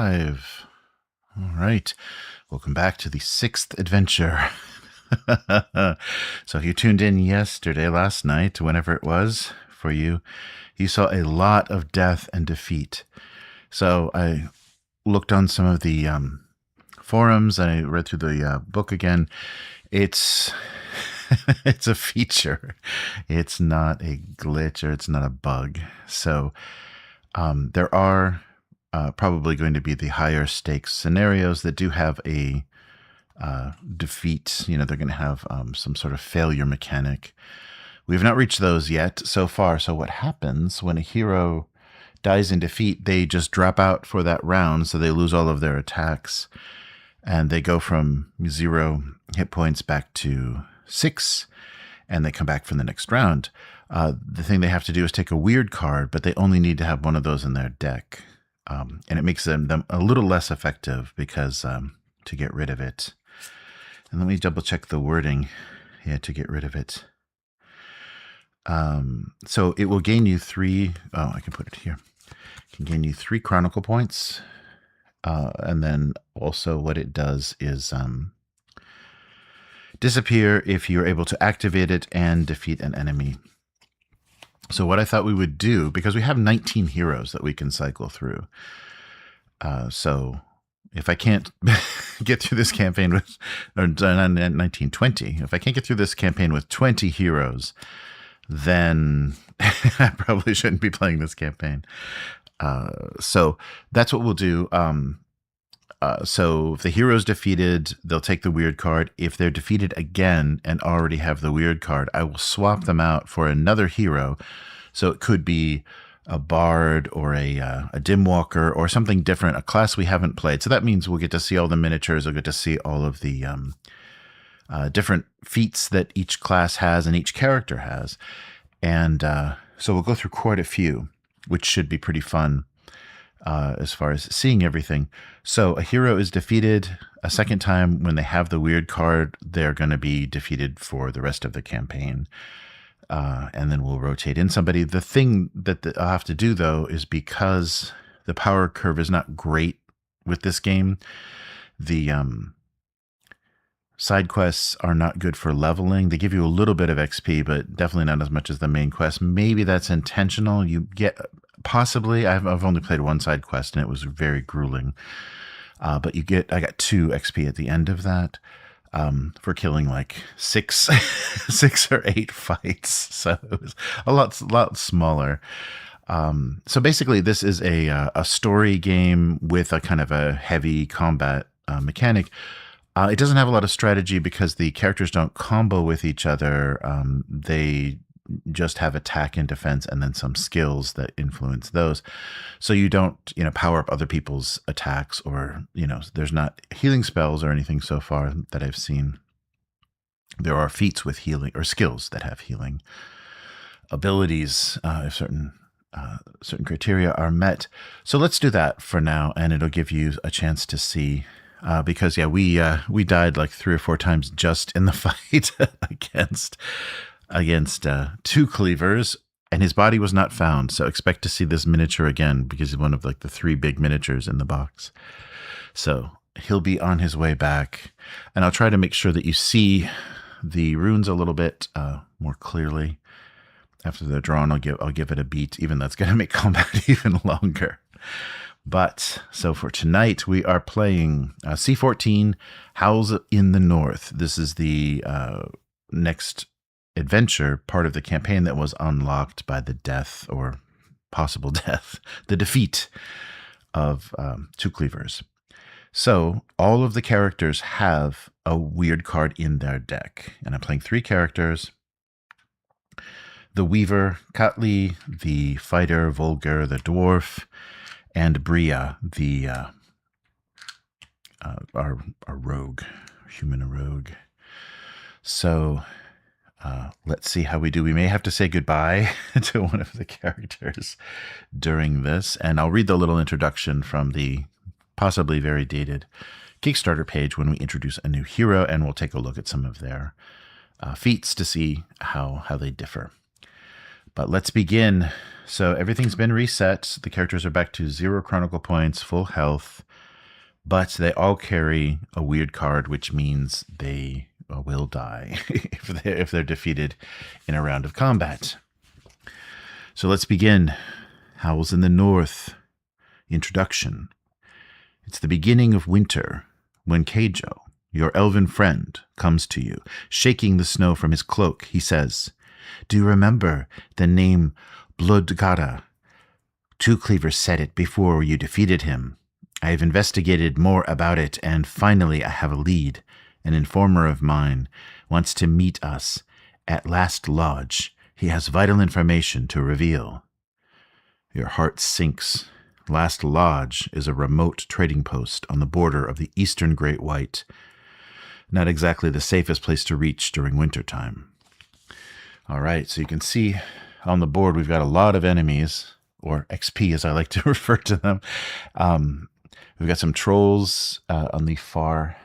live. All right. Welcome back to the sixth adventure. So if you tuned in last night, whenever it was for you, you saw a lot of death and defeat. So I looked on some of the forums. I read through the book again. It's it's a feature. It's not a glitch or it's not a bug. So there are probably going to be the higher stakes scenarios that do have a defeat. They're going to have some sort of failure mechanic. We've not reached those yet so far. So what happens when a hero dies in defeat, they just drop out for that round. So they lose all of their attacks and they go from 0 hit points back to 6 and they come back for the next round. The thing they have to do is take a weird card, but they only need to have one of those in their deck. And it makes them a little less effective because to get rid of it. And let me double check the wording to get rid of it. So it will gain you 3. Oh, I can put it here. It can gain you 3 Chronicle points. And then also what it does is disappear if you're able to activate it and defeat an enemy. So what I thought we would do, because we have 19 heroes that we can cycle through. So if I can't get through this campaign with, or 1920, if I can't get through this campaign with 20 heroes, then I probably shouldn't be playing this campaign. So that's what we'll do. So if the hero's defeated, they'll take the weird card. If they're defeated again and already have the weird card, I will swap them out for another hero. So it could be a bard or a dim walker or something different, a class we haven't played. So that means we'll get to see all the miniatures. We'll get to see all of the different feats that each class has and each character has. And so we'll go through quite a few, which should be pretty fun. As far as seeing everything. So a hero is defeated a second time. When they have the weird card, they're going to be defeated for the rest of the campaign. And then we'll rotate in somebody. The thing that I'll have to do, though, is because the power curve is not great with this game, the side quests are not good for leveling. They give you a little bit of XP, but definitely not as much as the main quest. Maybe that's intentional. You get... Possibly, I've only played one side quest and it was very grueling. But I got 2 XP at the end of that for killing like 6 or 8 fights. So it was a lot smaller. So basically, this is a story game with a kind of a heavy combat mechanic. It doesn't have a lot of strategy because the characters don't combo with each other. They just have attack and defense and then some skills that influence those. So you don't, power up other people's attacks or, there's not healing spells or anything so far that I've seen. There are feats with healing or skills that have healing abilities if certain criteria are met. So let's do that for now, and it'll give you a chance to see because we died like 3 or 4 times just in the fight against 2 cleavers, and his body was not found. So expect to see this miniature again because he's one of like the 3 big miniatures in the box. So he'll be on his way back, and I'll try to make sure that you see the runes a little bit more clearly after they're drawn. I'll give it a beat. Even that's going to make combat even longer. But so for tonight, we are playing C14 Howls in the North. This is the next adventure, part of the campaign that was unlocked by the death or possible death, the defeat of 2 cleavers. So all of the characters have a weird card in their deck, and I'm playing 3 characters: the Weaver, Katli, the Fighter, Volgar, the Dwarf, and Bria, the our rogue, human rogue. So let's see how we do. We may have to say goodbye to one of the characters during this, and I'll read the little introduction from the possibly very dated Kickstarter page when we introduce a new hero, and we'll take a look at some of their feats to see how they differ. But let's begin. So everything's been reset. The characters are back to 0 Chronicle points, full health. but they all carry a weird card, which means they will die if they're defeated in a round of combat. So let's begin. Howls in the North. Introduction. It's the beginning of winter when Keijo, your elven friend, comes to you. Shaking the snow from his cloak, he says, "Do you remember the name Bloodgara? Two Cleavers said it before you defeated him. I have investigated more about it, and finally I have a lead. An informer of mine wants to meet us at Last Lodge. He has vital information to reveal." Your heart sinks. Last Lodge is a remote trading post on the border of the eastern Great White. Not exactly the safest place to reach during wintertime. All right, so you can see on the board we've got a lot of enemies, or XP as I like to refer to them. We've got some trolls on the far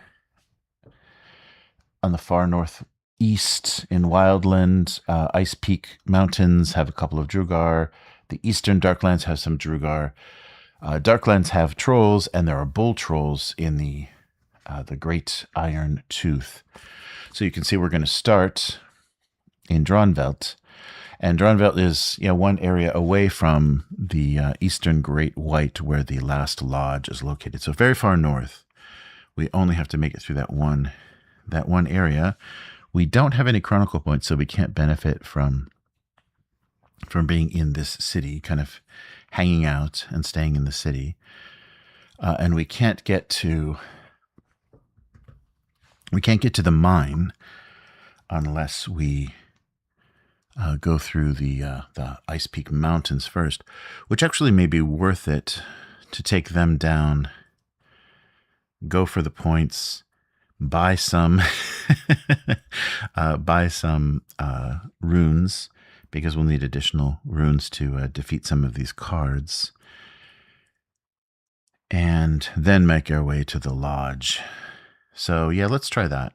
northeast in Wildland. Ice Peak Mountains have a couple of Drugar. The eastern Darklands have some Drugar. Darklands have trolls, and there are bull trolls in the Great Iron Tooth. So you can see we're going to start in Dronvelt. And Dronvelt is one area away from the eastern Great White where the Last Lodge is located. So very far north. We only have to make it through that one area. We don't have any chronicle points, so we can't benefit from being in this city, kind of hanging out and staying in the city. And we can't get to the mine unless we go through the Ice Peak Mountains first, which actually may be worth it to take them down, go for the points, buy some runes, because we'll need additional runes to defeat some of these cards, and then make our way to the lodge. So yeah, let's try that.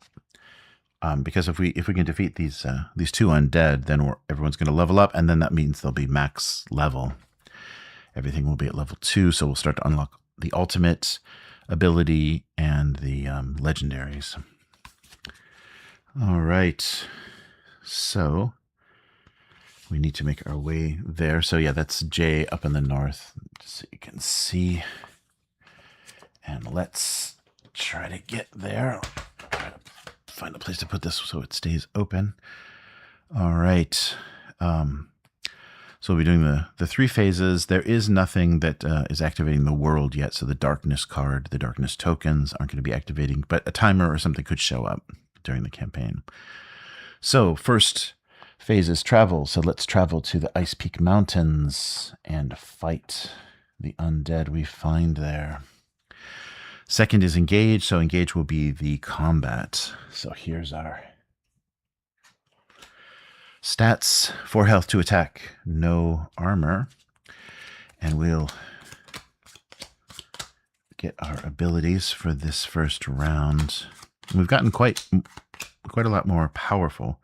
Because if we can defeat these two undead, then everyone's going to level up, and then that means they'll be max level. Everything will be at level 2, so we'll start to unlock the ultimate ability and the legendaries. All right, so we need to make our way there. So yeah, that's J up in the north, just so you can see. And let's try to get there. Try to find a place to put this so it stays open. All right. So we'll be doing the 3 phases. There is nothing that is activating the world yet, so the darkness card, the darkness tokens aren't going to be activating, but a timer or something could show up during the campaign. So first phase is travel. So let's travel to the Ice Peak Mountains and fight the undead we find there. Second is engage. So engage will be the combat. So here's our stats: 4 health to attack, no armor. And we'll get our abilities for this first round. We've gotten quite a lot more powerful.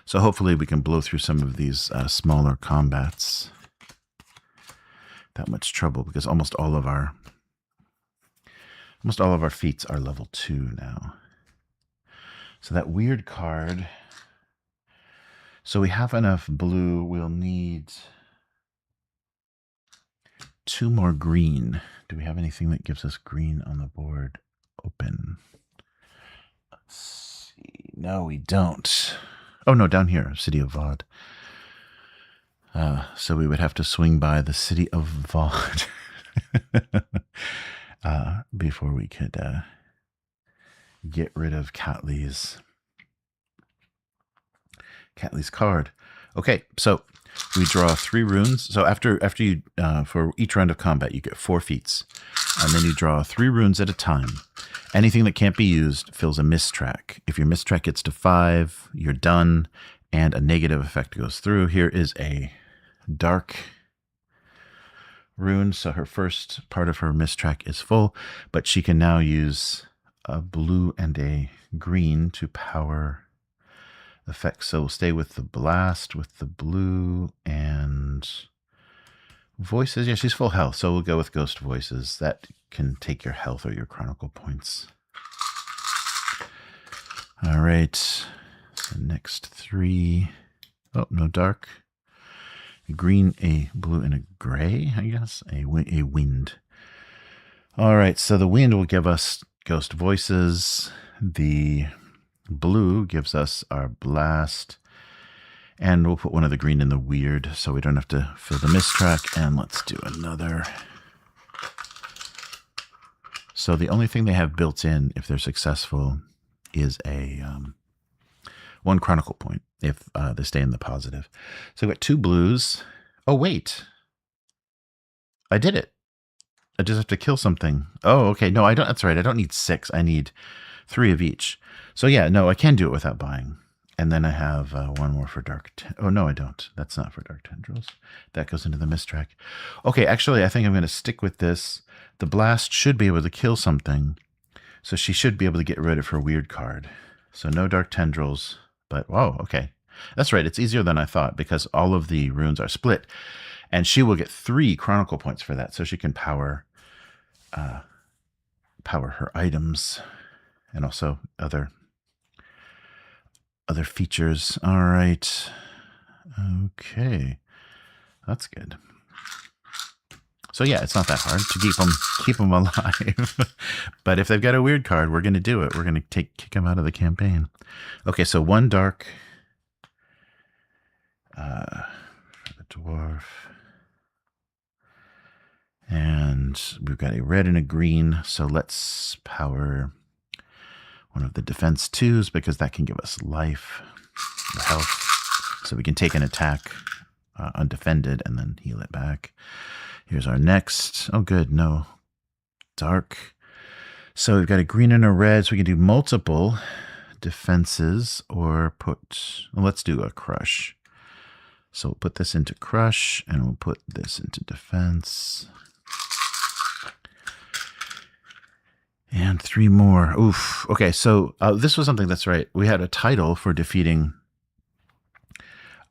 So hopefully we can blow through some of these smaller combats without much trouble, because almost all of our feats are level 2 now. So that weird card. So we have enough blue. We'll need 2 more green. Do we have anything that gives us green on the board? Open. Let's see. No, we don't. Oh, no, down here, City of Vod. So we would have to swing by the City of Vod before we could get rid of Catley's card. Okay, so we draw 3 runes. So after you, for each round of combat, you get 4 feats. And then you draw 3 runes at a time. Anything that can't be used fills a mistrack. If your mistrack gets to 5, you're done, and a negative effect goes through. Here is a dark rune, so her first part of her mistrack is full, but she can now use a blue and a green to power effects. So we'll stay with the blast, with the blue, and voices. Yeah, she's full health, so we'll go with ghost voices. That can take your health or your chronicle points. All right. So next 3. Oh, no dark. A green, a blue, and a gray, I guess. A wind. All right, so the wind will give us ghost voices. The blue gives us our blast. And we'll put one of the green in the weird so we don't have to fill the mist track. And let's do another. So the only thing they have built in, if they're successful, is a 1 chronicle point if they stay in the positive. So we've got 2 blues. Oh, wait. I did it. I just have to kill something. Oh, okay. No, I don't. That's right. I don't need 6. I need 3 of each. So yeah, no, I can do it without buying. And then I have 1 more for dark. Oh, no, I don't. That's not for dark tendrils. That goes into the mist track. Okay, actually, I think I'm going to stick with this. The blast should be able to kill something. So she should be able to get rid of her weird card. So no dark tendrils. But, whoa, okay. That's right. It's easier than I thought because all of the runes are split. And she will get 3 chronicle points for that. So she can power her items and also other features. All right. Okay. That's good. So yeah, it's not that hard to keep them alive. But if they've got a weird card, we're going to do it. We're going to kick them out of the campaign. Okay, so 1 dark for the dwarf. And we've got a red and a green. So let's power one of the defense 2s because that can give us life or health. So we can take an attack undefended and then heal it back. Here's our next. Oh, good. No. Dark. So we've got a green and a red. So we can do multiple defenses or let's do a crush. So we'll put this into crush and we'll put this into defense. And 3 more. Oof. Okay, so this was something that's right. We had a title for defeating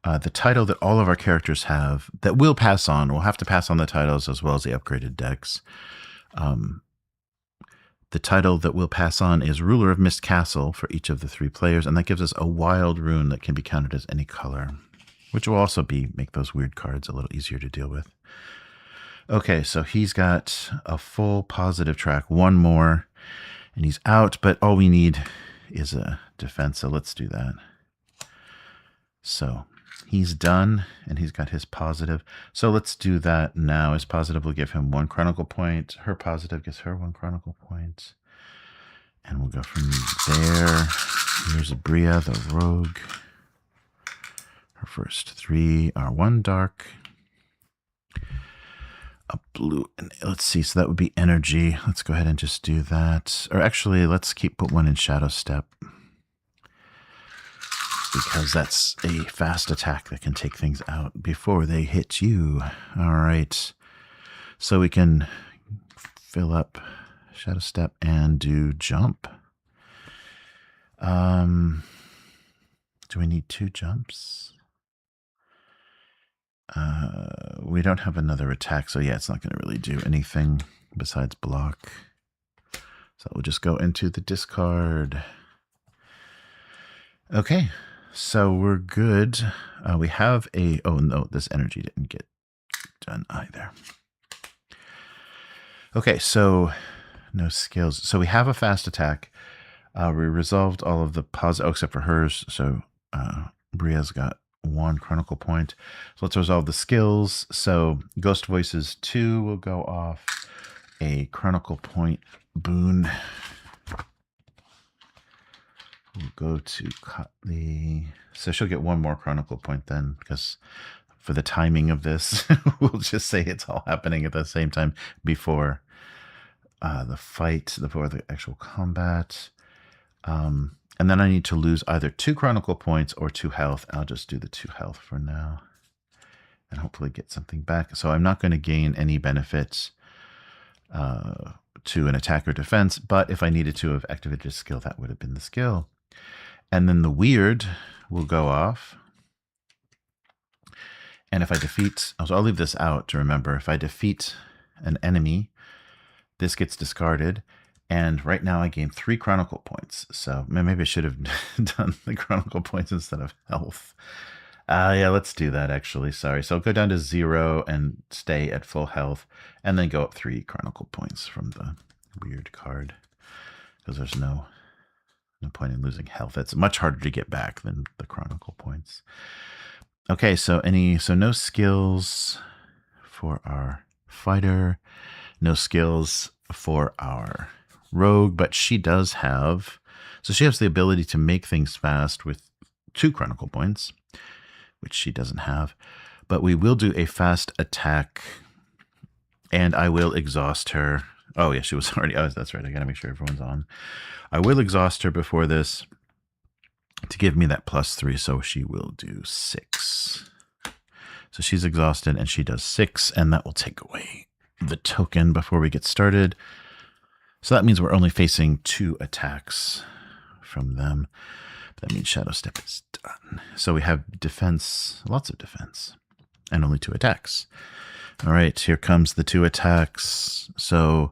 the title that all of our characters have that we'll pass on. We'll have to pass on the titles as well as the upgraded decks. The title that we'll pass on is Ruler of Mist Castle for each of the 3 players, and that gives us a wild rune that can be counted as any color, which will also make those weird cards a little easier to deal with. Okay, so he's got a full positive track, 1 more, and he's out, but all we need is a defense, so let's do that. So he's done, and he's got his positive. So let's do that now. His positive will give him 1 chronicle point. Her positive gives her 1 chronicle point. And we'll go from there. Here's Bria, the rogue. Her first 3 are 1 dark, a blue, and let's see. So that would be energy. Let's go ahead and just do that. Or actually, let's put 1 in Shadow Step, because that's a fast attack that can take things out before they hit you. All right. So we can fill up Shadow Step and do jump. Do we need 2 jumps? We don't have another attack, so yeah, it's not going to really do anything besides block. So we'll just go into the discard. Okay. So we're good. We have oh no, this energy didn't get done either. Okay, so no skills. So we have a fast attack. We resolved all of the except for hers. So Bria's got 1 chronicle point. So let's resolve the skills. So Ghost Voices 2 will go off. A chronicle point boon. We'll go to Cotley. So she'll get 1 more chronicle point then, because for the timing of this, we'll just say it's all happening at the same time before the fight, before the actual combat. And then I need to lose either 2 chronicle points or 2 health. I'll just do the 2 health for now and hopefully get something back. So I'm not going to gain any benefits to an attack or defense, but if I needed to have activated a skill, that would have been the skill. And then the weird will go off. And if I defeat, so I'll leave this out to remember, if I defeat an enemy, This gets discarded. And right now I gain 3 Chronicle points. So maybe I should have done the Chronicle points instead of health. Yeah, let's do that actually. Sorry. So I'll go down to 0 and stay at full health. And then go up 3 Chronicle points from the weird card. Because there's no point in losing health. It's much harder to get back than the Chronicle points. Okay, so no skills for our fighter. No skills for our rogue, but she does have, so she has the ability to make things fast with 2 Chronicle points, which she doesn't have. But we will do a fast attack, and I will exhaust her. Oh yeah, she was already, oh, that's right. I gotta make sure everyone's on. I will exhaust her before this to give me that +3, so she will do 6. So she's exhausted and she does 6, and that will take away the token before we get started. So that means we're only facing 2 attacks from them. That means Shadow Step is done. So we have defense, lots of defense, and only 2 attacks. All right, here comes the 2 attacks. So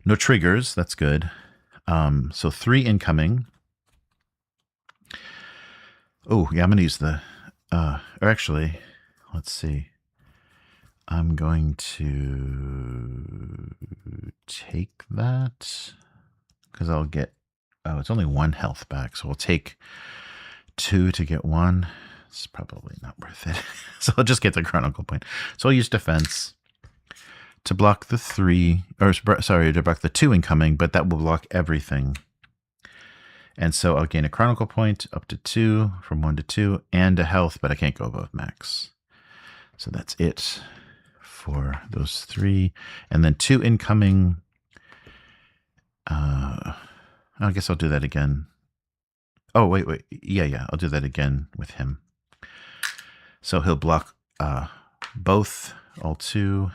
no triggers, that's good. So 3 incoming. Oh, yeah, I'm going to use the, or actually, let's see. I'm going to take that because I'll get, oh, it's only 1 health back. So we'll take 2 to get 1. It's probably not worth it. So I'll just get the Chronicle point. So I'll use defense to block the 3, or sorry, to block the 2 incoming, but that will block everything. And so I'll gain a Chronicle point up to 2, from 1 to 2, and a health, but I can't go above max. So that's it for those 3. And then 2 incoming. I guess I'll do that again. Oh, wait. Yeah, I'll do that again with him. So he'll block both, all 2,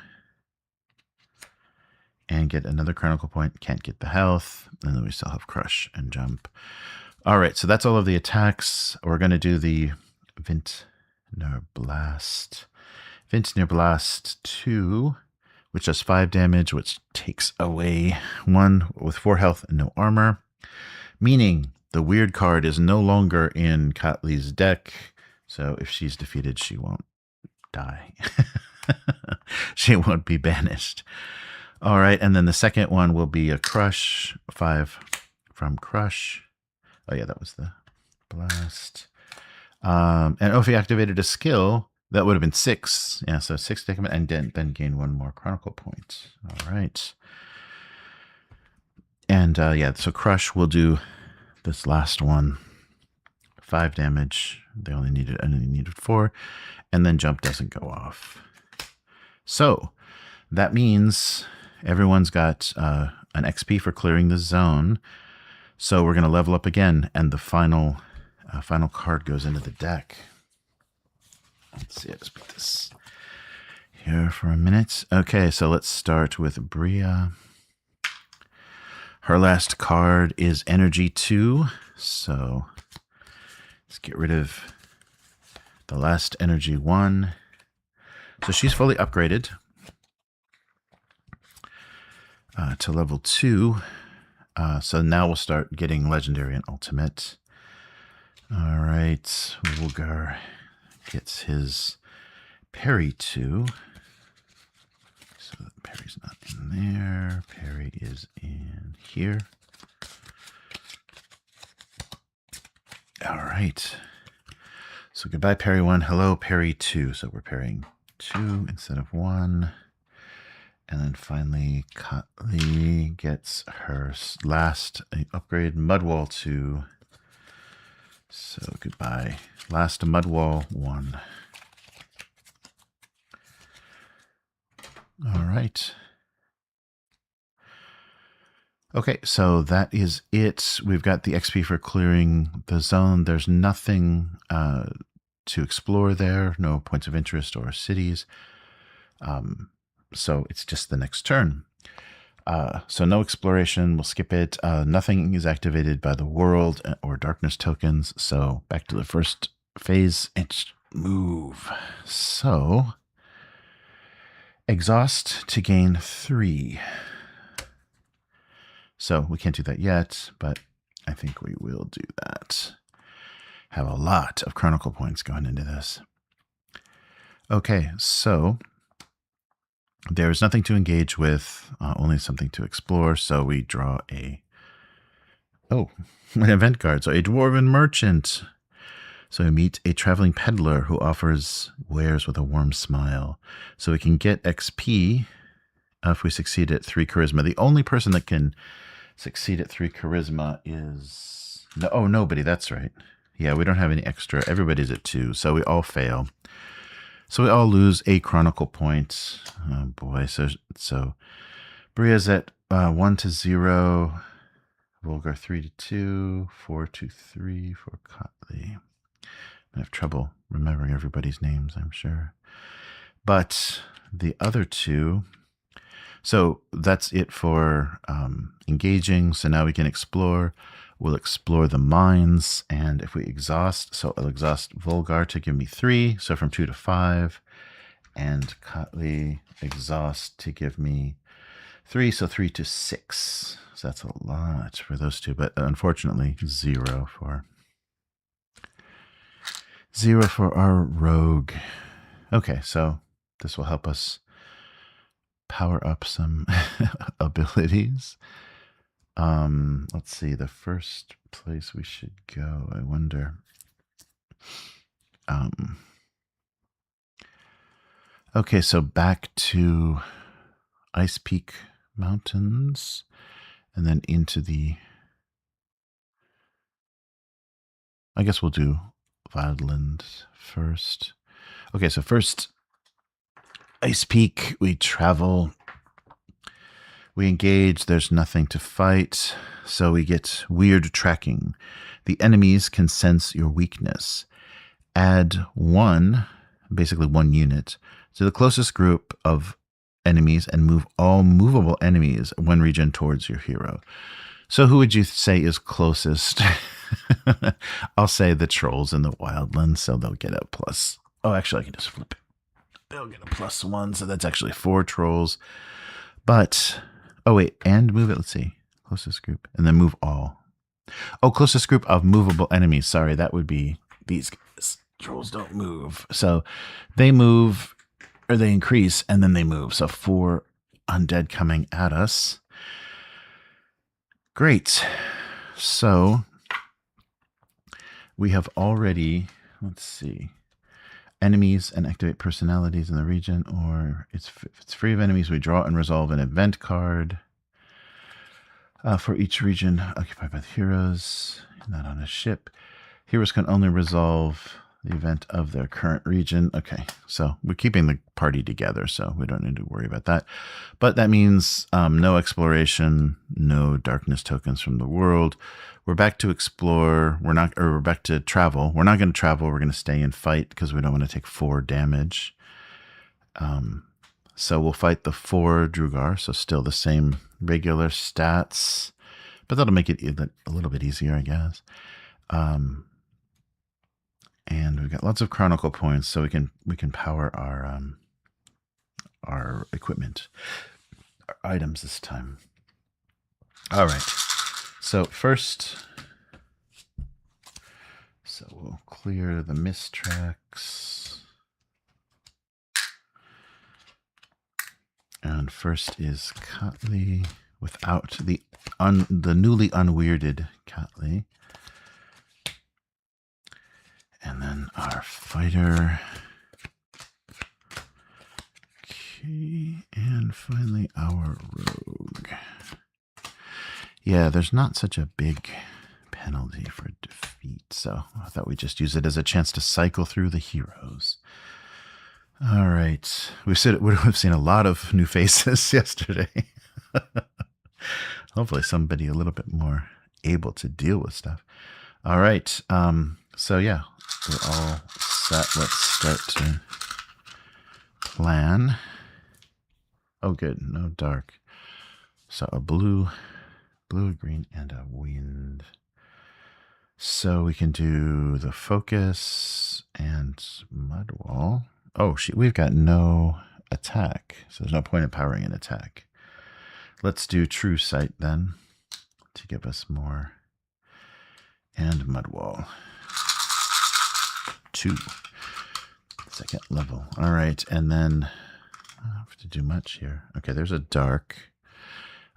and get another Chronicle point. Can't get the health. And then we still have Crush and Jump. All right, so that's all of the attacks. We're going to do the Vintner Blast. Vintner Blast 2, which does 5 damage, which takes away 1 with 4 health and no armor. Meaning the weird card is no longer in Katli's deck. So if she's defeated, she won't die. She won't be banished. All right, and then the second one will be a Crush, 5 from Crush. Oh yeah, that was the Blast. And if he activated a skill, that would have been 6. Yeah, so 6 take him and then gain 1 more Chronicle point. All right. And yeah, so Crush will do this last one. 5 damage. They only needed 4. And then Jump doesn't go off. So that means everyone's got an XP for clearing the zone. So we're going to level up again, and the final card goes into the deck. Let's see, I'll just put this here for a minute. Okay, so let's start with Bria. Her last card is Energy 2. So let's get rid of the last Energy 1. So she's fully upgraded to level 2. So now we'll start getting Legendary and Ultimate. All right, Wulgar gets his Parry 2. So Parry's not in there. Parry is in here. All right. So goodbye, Parry 1. Hello, Parry 2. So we're parrying 2 instead of 1. And then finally, Katli gets her last upgrade, Mudwall 2. So goodbye. Last Mudwall 1. All right. Okay, so that is it. We've got the XP for clearing the zone. There's nothing to explore there, no points of interest or cities. So it's just the next turn. So no exploration, we'll skip it. Nothing is activated by the world or darkness tokens. So back to the first phase and move. So exhaust to gain 3. So we can't do that yet, but I think we will do that. Have a lot of Chronicle points going into this. Okay, so there's nothing to engage with, only something to explore. So we draw an event card. So a dwarven merchant. So we meet a traveling peddler who offers wares with a warm smile. So we can get XP if we succeed at 3 charisma. The only person that can succeed at 3 charisma is... nobody. That's right. Yeah, we don't have any extra. Everybody's at 2, so we all fail. So we all lose a Chronicle point. Oh boy. So Bria's at 1 to 0. Volgar 3 to 2. 4 to 3 for Cotley. I have trouble remembering everybody's names, I'm sure. But the other 2... So that's it for engaging. So now we can explore. We'll explore the mines. And if we exhaust, so I'll exhaust Volgar to give me 3. So from 2 to 5. And Cotley exhaust to give me 3. So 3 to 6. So that's a lot for those 2. But unfortunately, 0 for our rogue. Okay, so this will help us power up some abilities. Let's see, the first place we should go, I wonder. Okay, so back to Ice Peak Mountains and then into the... I guess we'll do Wildland first. Okay, so first, Ice Peak, we travel, we engage, there's nothing to fight, so we get weird tracking. The enemies can sense your weakness. Add 1, basically 1 unit, to the closest group of enemies and move all movable enemies one region towards your hero. So who would you say is closest? I'll say the trolls in the Wildlands, so they'll get a plus. Oh, actually, I can just flip it. They'll get a +1, so that's actually 4 trolls. But, oh wait, and move it, let's see. Closest group, and then move all. Oh, closest group of movable enemies. Sorry, that would be these guys. Trolls don't move. So they move, or they increase, and then they move. So 4 undead coming at us. Great. So we have already, let's see, enemies and activate personalities in the region, or if it's free of enemies, we draw and resolve an event card for each region occupied by the heroes, not on a ship. Heroes can only resolve the event of their current region. Okay, so we're keeping the party together, so we don't need to worry about that. But that means no exploration, no darkness tokens from the world. We're back to explore. We're back to travel. We're not going to travel. We're going to stay and fight because we don't want to take 4 damage. So we'll fight the 4 Drugar. So still the same regular stats, but that'll make it a little bit easier, I guess. And we've got lots of Chronicle points, so we can power our equipment, our items this time. All right. So first, we'll clear the mist tracks. And first is Cotley without the newly unweirded Cotley. And then our fighter. Okay, and finally our rogue. Yeah, there's not such a big penalty for defeat, so I thought we'd just use it as a chance to cycle through the heroes. All right, we've seen a lot of new faces yesterday. Hopefully somebody a little bit more able to deal with stuff. All right, so yeah, we're all set. Let's start to plan. Oh, good, no dark. So a blue, a green, and a wind. So we can do the focus and mud wall. Oh, we've got no attack, so there's no point in powering an attack. Let's do true sight then. to give us more. And Mudwall. 2. Second level. All right, and then I don't have to do much here. Okay, there's a dark,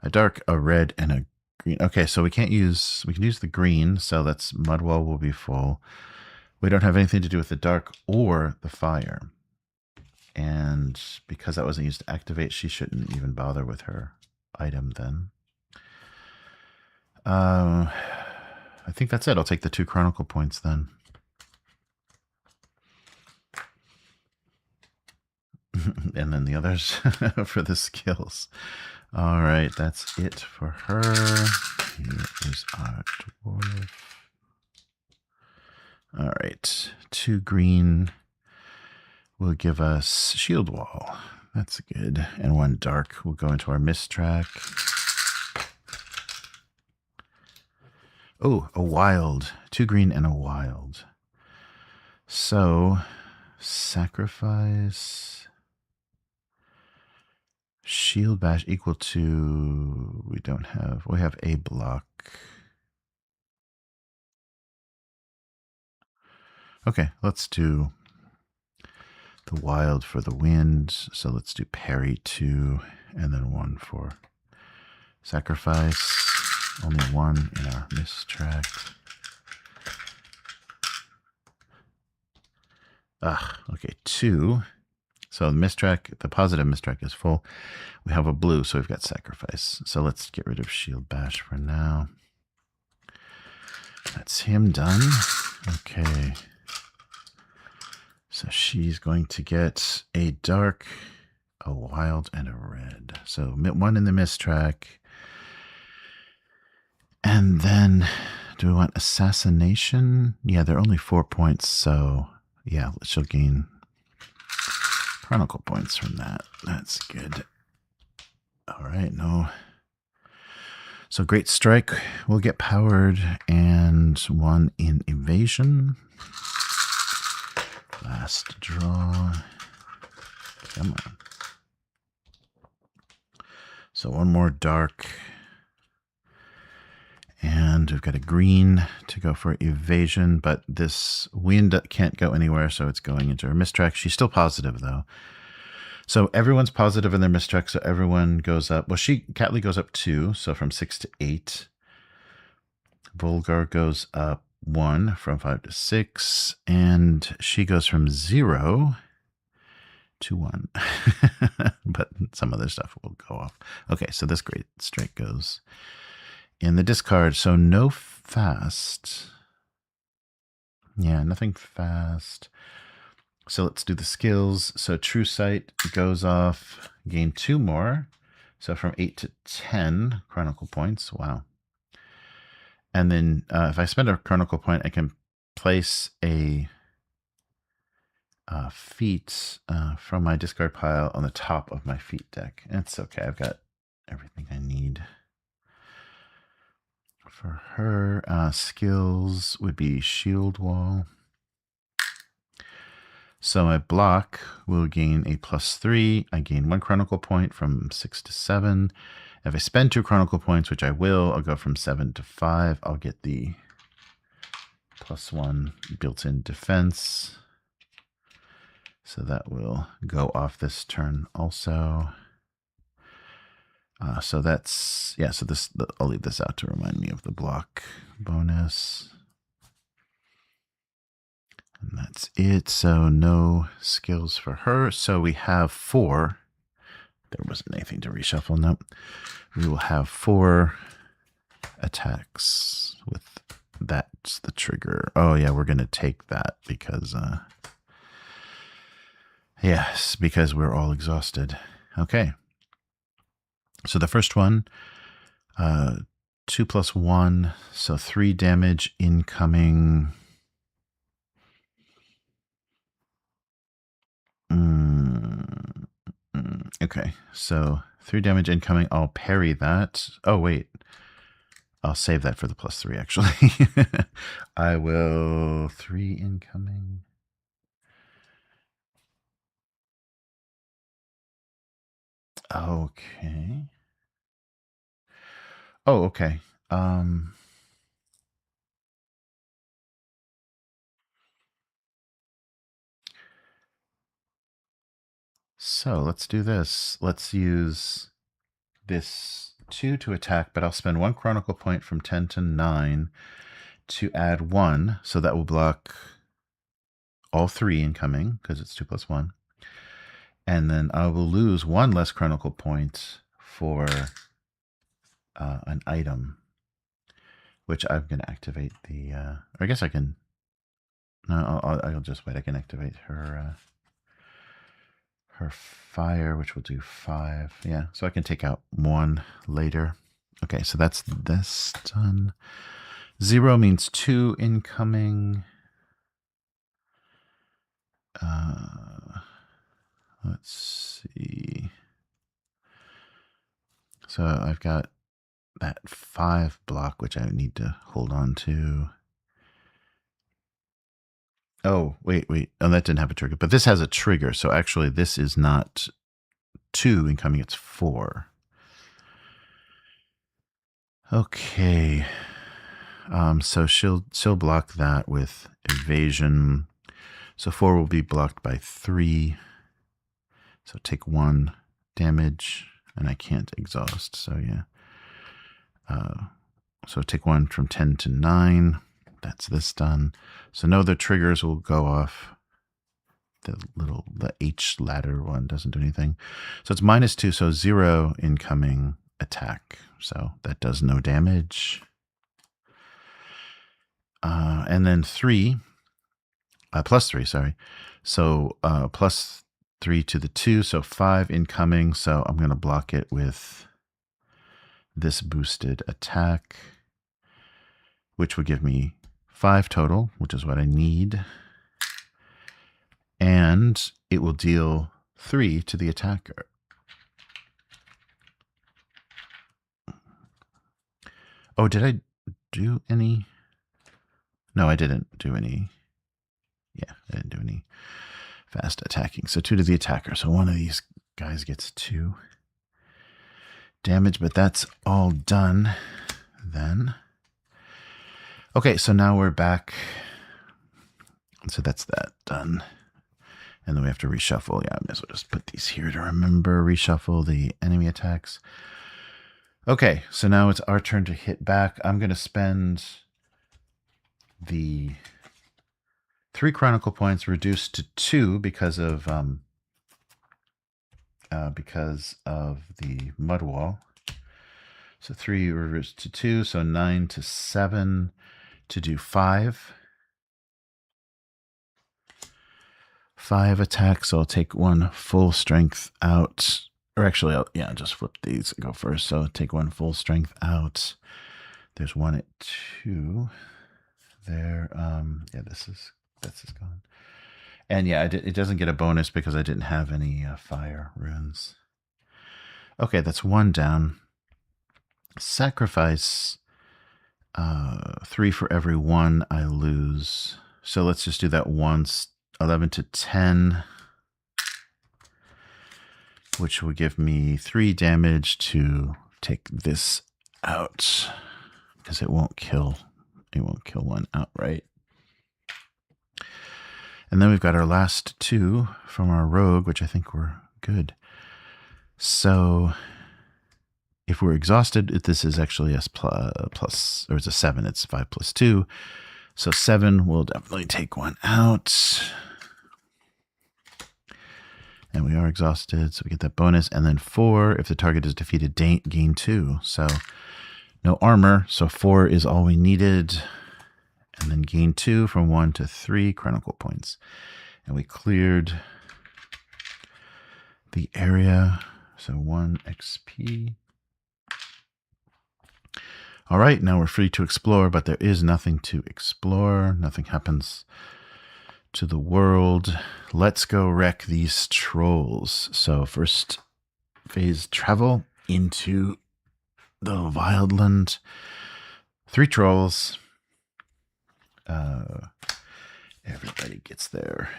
a red, and a green. Okay, so we can use the green, so that's Mudwall will be full. We don't have anything to do with the dark or the fire. And because that wasn't used to activate, she shouldn't even bother with her item then. I think that's it. I'll take the 2 Chronicle points then. And then the others for the skills. All right, that's it for her. Here is our dwarf. All right, 2 green will give us Shield Wall. That's good. And 1 dark will go into our Mist Track. Oh, a wild. 2 green and a wild. So, sacrifice. Shield Bash equal to... we have a block. Okay, let's do the wild for the wind. So let's do parry 2 and then 1 for sacrifice. Only 1 in our Mist Track. Okay, 2. So the Mist Track, the positive Mist Track is full. We have a blue, so we've got sacrifice. So let's get rid of Shield Bash for now. That's him done. Okay. So she's going to get a dark, a wild, and a red. So 1 in the Mist Track. And then, do we want assassination? Yeah, they're only 4 points, so yeah, she'll gain Chronicle points from that. That's good. All right, no. So Great Strike will get powered, and 1 in evasion. Last draw. Come on. So 1 more dark. And we've got a green to go for evasion, but this wind can't go anywhere, so it's going into her Mist Track. She's still positive, though. So everyone's positive in their Mist Track, so everyone goes up. Well, Catley goes up 2, so from 6 to 8. Volgar goes up 1 from 5 to 6, and she goes from 0 to 1. But some other stuff will go off. Okay, so this Great Strike goes in the discard, so no fast. Yeah, nothing fast. So let's do the skills. So True Sight goes off, gain 2 more. So from 8 to 10 Chronicle points. Wow. And then if I spend a Chronicle point, I can place a feat from my discard pile on the top of my feat deck. It's okay. I've got everything I need. For her, skills would be Shield Wall. So my block will gain a +3. I gain 1 Chronicle point from 6 to 7. If I spend 2 Chronicle points, which I will, I'll go from 7 to 5. I'll get the +1 built-in defense. So that will go off this turn also. So that's, yeah, so this, I'll leave this out to remind me of the block bonus. And that's it. So no skills for her. So we have 4. There wasn't anything to reshuffle. Nope. We will have 4 attacks with that's the trigger. Oh yeah, we're going to take that because, yes, because we're all exhausted. Okay. So the first one, 2 + 1, so 3 damage incoming. Okay, so 3 damage incoming. I'll parry that. Oh, wait. I'll save that for the +3, actually. I will 3 incoming. Okay. Oh, okay. So let's do this. Let's use this 2 to attack, but I'll spend 1 Chronicle point from 10 to 9 to add 1. So that will block all 3 incoming because it's 2 plus 1. And then I will lose 1 less Chronicle point for an item, which I'm going to activate the, or I guess I can, no, I'll just wait. I can activate her fire, which will do 5. Yeah, so I can take out 1 later. Okay, so that's this done. 0 means 2 incoming. Let's see. So I've got that 5 block, which I need to hold on to. Oh, wait. Oh, that didn't have a trigger. But this has a trigger. So actually, this is not 2 incoming. It's 4. Okay. So she'll block that with evasion. So 4 will be blocked by 3. So take 1 damage. And I can't exhaust. So yeah. So take 1 from 10 to 9. That's this done. So no other triggers will go off. The H ladder one doesn't do anything. So it's -2, so 0 incoming attack. So that does no damage. And then 3, +3, sorry. So +3 to the 2, so 5 incoming. So I'm going to block it with this boosted attack, which would give me 5 total, which is what I need. And it will deal 3 to the attacker. Oh, did I do any? No, I didn't do any. Yeah, I didn't do any fast attacking. So 2 to the attacker. So one of these guys gets 2 damage, but that's all done then. Okay, so now we're back. So that's that done. And then we have to reshuffle. Yeah, I may as well just put these here to remember. Reshuffle the enemy attacks. Okay, so now it's our turn to hit back. I'm going to spend the 3 Chronicle points reduced to 2 because of the mud wall. So 3 reduced to 2, so 9 to 7 to do 5. 5 attacks, so I'll take 1 full strength out. Or actually, I'll just flip these, go first. So take 1 full strength out. There's 1 at 2 there. Yeah, this is gone. And yeah, it doesn't get a bonus because I didn't have any fire runes. Okay, that's 1 down. Sacrifice 3 for every 1 I lose. So let's just do that once. 11 to 10, which will give me 3 damage to take this out because it won't kill 1 outright. And then we've got our last 2 from our rogue, which I think were good. So if we're exhausted, this is actually S plus, or it's a 7. It's 5 plus 2. So 7 will definitely take 1 out. And we are exhausted, so we get that bonus. And then 4, if the target is defeated, gain 2. So no armor, so 4 is all we needed. And then gain 2 from 1 to 3 Chronicle points. And we cleared the area, so 1 XP. All right, now we're free to explore, but there is nothing to explore. Nothing happens to the world. Let's go wreck these trolls. So first phase, travel into the Wildland. 3 trolls. Everybody gets their,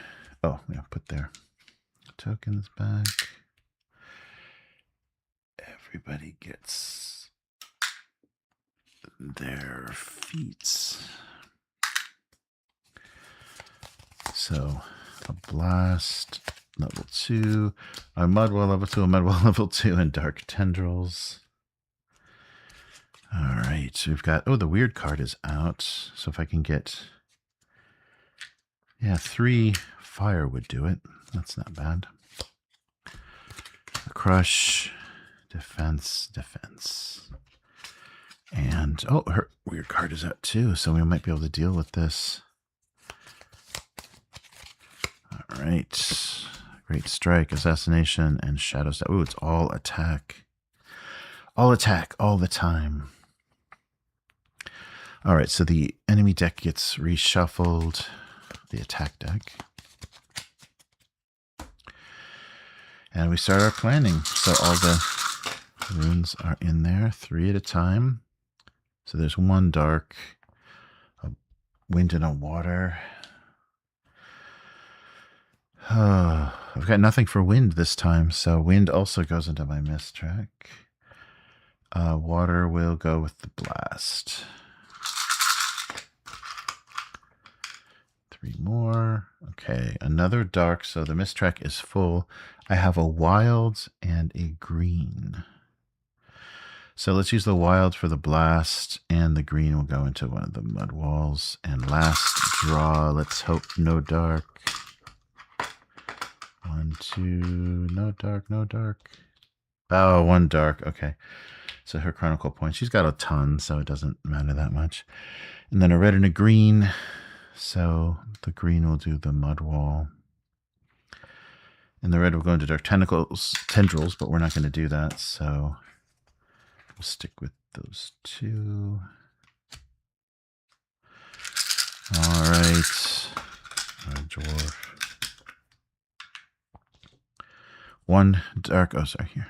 put their tokens back. Everybody gets their feats. So a blast, level 2, a mudwall level 2, a mudwall level 2, and dark tendrils. All right, so we've got, oh, the weird card is out. So if I can get, yeah, 3 fire would do it. That's not bad. Crush, defense, defense. And, oh, her weird card is out too, so we might be able to deal with this. All right. Great Strike, Assassination, and Shadow Step. Ooh, it's all attack. All attack, all the time. All right, so the enemy deck gets reshuffled. The attack deck. And we start our planning. So all the runes are in there, 3 at a time. So there's 1 dark, a wind and a water. I've got nothing for wind this time, so wind also goes into my mist track. Water will go with the blast. 3 more. Okay, another dark, so the mist track is full. I have a wild and a green. So let's use the wild for the blast, and the green will go into one of the mud walls. And last draw, let's hope no dark. 1, 2, no dark, no dark. Oh, 1 dark, okay. So her chronicle points, she's got a ton, so it doesn't matter that much. And then a red and a green. So the green will do the mud wall. And the red will go into dark tendrils, but we're not going to do that, so we'll stick with those 2. All right. Dwarf. 1 dark, oh, sorry, here.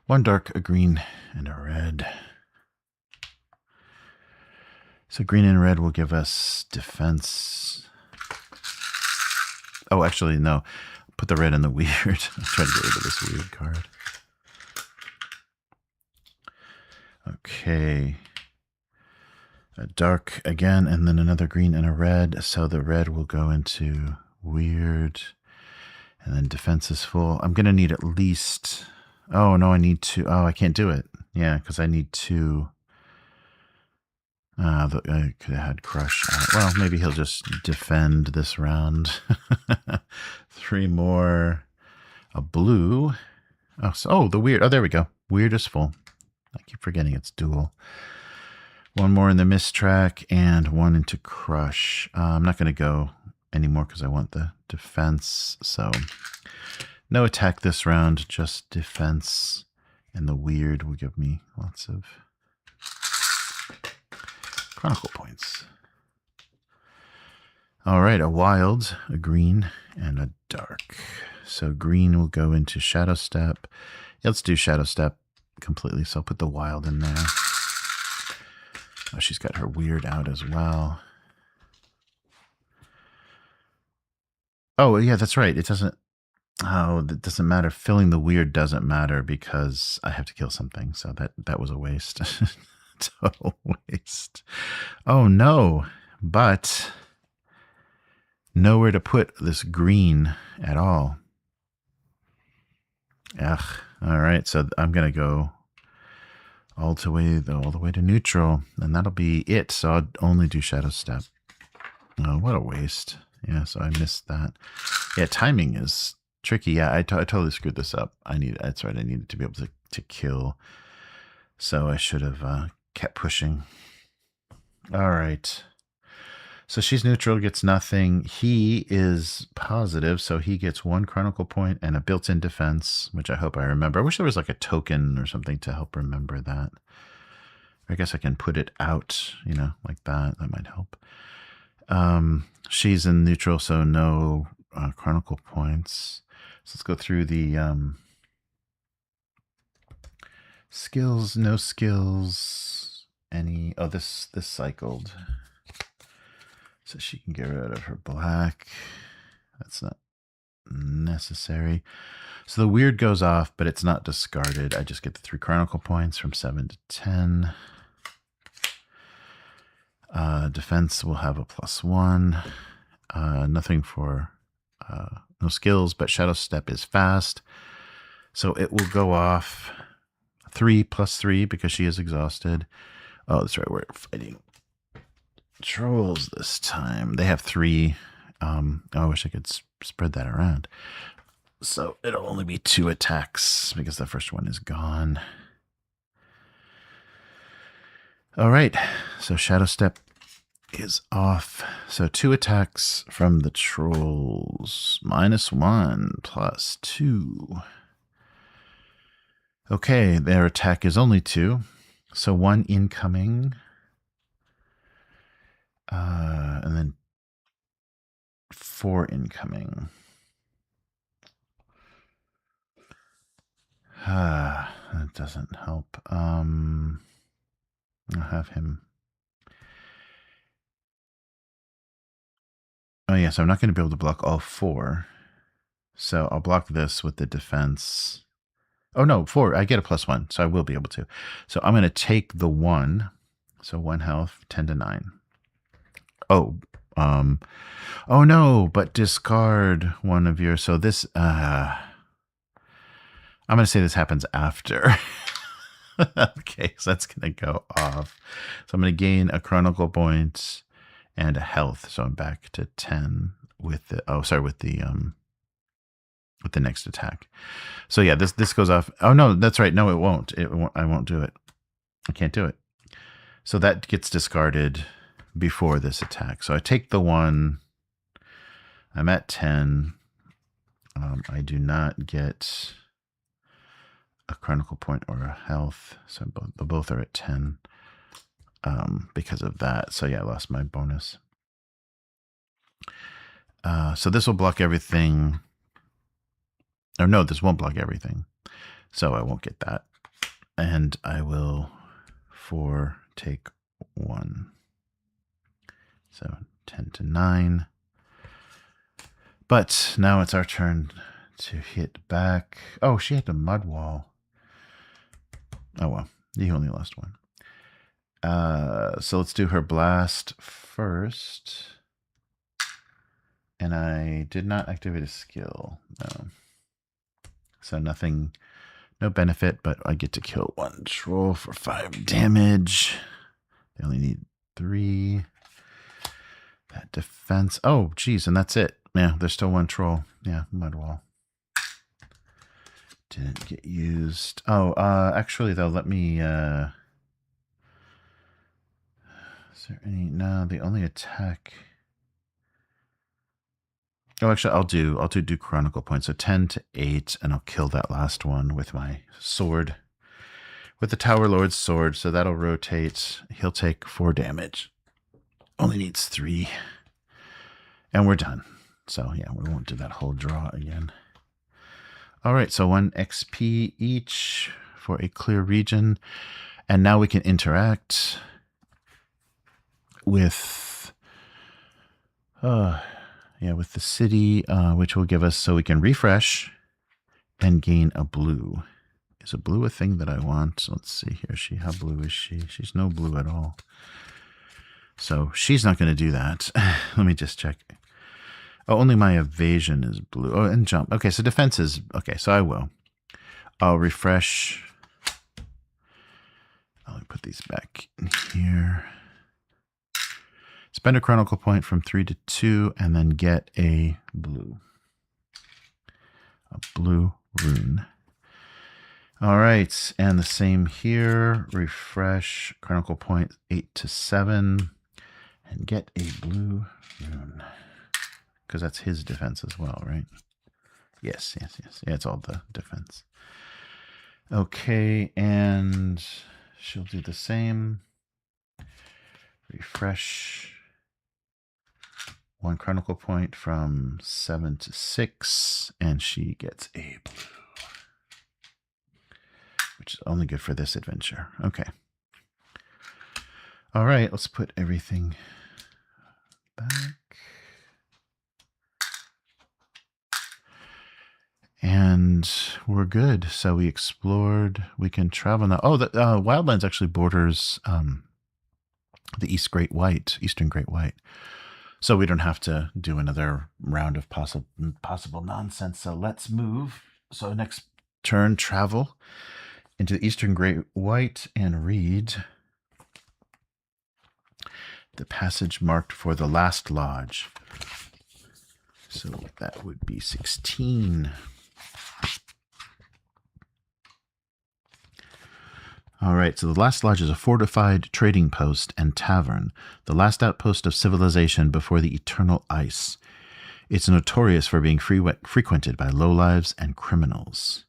1 dark, a green, and a red. So green and red will give us defense. Oh, actually, no. Put the red in the weird. I'll try to get rid of this weird card. Okay. A dark again, and then another green and a red. So the red will go into weird. And then defense is full. I'm going to need at least... Oh, no, I need 2. Oh, I can't do it. Yeah, because I need 2... I could have had Crush. Well, maybe he'll just defend this round. 3 more. A blue. Oh, so, the weird. Oh, there we go. Weird is full. I keep forgetting it's dual. 1 more in the mist track and 1 into Crush. I'm not going to go anymore because I want the defense. So no attack this round, just defense. And the weird will give me lots of chronicle points. All right, a wild, a green, and a dark. So green will go into Shadow Step. Let's do Shadow Step completely. So I'll put the wild in there. Oh, she's got her weird out as well. Oh, yeah, that's right. It doesn't... Oh, that doesn't matter. Filling the weird doesn't matter because I have to kill something. So that was a waste. Total waste. Oh, no. But nowhere to put this green at all. Ugh. All right. So I'm going to go all the way to neutral. And that'll be it. So I'll only do Shadow Step. Oh, what a waste. Yeah, so I missed that. Yeah, timing is tricky. Yeah, I totally screwed this up. That's right. I needed to be able to kill. So I should have kept pushing. All right. So she's neutral, gets nothing. He is positive, so he gets 1 chronicle point and a built-in defense, which I hope I remember. I wish there was like a token or something to help remember that. I guess I can put it out, like that. That might help. She's in neutral, so no chronicle points. So let's go through the skills. No skills. Any? Oh, this cycled, so she can get rid of her black. That's not necessary. So the weird goes off, but it's not discarded. I just get the 3 chronicle points from 7 to 10. Defense will have a +1. Nothing for no skills, but Shadow Step is fast. So it will go off 3 + 3 because she is exhausted. Oh, that's right. We're fighting trolls this time. They have 3. I wish I could spread that around. So it'll only be 2 attacks because the first one is gone. All right. So Shadow Step is off. So 2 attacks from the trolls. -1 +2. Okay, their attack is only 2. So 1 incoming. And then 4 incoming. That doesn't help. I'll have him. Oh, yes, I'm not going to be able to block all 4. So I'll block this with the defense. Oh, no, 4. I get a +1, so I will be able to. So I'm going to take the 1. So 1 health, 10 to 9. Oh, oh no, but discard one of your. So this, I'm going to say this happens after. Okay, so that's going to go off. So I'm going to gain a chronicle point and a health. So I'm back to 10 with the, with the next attack. So yeah, this goes off. Oh no, that's right. No, it won't. I won't do it. I can't do it. So that gets discarded before this attack. So I take the 1. I'm at 10. I do not get a chronicle point or a health. So both are at 10 because of that. So yeah, I lost my bonus. So this will block everything. Or no, this won't block everything. So I won't get that. And I will take 1. So 10 to 9. But now it's our turn to hit back. Oh, she had the mud wall. Oh, well, you only lost 1. So let's do her blast first. And I did not activate a skill. No. So nothing, no benefit, but I get to kill 1 troll for 5 damage. They only need 3. That defense. Oh, geez, and that's it. Yeah, there's still 1 troll. Yeah, mud wall. Didn't get used. Oh, actually, though, let me... is there any... No, the only attack... Oh, actually, I'll do chronicle points. So 10 to 8, and I'll kill that last one with my sword. With the Tower Lord's sword, so that'll rotate. He'll take 4 damage. Only needs 3. And we're done. So, yeah, we won't do that whole draw again. All right, so 1 XP each for a clear region. And now we can interact with... with the city, which will give us, so we can refresh and gain a blue. Is a blue a thing that I want? Let's see here. How blue is she? She's no blue at all. So she's not going to do that. Let me just check. Oh, only my evasion is blue. Oh, and jump. Okay, so defense is... Okay, so I will. I'll refresh. I'll put these back in here. Spend a chronicle point from 3 to 2, and then get a blue. A blue rune. All right, and the same here. Refresh, chronicle point 8 to 7, and get a blue rune. Because that's his defense as well, right? Yes. Yeah, it's all the defense. Okay, and she'll do the same. Refresh. 1 chronicle point from 7 to 6, and she gets a blue. Which is only good for this adventure. Okay. All right, let's put everything back. And we're good. So we explored. We can travel now. Oh, the Wildlands actually borders the Eastern Great White. So we don't have to do another round of possible nonsense. So let's move. So next turn, travel into the Eastern Great White and read the passage marked for the last lodge. So that would be 16. All right, so the last lodge is a fortified trading post and tavern, the last outpost of civilization before the eternal ice. It's notorious for being frequented by lowlives and criminals.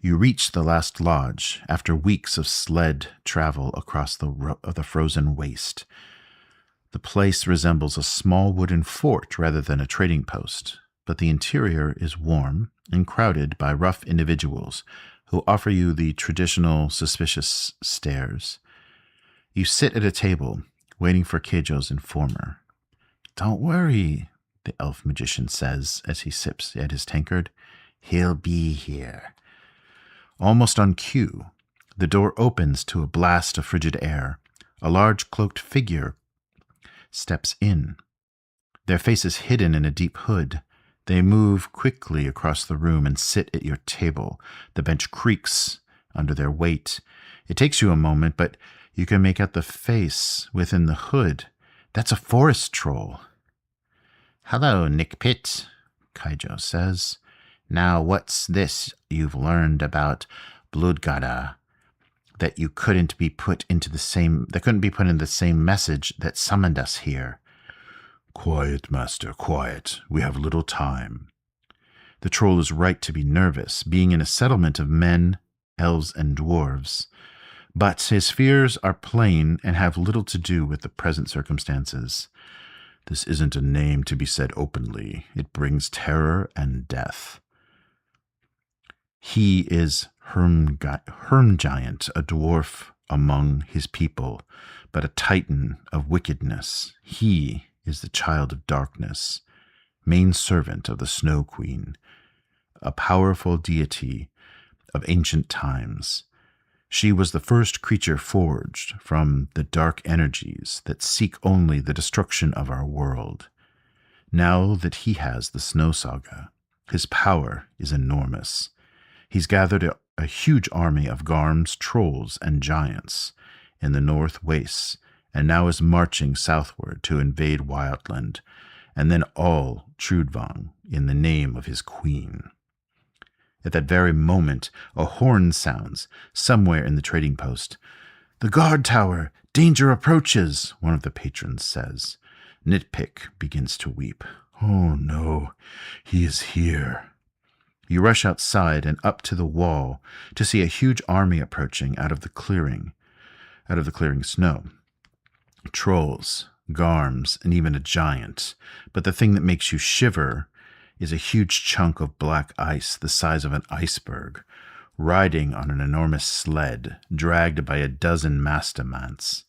You reach the last lodge after weeks of sled travel across the frozen waste. The place resembles a small wooden fort rather than a trading post, but the interior is warm and crowded by rough individuals who offer you the traditional suspicious stares. You sit at a table, waiting for Keijo's informer. "Don't worry," the elf magician says as he sips at his tankard. "He'll be here." Almost on cue, the door opens to a blast of frigid air. A large cloaked figure steps in, their faces hidden in a deep hood. They move quickly across the room and sit at your table. The bench creaks under their weight. It takes you a moment, but you can make out the face within the hood. That's a forest troll. "Hello, Nick Pitt," Keijo says. "Now what's this you've learned about Bloodgada that couldn't be put in the same message that summoned us here?" "Quiet, master, quiet. We have little time." The troll is right to be nervous, being in a settlement of men, elves, and dwarves. But his fears are plain and have little to do with the present circumstances. "This isn't a name to be said openly. It brings terror and death." "He is Herm Giant, a dwarf among his people, but a titan of wickedness. He is the child of darkness, main servant of the Snow Queen, a powerful deity of ancient times. She was the first creature forged from the dark energies that seek only the destruction of our world. Now that he has the Snow Saga, his power is enormous. He's gathered a huge army of Garms, trolls, and giants in the North Wastes, and now is marching southward to invade Wildland, and then all Trudvang in the name of his queen." At that very moment, a horn sounds somewhere in the trading post. "The guard tower! Danger approaches!" one of the patrons says. Nitpick begins to weep. "Oh no, he is here." You rush outside and up to the wall to see a huge army approaching out of the clearing snow. Trolls, Garms, and even a giant. But the thing that makes you shiver is a huge chunk of black ice the size of an iceberg, riding on an enormous sled, dragged by a dozen mastamants.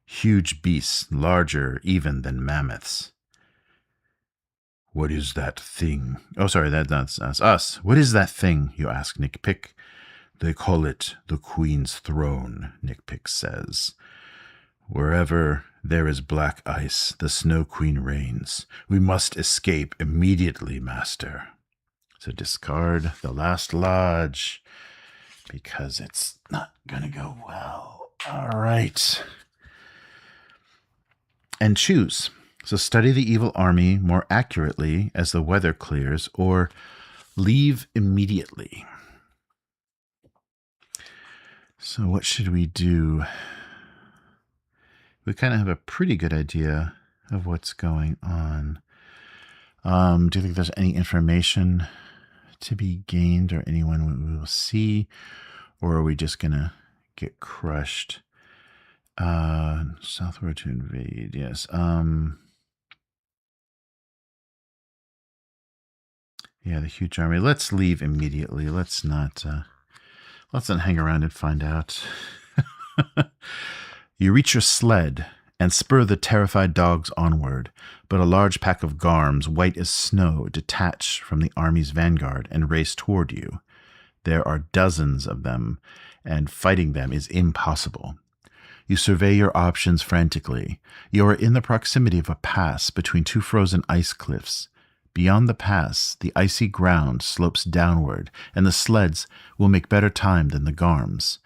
Huge beasts, larger even than mammoths. "What is that thing?" "Oh, sorry, that's us. What is that thing?" you ask Nick Pick. "They call it the Queen's Throne," Nick Pick says. "Wherever there is black ice, the Snow Queen reigns. We must escape immediately, master." So discard the last lodge, because it's not going to go well. All right. And choose. So study the evil army more accurately as the weather clears, or leave immediately. So what should we do? We kind of have a pretty good idea of what's going on. Do you think there's any information to be gained or anyone we will see? Or are we just going to get crushed? Southward to invade, yes. Yeah, the huge army. Let's leave immediately. Let's not hang around and find out. You reach your sled and spur the terrified dogs onward, but a large pack of Garms, white as snow, detach from the army's vanguard and race toward you. There are dozens of them, and fighting them is impossible. You survey your options frantically. You are in the proximity of a pass between two frozen ice cliffs. Beyond the pass, the icy ground slopes downward, and the sleds will make better time than the garms.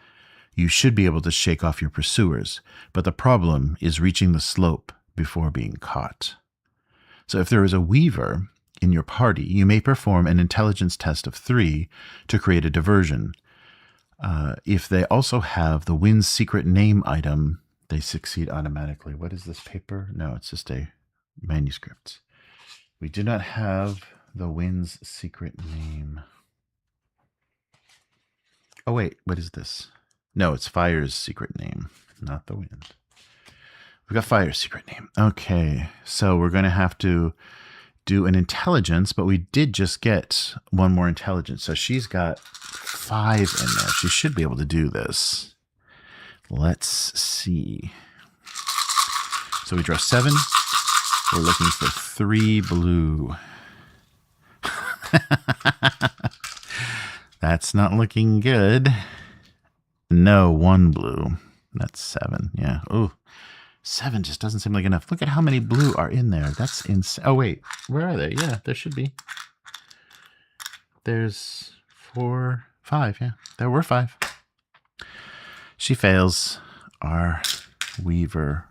You should be able to shake off your pursuers, but the problem is reaching the slope before being caught. So if there is a weaver in your party, you may perform an intelligence test of 3 to create a diversion. If they also have the wind's secret name item, they succeed automatically. What is this paper? No, it's just a manuscript. We do not have the wind's secret name. Oh, wait, what is this? No, it's fire's secret name, not the wind. We've got fire's secret name. Okay, so we're going to have to do an intelligence, but we did just get one more intelligence. So she's got 5 in there. She should be able to do this. Let's see. So we draw 7. We're looking for 3 blue. That's not looking good. No, 1 blue. That's 7. Yeah. Oh, 7 just doesn't seem like enough. Look at how many blue are in there. That's insane. Oh, wait. Where are they? Yeah, there should be. There's 4, 5. Yeah, there were 5. She fails. Our weaver.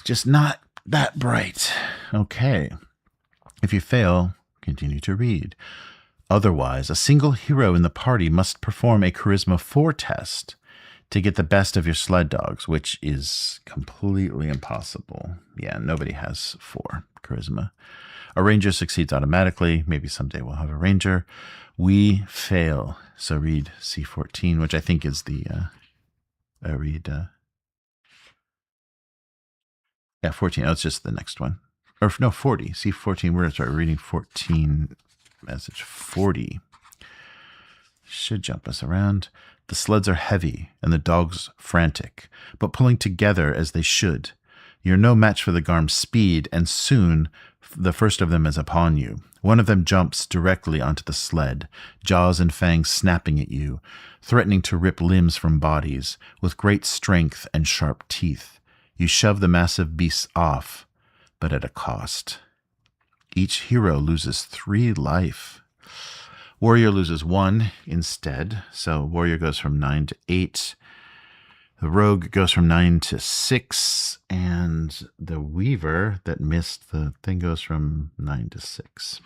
Just not that bright. Okay. If you fail, continue to read. Otherwise, a single hero in the party must perform a Charisma 4 test to get the best of your sled dogs, which is completely impossible. Yeah, nobody has 4 Charisma. A ranger succeeds automatically. Maybe someday we'll have a ranger. We fail. So read C14, which I think is the... Yeah, 14. Oh, it's just the next one. Or no, 40. C14. We're going to start reading 14. Message 40. Should jump us around. The sleds are heavy and the dogs frantic, but pulling together as they should. You're no match for the Garm's speed, and soon the first of them is upon you. One of them jumps directly onto the sled, jaws and fangs snapping at you, threatening to rip limbs from bodies, with great strength and sharp teeth. You shove the massive beasts off, but at a cost. Each hero loses 3 life. Warrior loses 1 instead, so Warrior goes from 9 to 8. The Rogue goes from 9 to 6, and the Weaver that missed the thing goes from 9 to 6.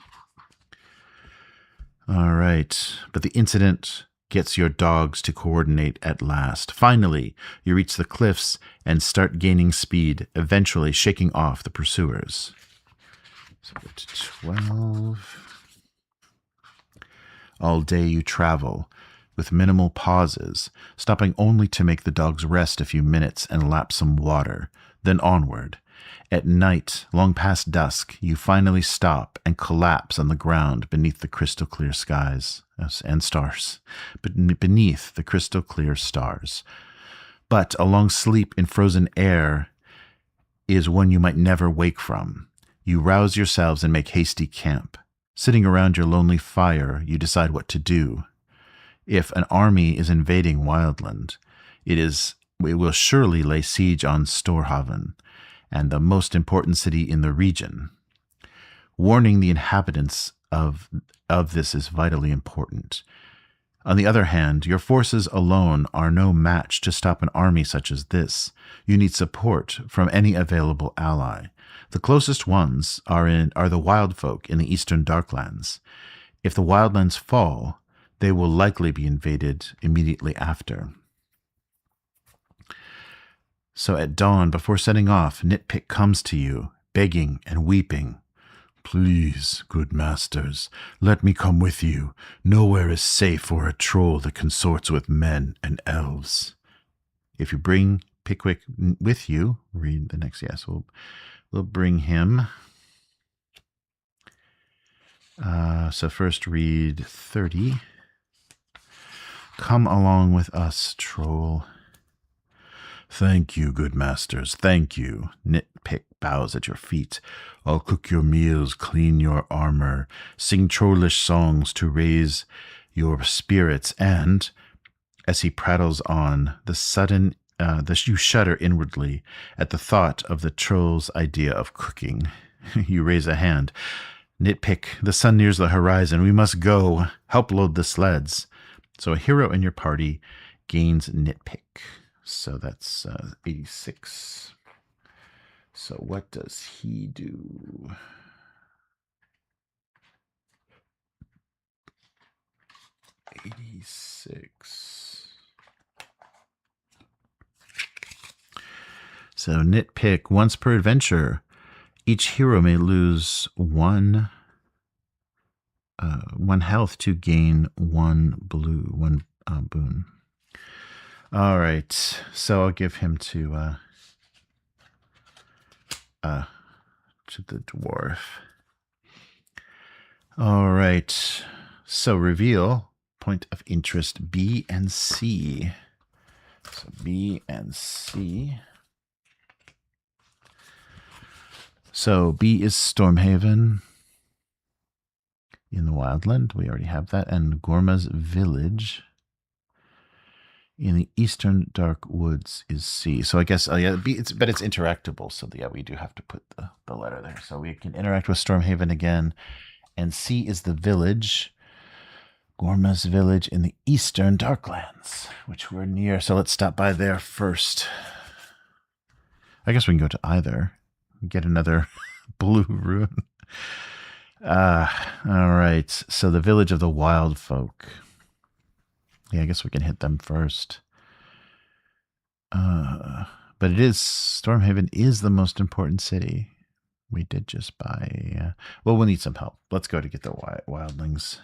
All right, but the incident gets your dogs to coordinate at last. Finally, you reach the cliffs and start gaining speed, eventually shaking off the pursuers. So go to 12. All day you travel, with minimal pauses, stopping only to make the dogs rest a few minutes and lap some water, then onward. At night, long past dusk, you finally stop and collapse on the ground beneath the crystal clear skies and stars, beneath the crystal clear stars. But a long sleep in frozen air is one you might never wake from. You rouse yourselves and make hasty camp. Sitting around your lonely fire, you decide what to do. If an army is invading Wildland, it will surely lay siege on Storhaven, and the most important city in the region. Warning the inhabitants of this is vitally important. On the other hand, your forces alone are no match to stop an army such as this. You need support from any available ally. The closest ones are the wild folk in the eastern Darklands. If the Wildlands fall, they will likely be invaded immediately after. So at dawn, before setting off, Nitpick comes to you, begging and weeping. Please, good masters, let me come with you. Nowhere is safe for a troll that consorts with men and elves. If you bring Pickwick with you, read the next, yes, we'll bring him. So first read 30. Come along with us, troll. Thank you, good masters, thank you. Nitpick bows at your feet. I'll cook your meals, clean your armor, sing trollish songs to raise your spirits, and As he prattles on, you shudder inwardly at the thought of the troll's idea of cooking. You raise a hand. Nitpick, the sun nears the horizon. We must go. Help load the sleds. So a hero in your party gains nitpick. So that's 86. So what does he do? So nitpick, once per adventure, each hero may lose one health to gain one boon. All right, so I'll give him to the dwarf. All right, so reveal point of interest B and C. So B and C. So B is Stormhaven in the Wildland. We already have that. And Gorma's Village in the Eastern Dark Woods is C. So I guess, yeah, B, but it's interactable. So yeah, we do have to put the letter there. So we can interact with Stormhaven again. And C is the village. Gorma's Village in the Eastern Darklands, which we're near. So let's stop by there first. I guess we can go to either. Get another blue rune. All right. So the village of the wild folk. Yeah, I guess we can hit them first. But it is, Stormhaven is the most important city. We did just buy, well, we'll need some help. Let's go to get the wildlings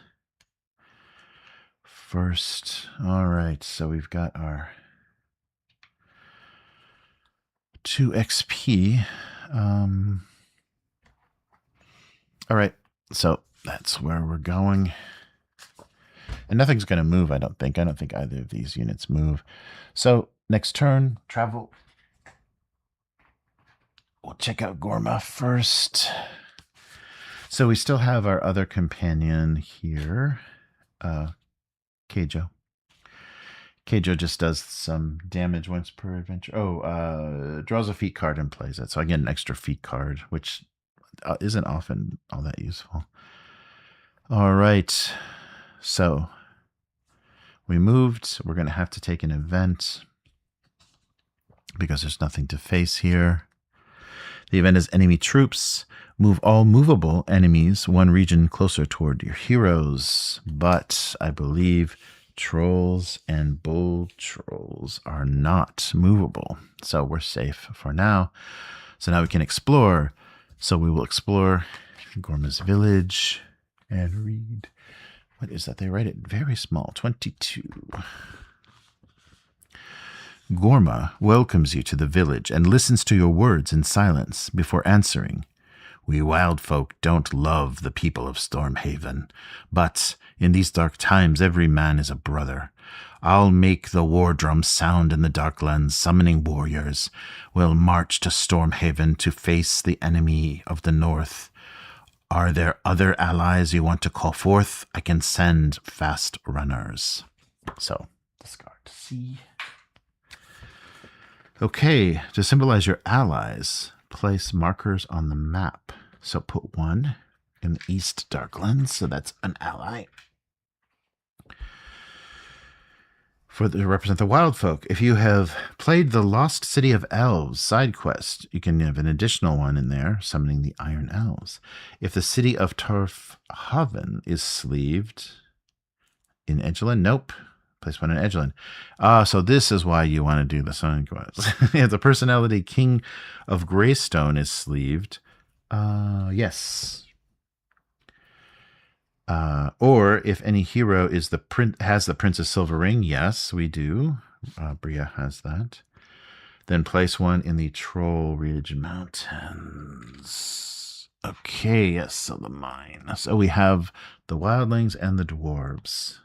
first. All right. So we've got our 2 XP. All right, so that's where we're going. And nothing's going to move, I don't think. I don't think either of these units move. So next turn, travel. We'll check out Gorma first. So we still have our other companion here, Keijo. Keijo just does some damage once per adventure. Draws a feat card and plays it. So I get an extra feat card, which isn't often all that useful. All right. So we moved. We're going to have to take an event because there's nothing to face here. The event is enemy troops. Move all movable enemies 1 region closer toward your heroes. But I believe trolls and bull trolls are not movable. So we're safe for now. So now we can explore. So we will explore Gorma's Village and read. What is that? They write it very small. 22. Gorma welcomes you to the village and listens to your words in silence before answering. We wild folk don't love the people of Stormhaven, but in these dark times every man is a brother. I'll make the war drum sound in the Darklands, summoning warriors. We'll march to Stormhaven to face the enemy of the north. Are there other allies you want to call forth? I can send fast runners. So, discard C. Okay, to symbolize your allies, place markers on the map. So put 1 in the East Darklands, so that's an ally. To represent the wild folk, if you have played the Lost City of Elves side quest, you can have an additional one in there, summoning the Iron Elves. If the City of Torfhaven is sleeved in Edgeland, nope. Place 1 in Edgeland. So this is why you want to do the side quest. Yeah, the personality King of Greystone is sleeved. Yes. Or if any hero is has the Princess Silver Ring, yes, we do. Bria has that. Then place 1 in the Troll Ridge Mountains. Okay, yes, so the mine. So we have the wildlings and the dwarves.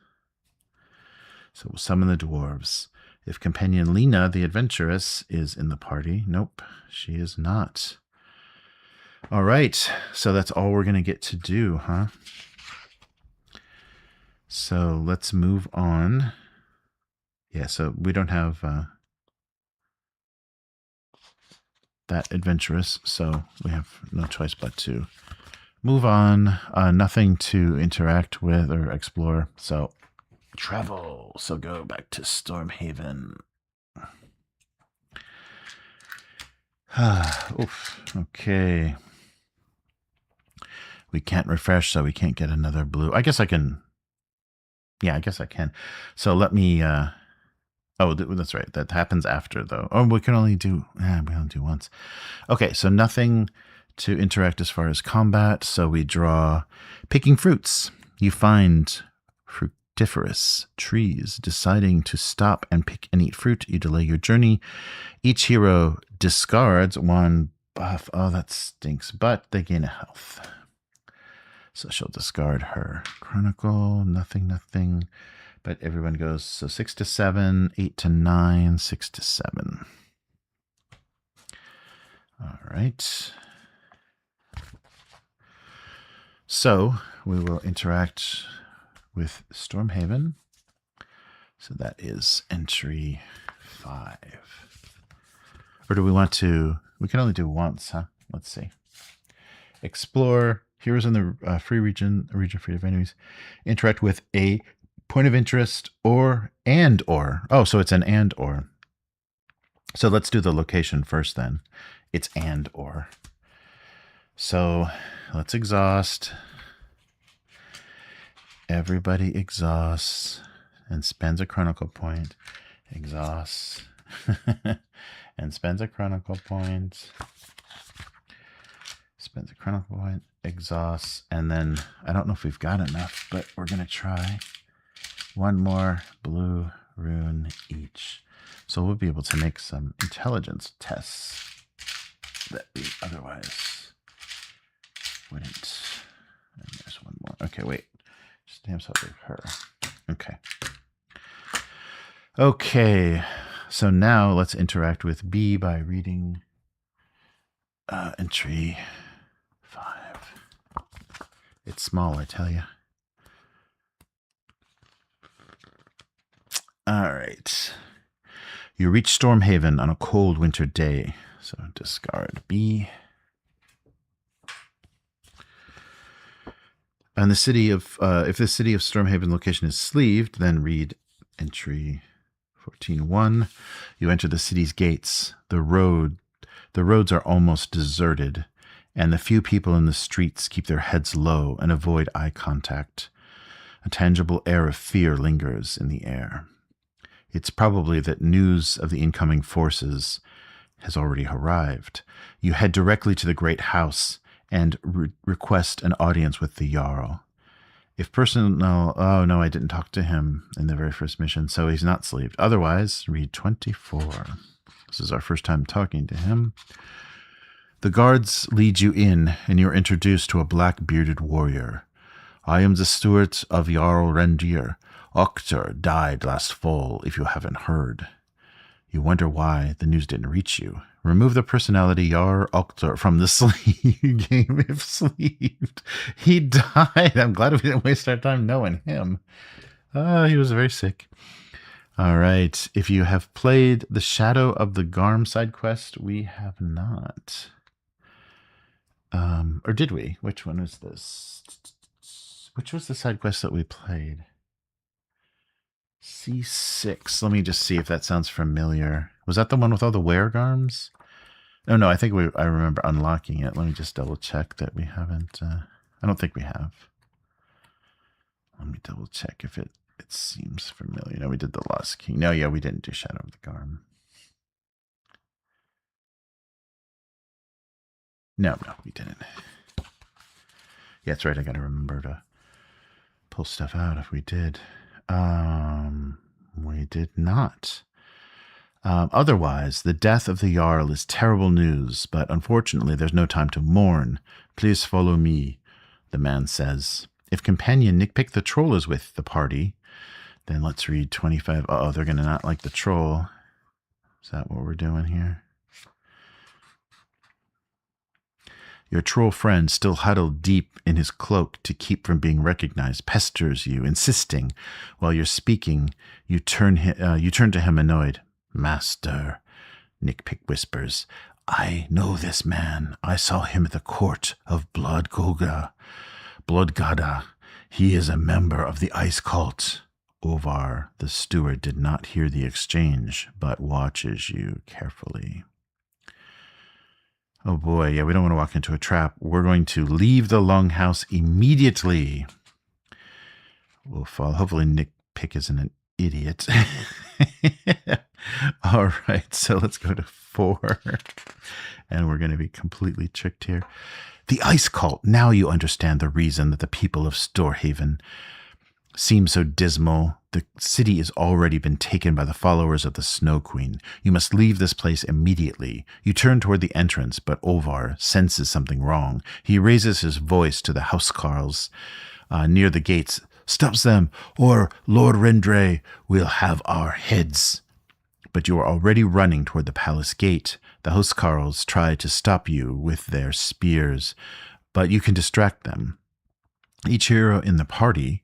So we'll summon the dwarves. If companion Lena, the adventuress, is in the party, nope, she is not. All right, so that's all we're going to get to do, huh? So let's move on Yeah, so we don't have that adventurous, so we have no choice but to move on. Nothing to interact with or explore, so travel. So go back to Stormhaven. Oof. Okay. We can't refresh, so we can't get another blue. I guess I can. Yeah, I guess I can. So let me. Oh, that's right. That happens after, though. Oh, we can only do. We only do once. Okay, so nothing to interact as far as combat. So we draw picking fruits. You find fruitiferous trees. Deciding to stop and pick and eat fruit, you delay your journey. Each hero discards one buff. Oh, that stinks. But they gain a health. So she'll discard her Chronicle. Nothing. But everyone goes, so 6 to 7, 8 to 9, 6 to 7. All right. So we will interact with Stormhaven. So that is entry 5. Or do we want to? We can only do once, huh? Let's see. Explore. Heroes in the free region, a region free of enemies. Interact with a point of interest or. Oh, so it's an and or. So let's do the location first then. It's and or. So let's exhaust. Everybody exhausts and spends a Chronicle point. Exhausts and spends a Chronicle point. Spends a Chronicle point. Exhausts. And then I don't know if we've got enough, but we're going to try one more blue rune each. So we'll be able to make some intelligence tests that we otherwise wouldn't. And there's one more. Okay, wait. Stamps out of her. Okay. Okay. So now let's interact with B by reading entry 5. It's small, I tell you. All right. You reach Stormhaven on a cold winter day. So discard B. And the city of, if the city of Stormhaven location is sleeved, then read entry 14.1. You enter the city's gates. The roads are almost deserted, and the few people in the streets keep their heads low and avoid eye contact. A tangible air of fear lingers in the air. It's probably that news of the incoming forces has already arrived. You head directly to the great house and request an audience with the Jarl. If personnel... Oh, no, I didn't talk to him in the very first mission, so he's not sleeved. Otherwise, read 24. This is our first time talking to him. The guards lead you in, and you're introduced to a black-bearded warrior. I am the steward of Jarl Rendir. Octor died last fall, if you haven't heard. You wonder why the news didn't reach you. Remove the personality Jarl Octor from the sleeve game if sleeved. He died. I'm glad we didn't waste our time knowing him. He was very sick. All right. If you have played the Shadow of the Garm side quest, we have not. Or did we? Which one was this? Which was the side quest that we played? C6. Let me just see if that sounds familiar. Was that the one with all the weregarms? Oh, no, I think I remember unlocking it. Let me just double check that we haven't. I don't think we have. Let me double check if it seems familiar. No, we did the Lost King. No, yeah, we didn't do Shadow of the Garm. No, we didn't. Yeah, that's right. I got to remember to pull stuff out if we did. We did not. Otherwise, the death of the Jarl is terrible news, but unfortunately there's no time to mourn. Please follow me, the man says. If companion Nickpick the Troll is with the party, then let's read 25. Uh-oh, they're going to not like the troll. Is that what we're doing here? Your troll friend, still huddled deep in his cloak to keep from being recognized, pesters you, insisting. While you're speaking, you turn to him annoyed. Master, Nick Pick whispers, I know this man. I saw him at the court of Bloodgada. He is a member of the Ice Cult. Ovar, the steward, did not hear the exchange, but watches you carefully. Oh boy, yeah, we don't want to walk into a trap. We're going to leave the longhouse immediately. We'll follow. Hopefully Nick Pick isn't an idiot. All right, so let's go to 4. And we're going to be completely tricked here. The Ice Cult. Now you understand the reason that the people of Storehaven seem so dismal. The city has already been taken by the followers of the Snow Queen. You must leave this place immediately. You turn toward the entrance, but Ovar senses something wrong. He raises his voice to the housecarls near the gates. Stops them, or Lord Rendre will have our heads. But you are already running toward the palace gate. The housecarls try to stop you with their spears, but you can distract them. Each hero in the party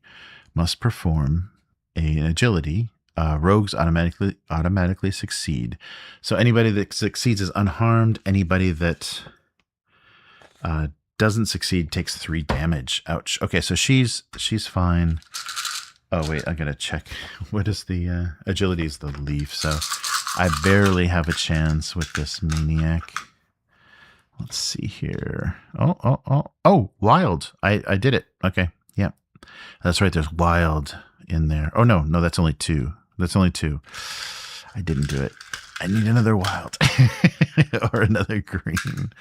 must perform an agility. Rogues automatically succeed. So anybody that succeeds is unharmed. Anybody that doesn't succeed takes 3 damage. Ouch. Okay, so she's fine. Oh wait, I gotta check. What is the agility? Is the leaf? So I barely have a chance with this maniac. Let's see here. Oh, wild. I did it. Okay, yeah, that's right. There's wild in there. Oh no, that's only 2. That's only 2. I didn't do it. I need another wild or another green.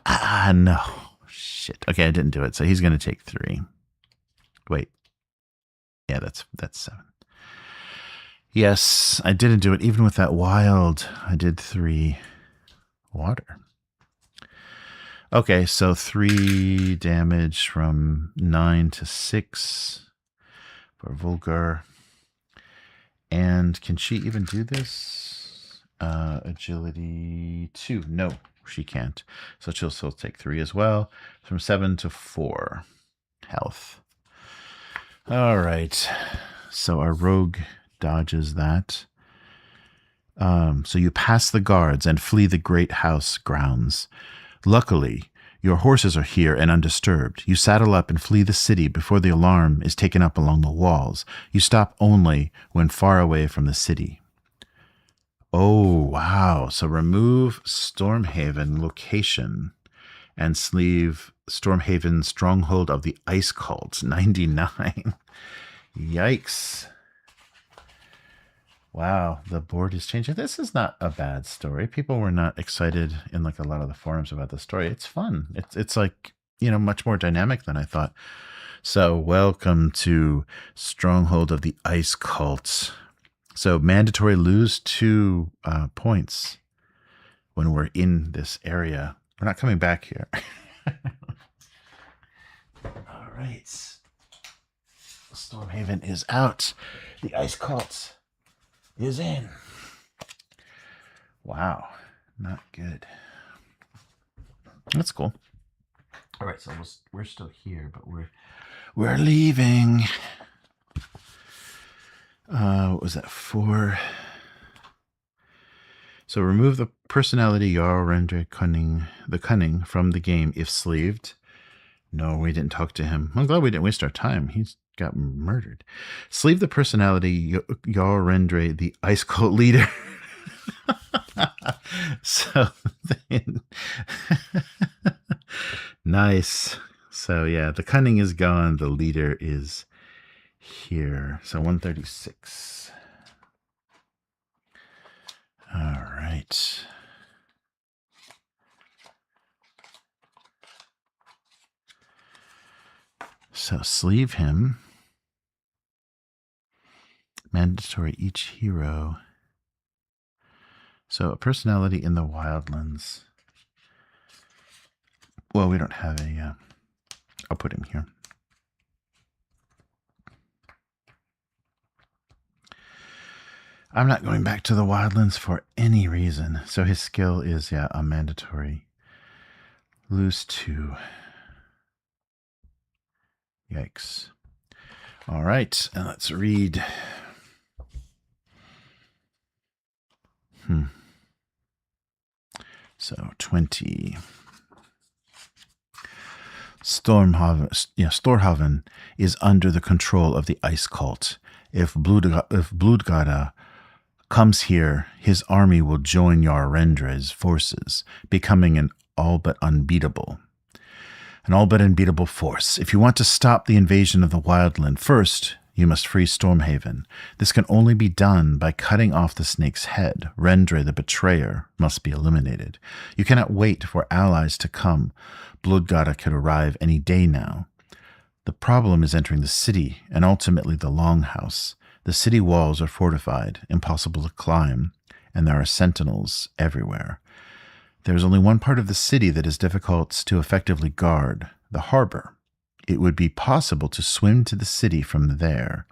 No. Shit. Okay, I didn't do it. So he's going to take 3. Wait. Yeah, that's 7. Yes, I didn't do it. Even with that wild, I did 3 water. Okay, so 3 damage from 9 to 6 for Vulgar. And can she even do this? Agility 2. No, she can't. So she'll still take 3 as well. From 7 to 4 health. All right. So our rogue dodges that. So you pass the guards and flee the great house grounds. Luckily, your horses are here and undisturbed. You saddle up and flee the city before the alarm is taken up along the walls. You stop only when far away from the city. Oh, wow. So remove Stormhaven location and sleeve Stormhaven Stronghold of the Ice Cult, 99. Yikes. Wow, the board is changing. This is not a bad story. People were not excited in like a lot of the forums about the story. It's fun. It's like, much more dynamic than I thought. So welcome to Stronghold of the Ice Cult. So mandatory lose 2 points when we're in this area. We're not coming back here. All right. Stormhaven is out. The Ice Cult is in. Wow. Not good. That's cool. All right, so we're still here, but we're leaving. What was that? 4. So remove the personality Jarl Rendre the cunning from the game if sleeved. No, we didn't talk to him. I'm glad we didn't waste our time. He's got murdered. Sleeve the personality Jarl Rendre, the Ice Cult leader. So nice. So yeah, the cunning is gone. The leader is here. So 136. All right. So sleeve him. Mandatory each hero. So a personality in the Wildlands. Well, we don't have a... I'll put him here. I'm not going back to the Wildlands for any reason. So his skill is, a mandatory Lose 2. Yikes. All right, and let's read. So 20. Storhaven is under the control of the Ice Cult. If Bloodgada comes here, his army will join Yarendre's forces, becoming an all but unbeatable force. If you want to stop the invasion of the Wildland, first you must free Stormhaven. This can only be done by cutting off the snake's head. Rendre, the betrayer, must be eliminated. You cannot wait for allies to come. Bloodgada could arrive any day now. The problem is entering the city, and ultimately the Longhouse. The city walls are fortified, impossible to climb, and there are sentinels everywhere. There is only one part of the city that is difficult to effectively guard, the harbor. It would be possible to swim to the city from there.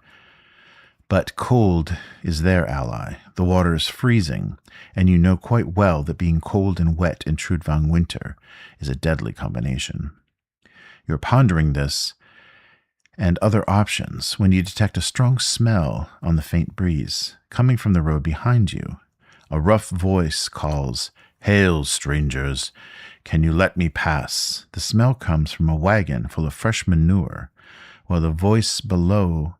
But cold is their ally. The water is freezing, and you know quite well that being cold and wet in Trudvang winter is a deadly combination. You're pondering this and other options when you detect a strong smell on the faint breeze coming from the road behind you. A rough voice calls, "Hail, strangers! Can you let me pass?" The smell comes from a wagon full of fresh manure, while the voice below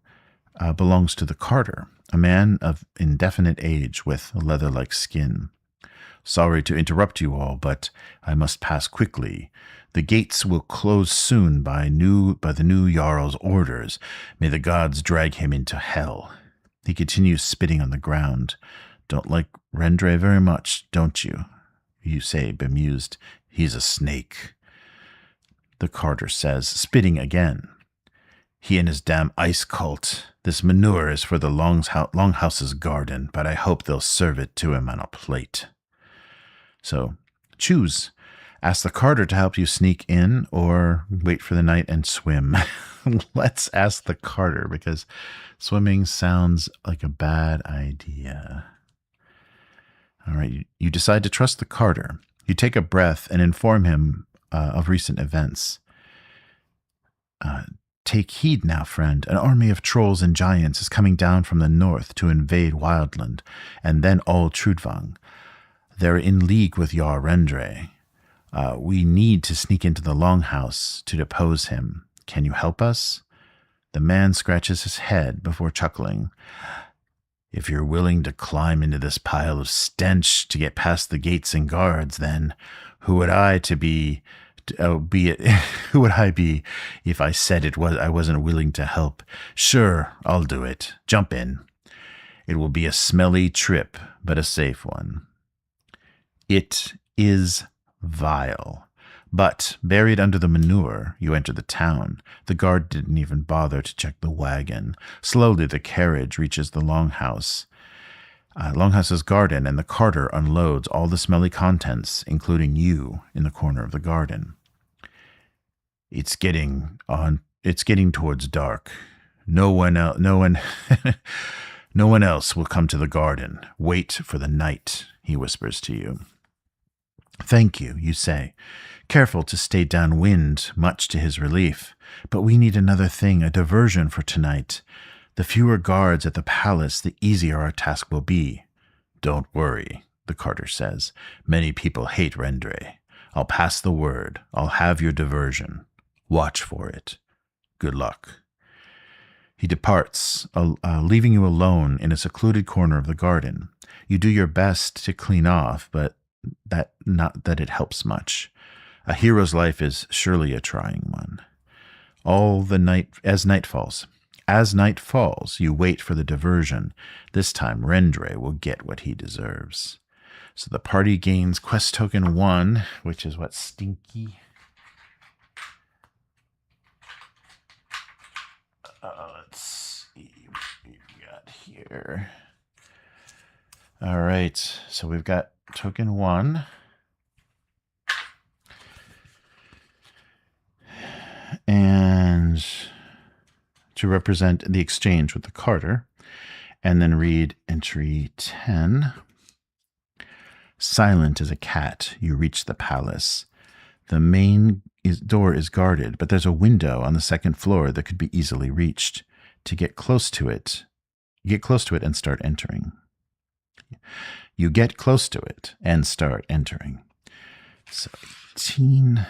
belongs to the carter, a man of indefinite age with leather-like skin. "Sorry to interrupt you all, but I must pass quickly. The gates will close soon by the new Jarl's orders. May the gods drag him into hell." He continues spitting on the ground. "Don't like Rendre very much, don't you?" You say, bemused. "He's a snake." The carter says, spitting again. "He and his damn ice cult. This manure is for the Longhouse's garden, but I hope they'll serve it to him on a plate." So, choose. Ask the carter to help you sneak in, or wait for the night and swim. Let's ask the carter, because swimming sounds like a bad idea. All right, you decide to trust the carter. You take a breath and inform him of recent events. "Take heed now, friend. An army of trolls and giants is coming down from the north to invade Wildland, and then all Trudvang. They're in league with Jarl Rendre. We need to sneak into the Longhouse to depose him. Can you help us?" The man scratches his head before chuckling. "If you're willing to climb into this pile of stench to get past the gates and guards, then who would I be if I said I wasn't willing to help? Sure, I'll do it. Jump in. It will be a smelly trip, but a safe one." It is vile. But, buried under the manure, you enter the town. The guard didn't even bother to check the wagon. Slowly the carriage reaches the Longhouse's garden, and the carter unloads all the smelly contents, including you, in the corner of the garden. It's getting towards dark. No one else will come to the garden. Wait for the night, he whispers to you. "Thank you," you say, careful to stay downwind, much to his relief. "But we need another thing, a diversion for tonight. The fewer guards at the palace, the easier our task will be." "Don't worry," the carter says. "Many people hate Rendre. I'll pass the word. I'll have your diversion. Watch for it. Good luck." He departs, leaving you alone in a secluded corner of the garden. You do your best to clean off, but not that it helps much. A hero's life is surely a trying one. As night falls, you wait for the diversion. This time, Rendre will get what he deserves. So the party gains quest token 1, which is what, Stinky? Let's see what we've got here. All right, so we've got token 1. And to represent the exchange with the carter, and then read entry 10. Silent as a cat, you reach the palace. The main door is guarded, but there's a window on the second floor that could be easily reached. To get close to it, and start entering. You get close to it and start entering. So 18.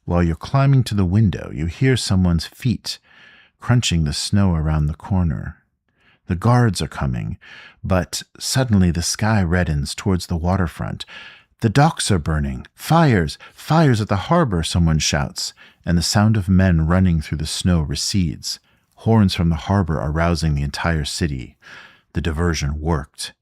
While you're climbing to the window, you hear someone's feet crunching the snow around the corner. The guards are coming, but suddenly the sky reddens towards the waterfront. The docks are burning. Fires! Fires at the harbor, someone shouts, and the sound of men running through the snow recedes. Horns from the harbor are rousing the entire city. The diversion worked.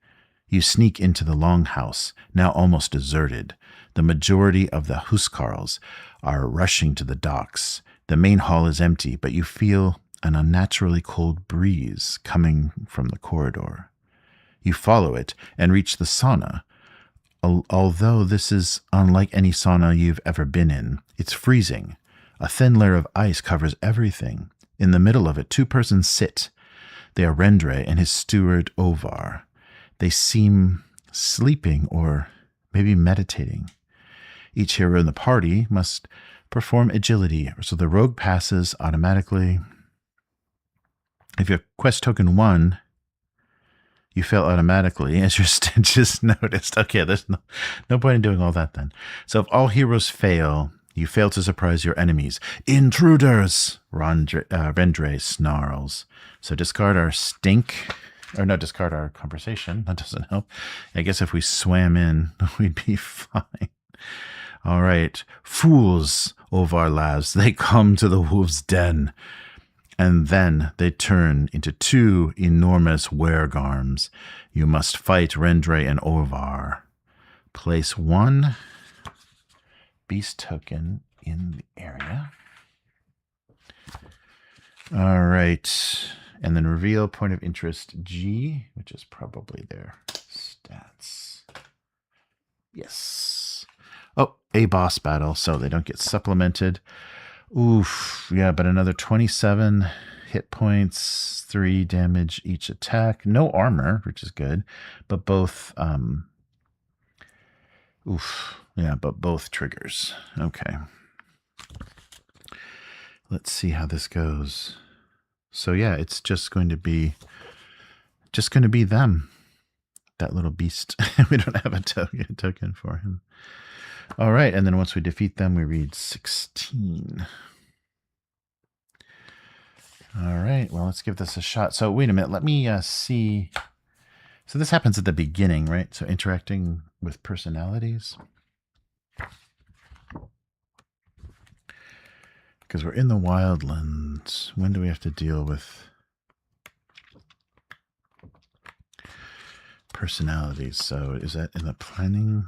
You sneak into the longhouse, now almost deserted. The majority of the huskarls are rushing to the docks. The main hall is empty, but you feel an unnaturally cold breeze coming from the corridor. You follow it and reach the sauna. Although this is unlike any sauna you've ever been in, it's freezing. A thin layer of ice covers everything. In the middle of it, 2 persons sit. They are Rendre and his steward Ovar. They seem sleeping or maybe meditating. Each hero in the party must perform agility, so the rogue passes automatically. If you have quest token 1, you fail automatically, as your stenches noticed. Okay, there's no point in doing all that then. So if all heroes fail, you fail to surprise your enemies. Intruders! Rendre snarls. So discard our stink. Or no, discard our conversation. That doesn't help. I guess if we swam in, we'd be fine. All right. Fools, Ovar laughs. They come to the wolf's den. And then they turn into 2 enormous weregarms. You must fight Rendre and Ovar. Place 1 beast token in the area. All right. And then reveal point of interest G, which is probably their stats. Yes. Oh, a boss battle, so they don't get supplemented. Oof, yeah, but another 27 hit points, 3 damage each attack. No armor, which is good, but both, but both triggers. Okay. Let's see how this goes. So yeah, it's just going to be them. That little beast. We don't have a token for him. All right, and then once we defeat them, we read 16. All right, well, let's give this a shot. So wait a minute, let me see. So this happens at the beginning, right? So interacting with personalities. Because we're in the wildlands. When do we have to deal with personalities? So is that in the planning?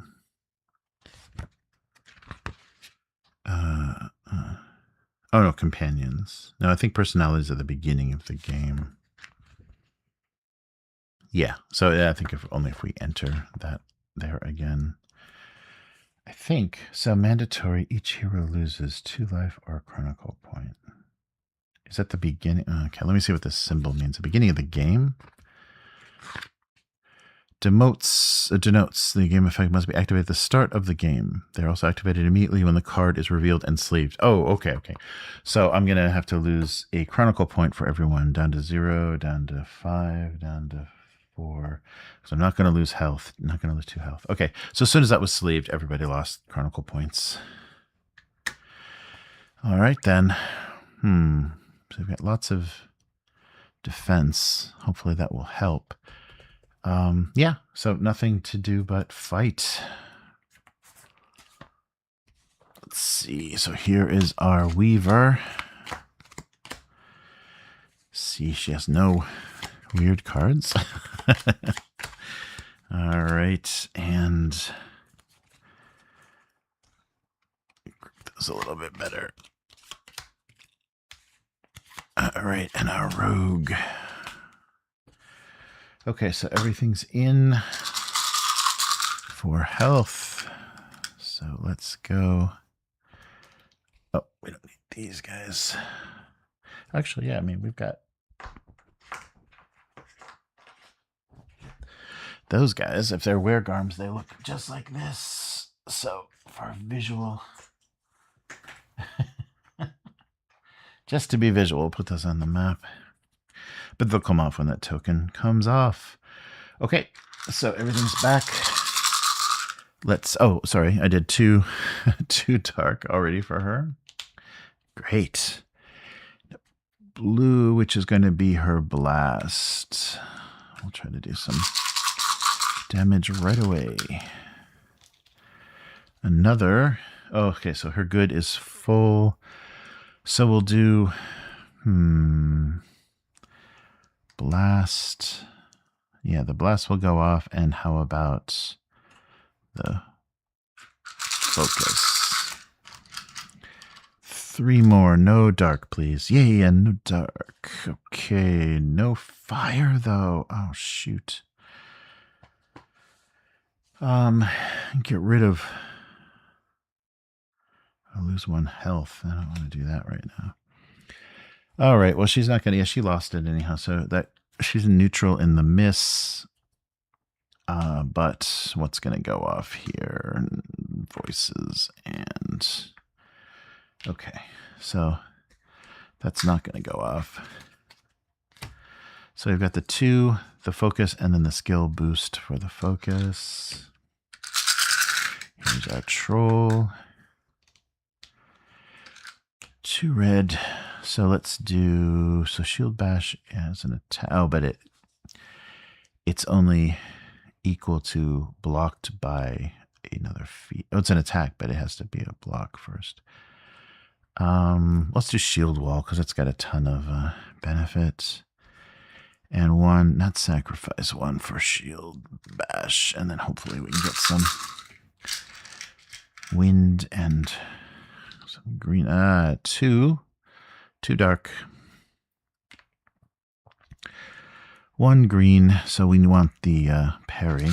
Oh no, companions. No, I think personalities are the beginning of the game. Yeah, so yeah, I think only if we enter that there again. I think so. Mandatory. Each hero loses 2 life or a chronicle point. Is that the beginning? Okay, let me see what this symbol means. The beginning of the game. Denotes the game effect must be activated at the start of the game. They're also activated immediately when the card is revealed and sleeved. Oh, okay. So I'm going to have to lose a chronicle point for everyone. Down to 0, down to 5, down to 4. So I'm not going to lose health. Not going to lose 2 health. Okay, so as soon as that was sleeved, everybody lost chronicle points. All right, then. So we've got lots of defense. Hopefully that will help. Yeah, so nothing to do but fight. Let's see. So here is our Weaver. See, she has no weird cards. All right, and group those a little bit better. All right, and our Rogue. Okay, so everything's in for health. So let's go. Oh, we don't need these guys. Actually, yeah, I mean, we've got those guys. If they're weregarms, they look just like this. So for a visual. Just to be visual, we'll put those on the map. But they'll come off when that token comes off. Okay, so everything's back. Let's, oh, sorry, I did two dark already for her. Great. Blue, which is going to be her blast. We'll try to do some damage right away. Another, oh, okay, so her good is full. So we'll do, blast. Yeah, the blast will go off. And how about the focus? 3 more. No dark, please. Yeah, no dark. Okay, no fire, though. Oh, shoot. Get rid of... I'll lose 1 health. I don't want to do that right now. All right, well, she's not going to... Yeah, she lost it anyhow, so that she's neutral in the miss. But what's going to go off here? Voices and... Okay, so that's not going to go off. So we've got the 2, the focus, and then the skill boost for the focus. Here's our troll. 2 red. So let's do, so shield bash as an attack. Oh, but it's only equal to blocked by another feat. Oh, it's an attack, but it has to be a block first. Let's do shield wall because it's got a ton of benefits. And 1, not sacrifice, 1 for shield bash. And then hopefully we can get some wind and some green. 2 dark. 1 green, so we want the parry.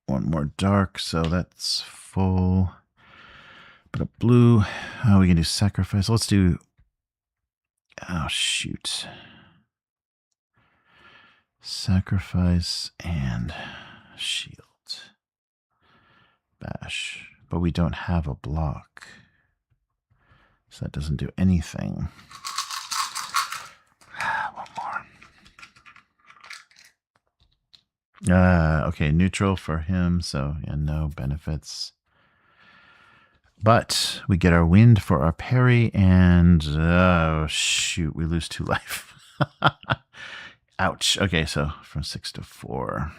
One more dark, so that's full. But a blue, we can do sacrifice. Let's do, oh shoot. Sacrifice and shield. Bash. But we don't have a block. So that doesn't do anything. 1 more. Okay, neutral for him, so yeah, no benefits. But we get our wind for our parry, and oh shoot, we lose 2 life. Ouch. Okay, so from 6 to 4.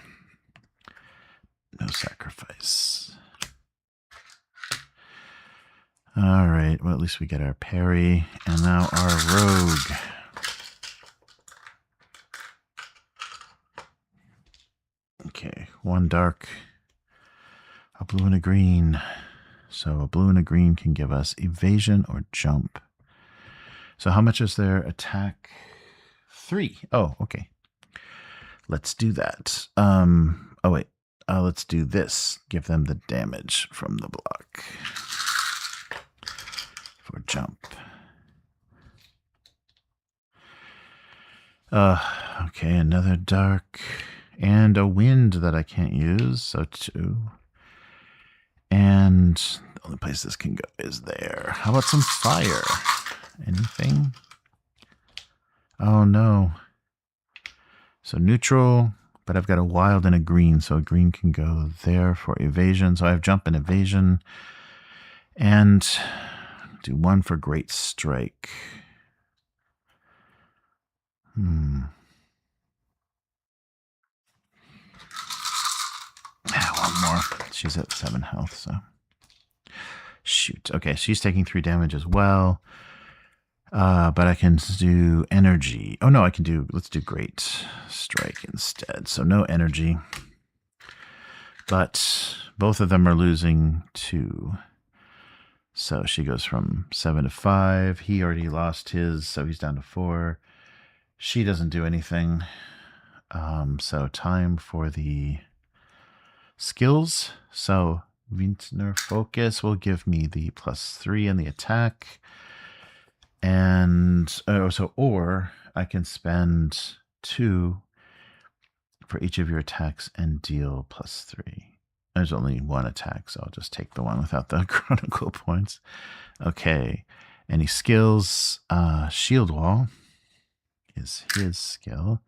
No sacrifice. All right, well, at least we get our parry, and now our rogue. Okay, 1 dark, a blue and a green. So a blue and a green can give us evasion or jump. So how much is their attack? 3. Oh, okay. Let's do that. Oh, wait. Let's do this. Give them the damage from the block. For jump. Okay, another dark. And a wind that I can't use. So 2. And the only place this can go is there. How about some fire? Anything? Oh, no. So neutral, but I've got a wild and a green, so a green can go there for evasion. So I have jump and evasion. And do 1 for great strike. One more. She's at 7 health, so. Shoot. Okay, she's taking 3 damage as well. But I can do energy. Oh, no, I can do, let's do great strike instead. So no energy. But both of them are losing 2. So she goes from 7 to 5. He already lost his, so he's down to 4. She doesn't do anything. So time for the skills. So Vintner Focus will give me the +3 in the attack. And or I can spend 2 for each of your attacks and deal +3. There's only one attack, so I'll just take the one without the chronicle points. Okay. Any skills? Shield Wall is his skill,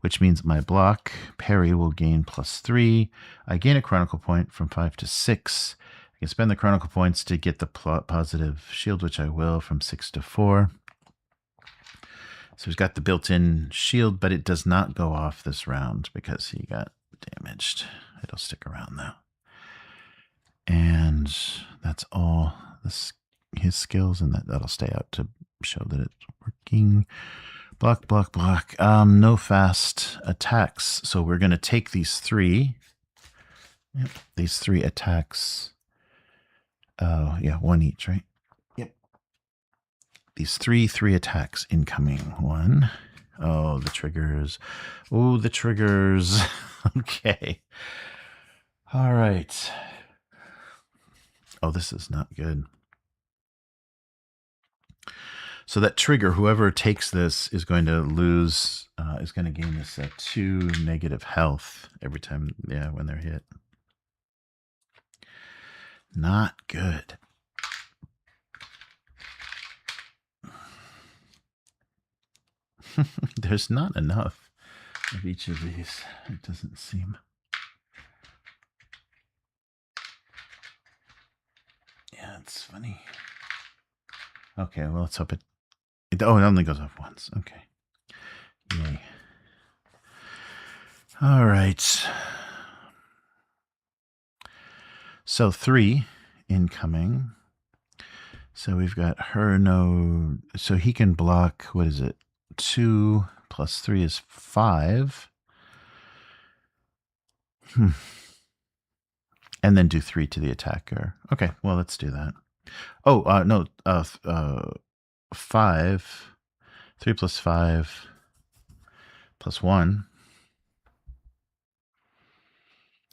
which means my block, parry, will gain +3. I gain a chronicle point from 5 to 6. I can spend the chronicle points to get the positive shield, which I will, from 6 to 4. So he's got the built-in shield, but it does not go off this round because he got damaged. It'll stick around though. And that's all his skills, and that'll stay out to show that it's working. Block, block, block. No fast attacks. So we're going to take these 3. Yep, these 3 attacks. Yeah, 1 each, right? Yep. These 3 attacks incoming. 1. Oh, the triggers. Oh, the triggers. Okay. All right. Oh, this is not good. So that trigger, whoever takes this is going to lose, is going to gain this 2 negative health every time, when they're hit. Not good. There's not enough of each of these, it doesn't seem. Yeah, it's funny. Okay, well, let's hope it only goes off once. Okay. Yay. All right. So 3 incoming. So we've got her so he can block, what is it? 2 plus 3 is 5. And then do 3 to the attacker. Okay, well, let's do that. Oh, no, 5. 3 plus 5 plus 1.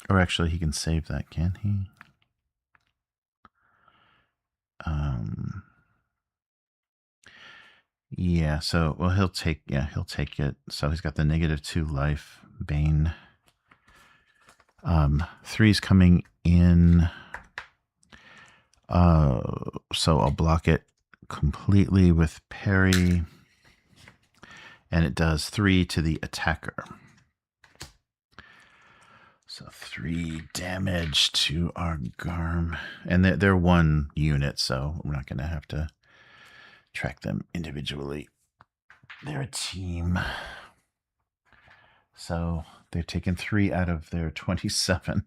Or actually, he can save that, can't he? Yeah, so, well, he'll take it. So he's got the -2 life, Bane. 3's coming in. So I'll block it completely with parry. And it does 3 to the attacker. So 3 damage to our Garm. And they're 1 unit, so we're not going to have to track them individually. They're a team. So they've taken 3 out of their 27.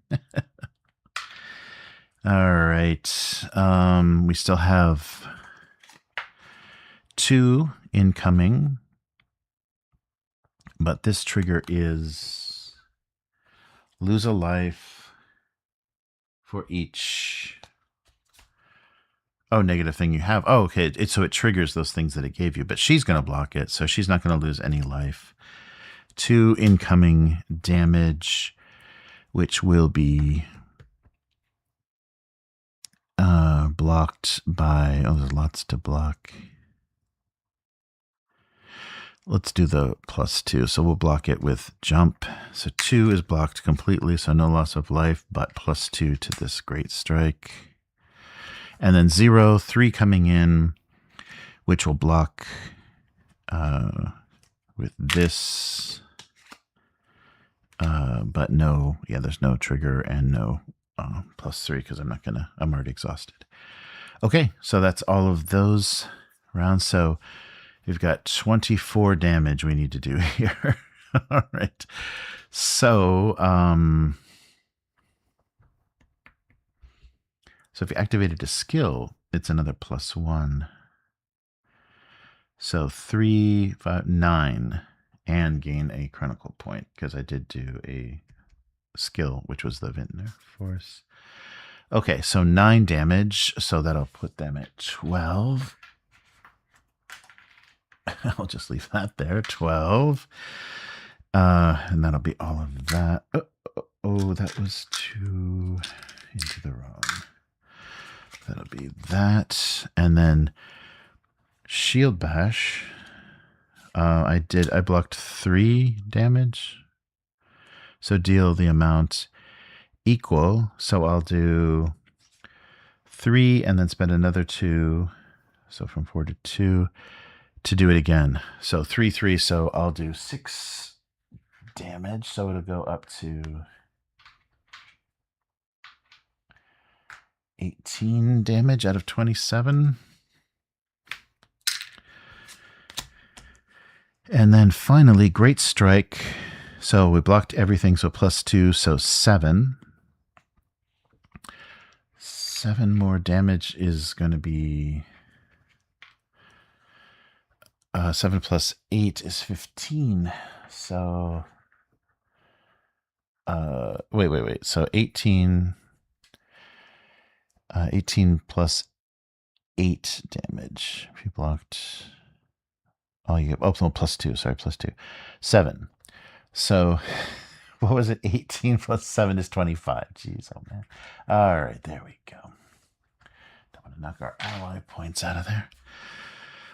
All right. We still have 2 incoming. But this trigger is lose a life for each negative thing you have. Oh, okay. So it triggers those things that it gave you, but she's going to block it, so she's not going to lose any life. 2 incoming damage, which will be blocked by... Oh, there's lots to block. Let's do the +2. So we'll block it with jump. So 2 is blocked completely, so no loss of life, but +2 to this great strike. And then 0, 3 coming in, which will block with this. But no, there's no trigger and no +3 because I'm already exhausted. Okay, so that's all of those rounds. So we've got 24 damage we need to do here. All right. So, so if you activated a skill, it's another +1. So 3, 5, 9, and gain a chronicle point because I did do a skill, which was the Vintner Force. Okay, so 9 damage. So that'll put them at 12. I'll just leave that there, 12. And that'll be all of that. Oh, that was 2 into the wrong. That'll be that. And then Shield Bash. I blocked 3 damage. So deal the amount equal. So I'll do 3 and then spend another 2. So from 4 to 2 to do it again. So 3, 3. So I'll do 6 damage. So it'll go up to 18 damage out of 27. And then finally, Great Strike. So we blocked everything, so +2, so 7. 7 more damage is going to be... 7 plus 8 is 15. So... wait. So 18... 18 plus 8 damage. If you blocked... Oh, you get... Oh, no, +2. Sorry, +2. 7. So, what was it? 18 plus 7 is 25. Jeez, oh man. All right, there we go. Don't want to knock our ally points out of there.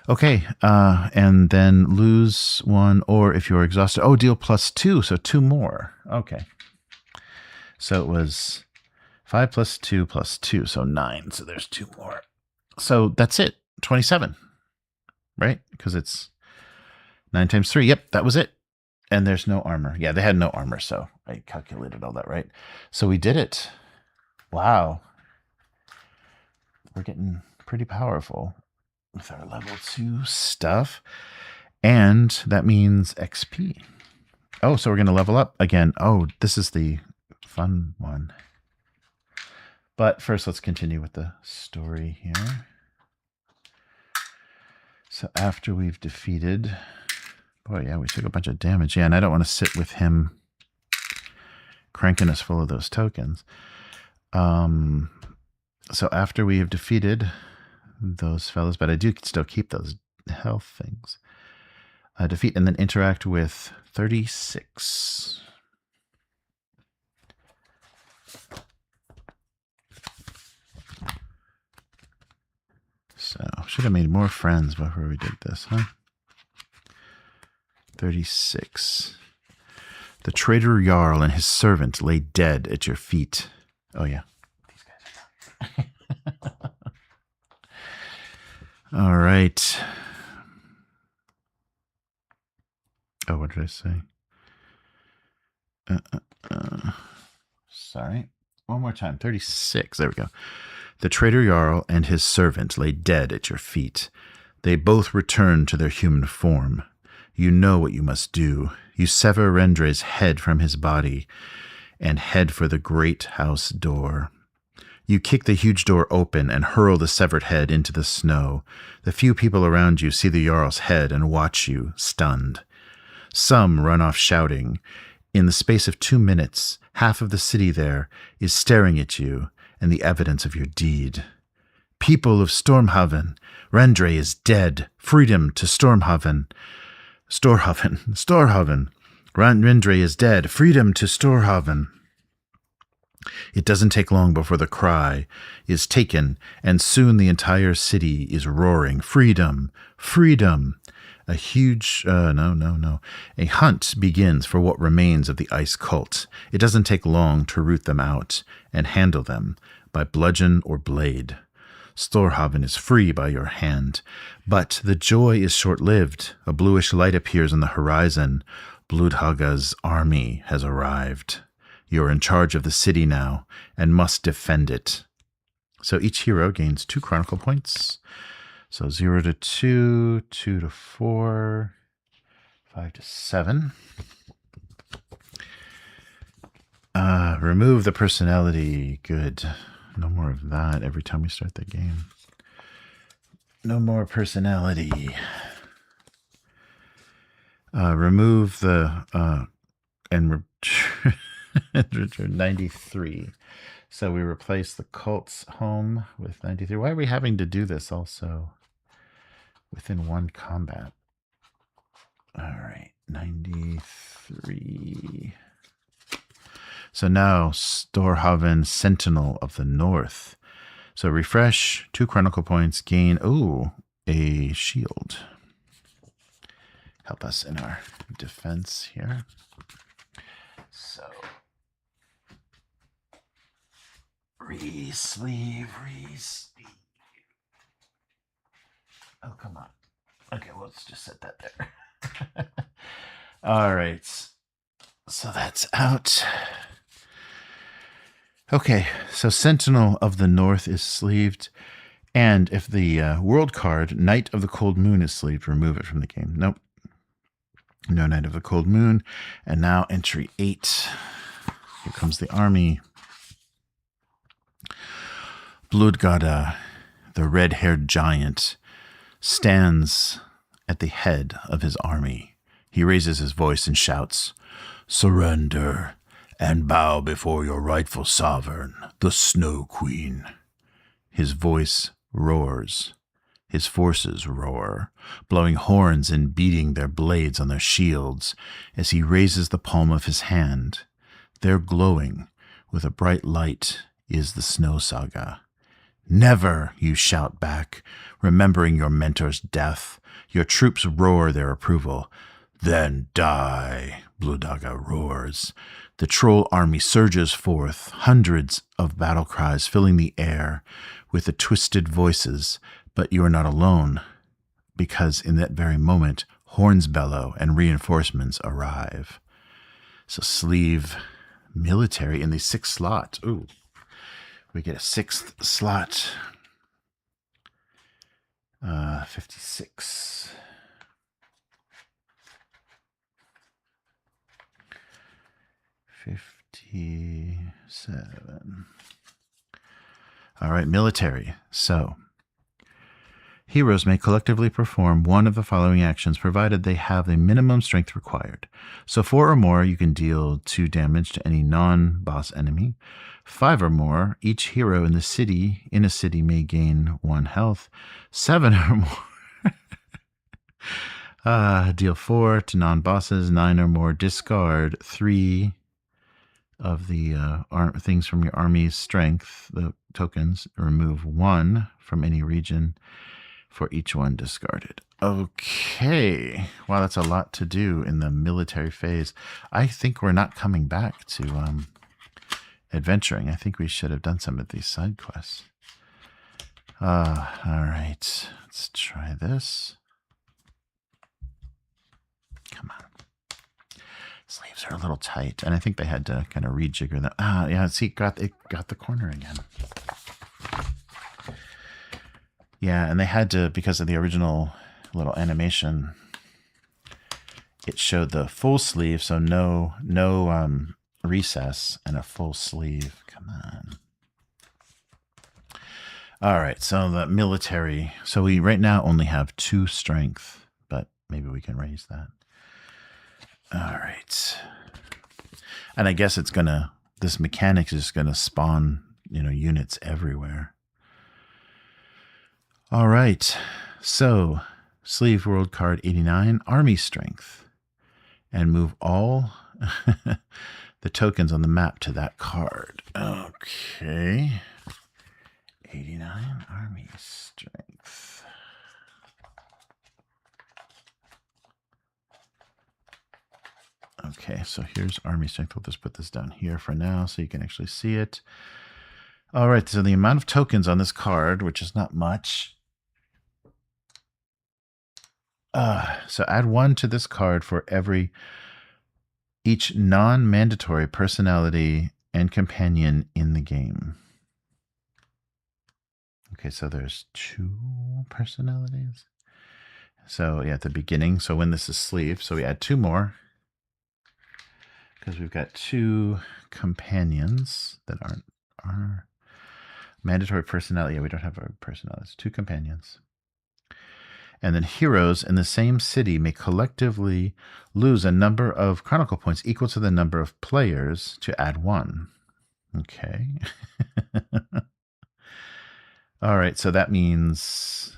Okay, and then lose 1, or if you're exhausted, deal +2, so 2 more. Okay. So it was 5 plus 2 plus 2, so 9. So there's 2 more. So that's it. 27, right? Because it's 9 times 3. Yep, that was it. And there's no armor. Yeah, they had no armor, so I calculated all that right. So we did it. Wow. We're getting pretty powerful with our level 2 stuff. And that means XP. Oh, so we're going to level up again. Oh, this is the fun one. But first, let's continue with the story here. So after we've defeated... Boy, yeah, we took a bunch of damage. Yeah, and I don't want to sit with him cranking us full of those tokens. So after we have defeated those fellows, but I do still keep those health things. Defeat and then interact with 36. So, should have made more friends before we did this, huh? 36. The traitor Jarl and his servant lay dead at your feet. Oh, yeah. These guys are all right. Oh, what did I say? Sorry. One more time. 36. There we go. The traitor Jarl and his servant lay dead at your feet. They both returned to their human form. You know what you must do. You sever Rendre's head from his body and head for the great house door. You kick the huge door open and hurl the severed head into the snow. The few people around you see the Jarl's head and watch you, stunned. Some run off shouting. In the space of 2 minutes, half of the city there is staring at you and the evidence of your deed. People of Stormhaven, Rendre is dead. Freedom to Stormhaven. Storhaven. Rendre is dead. Freedom to Storhaven. It doesn't take long before the cry is taken, and soon the entire city is roaring, freedom, freedom. A huge, A hunt begins for what remains of the ice cult. It doesn't take long to root them out and handle them by bludgeon or blade. Storhaven is free by your hand, but the joy is short-lived. A bluish light appears on the horizon. Bloodhaga's army has arrived. You're in charge of the city now and must defend it. So each hero gains 2 chronicle points. So 0 to 2, 2 to 4, 5 to 7. Remove the personality. Good. No more of that every time we start the game. No more personality. Remove the and return 93. So we replace the cult's home with 93. Why are we having to do this also within one combat? All right, 93. So now Storhaven, Sentinel of the North. So refresh, 2 chronicle points, gain, a shield. Help us in our defense here. So, re-sleeve. Oh, come on. Okay, well, let's just set that there. All right. So that's out. Okay, so Sentinel of the North is sleeved. And if the world card, Knight of the Cold Moon, is sleeved, remove it from the game. Nope. No Knight of the Cold Moon. And now entry 8. Here comes the army. Blodgada, the red-haired giant, stands at the head of his army. He raises his voice and shouts, "Surrender and bow before your rightful sovereign, the Snow Queen." His voice roars. His forces roar, blowing horns and beating their blades on their shields as he raises the palm of his hand. There glowing with a bright light is the Snow Saga. "Never," you shout back, remembering your mentor's death. Your troops roar their approval. "Then die," Blodgada roars. The troll army surges forth, hundreds of battle cries filling the air with the twisted voices, but you are not alone, because in that very moment, horns bellow and reinforcements arrive. So sleeve military in the 6th slot. Ooh, we get a 6th slot. 56. 57. All right, military. So, heroes may collectively perform one of the following actions, provided they have the minimum strength required. So 4 or more, you can deal 2 damage to any non-boss enemy. 5 or more, each hero in a city may gain 1 health. 7 or more, deal 4 to non-bosses. 9 or more, discard 3 of the things from your army's strength, the tokens. Remove 1 from any region for each one discarded. Okay. Wow, that's a lot to do in the military phase. I think we're not coming back to adventuring. I think we should have done some of these side quests. All right. Let's try this. Come on. Sleeves are a little tight, and I think they had to kind of rejigger them. Yeah, see, it got the corner again. Yeah, and they had to, because of the original little animation, it showed the full sleeve, so no recess and a full sleeve. Come on. All right, so the military. So we right now only have 2 strength, but maybe we can raise that. All right. And I guess it's gonna, this mechanic is gonna spawn, units everywhere. All right. So sleeve world card 89, army strength, and move all the tokens on the map to that card. Okay. 89 army strength. Okay, so here's army strength. We'll just put this down here for now so you can actually see it. All right, so the amount of tokens on this card, which is not much. So add 1 to this card for each non-mandatory personality and companion in the game. Okay, so there's 2 personalities. So yeah, at the beginning, so when this is sleeve, so we add 2 more, because we've got 2 companions that aren't our mandatory personality. Yeah, we don't have our personalities. 2 companions. And then heroes in the same city may collectively lose a number of chronicle points equal to the number of players to add 1. Okay. All right, so that means,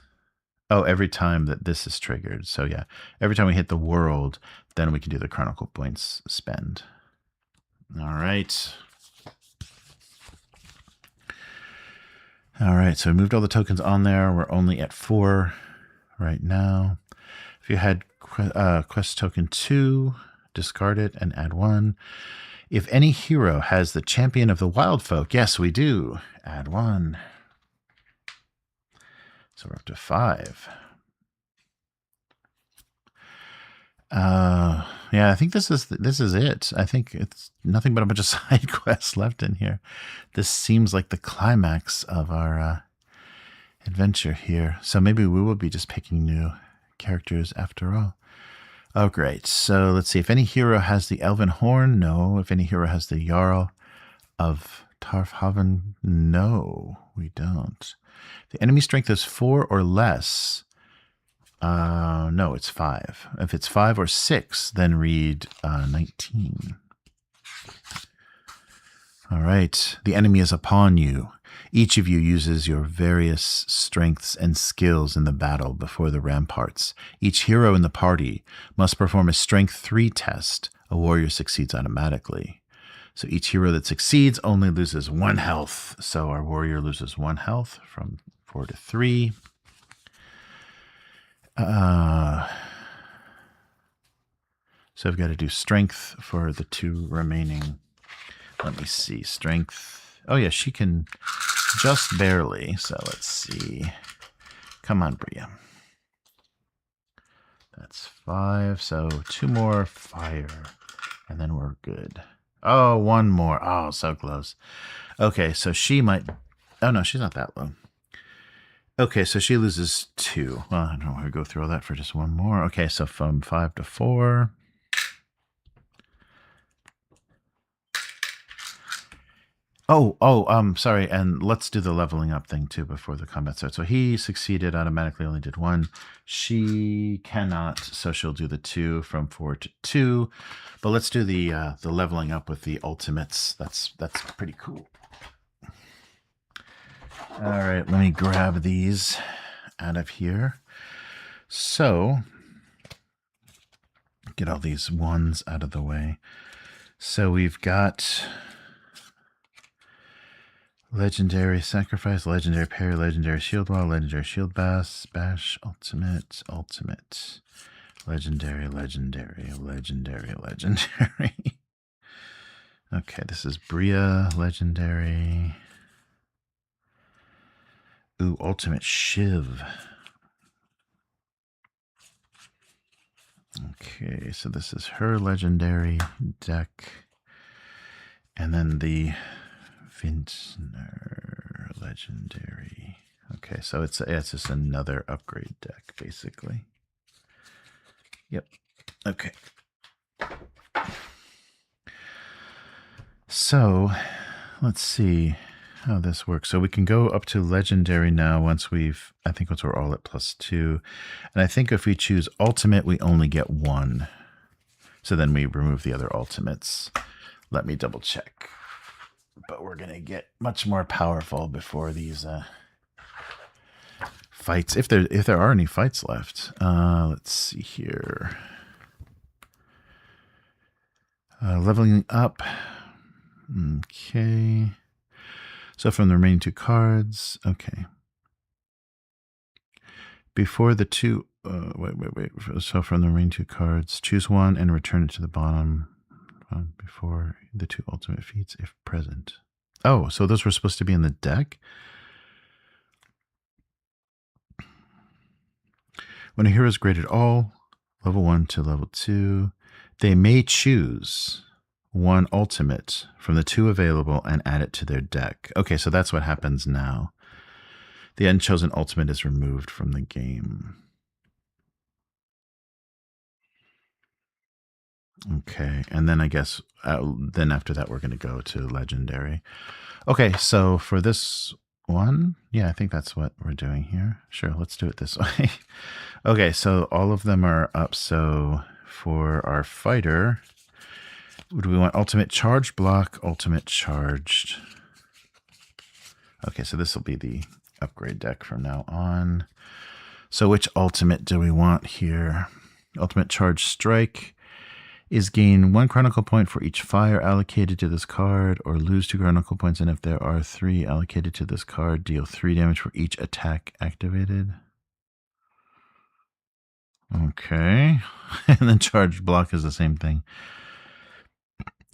every time that this is triggered. So yeah, every time we hit the world, then we can do the chronicle points spend. All right. All right, so we moved all the tokens on there. We're only at 4 right now. If you had quest token 2, discard it and add 1. If any hero has the champion of the wild folk, yes, we do. Add 1. So we're up to 5. Yeah, I think this is it. I think it's nothing but a bunch of side quests left in here. This seems like the climax of our adventure here. So maybe we will be just picking new characters after all. Oh, great. So let's see. If any hero has the Elven Horn, no. If any hero has the Jarl of Tarfhaven, no, we don't. The enemy strength is 4 or less. No, it's 5. If it's 5 or 6, then read 19. All right. The enemy is upon you. Each of you uses your various strengths and skills in the battle before the ramparts. Each hero in the party must perform a Strength 3 test. A warrior succeeds automatically. So each hero that succeeds only loses 1 health. So our warrior loses 1 health from 4 to 3. So I've got to do strength for the 2 remaining. Let me see. Strength. Oh, yeah, she can just barely. So let's see. Come on, Bria. That's 5. So 2 more fire. And then we're good. Oh, 1 more. Oh, so close. Okay, so she might... Oh, no, she's not that low. Okay, so she loses 2. Well, I don't want to go through all that for just 1 more. Okay, so from 5 to 4. Sorry, and let's do the leveling up thing too before the combat starts. So he succeeded automatically, only did 1. She cannot, so she'll do the 2 from 4 to 2. But let's do the leveling up with the ultimates. That's pretty cool. All right, let me grab these out of here. So, get all these 1s out of the way. So we've got legendary sacrifice, legendary parry, legendary shield wall, legendary shield bash, ultimate, legendary. Okay, this is Bria, legendary. Ooh, ultimate Shiv. Okay, so this is her legendary deck. And then the Vintner legendary. Okay, so it's just another upgrade deck, basically. Yep. Okay. So, let's see how this works. So we can go up to legendary now once we're all at +2. And I think if we choose ultimate, we only get 1. So then we remove the other ultimates. Let me double check. But we're going to get much more powerful before these fights. If there are any fights left. Let's see here. Leveling up. Okay. So from the remaining 2 cards. Okay. Before the 2... wait. So from the remaining 2 cards, choose 1 and return it to the bottom. Before the 2 ultimate feats, if present. Oh, so those were supposed to be in the deck? When a hero is graded all, level 1 to level 2, they may choose 1 ultimate from the 2 available and add it to their deck. Okay, so that's what happens now. The unchosen ultimate is removed from the game. Okay, and then I guess then after that we're going to go to legendary. Okay, so for this one, yeah, I think that's what we're doing here. Sure, let's do it this way. Okay, so all of them are up. So for our fighter, do we want ultimate charged block, ultimate charged? Okay, so this will be the upgrade deck from now on. So which ultimate do we want here? Ultimate charged strike is gain 1 chronicle point for each fire allocated to this card, or lose 2 chronicle points, and if there are 3 allocated to this card, deal 3 damage for each attack activated. Okay. And then charged block is the same thing.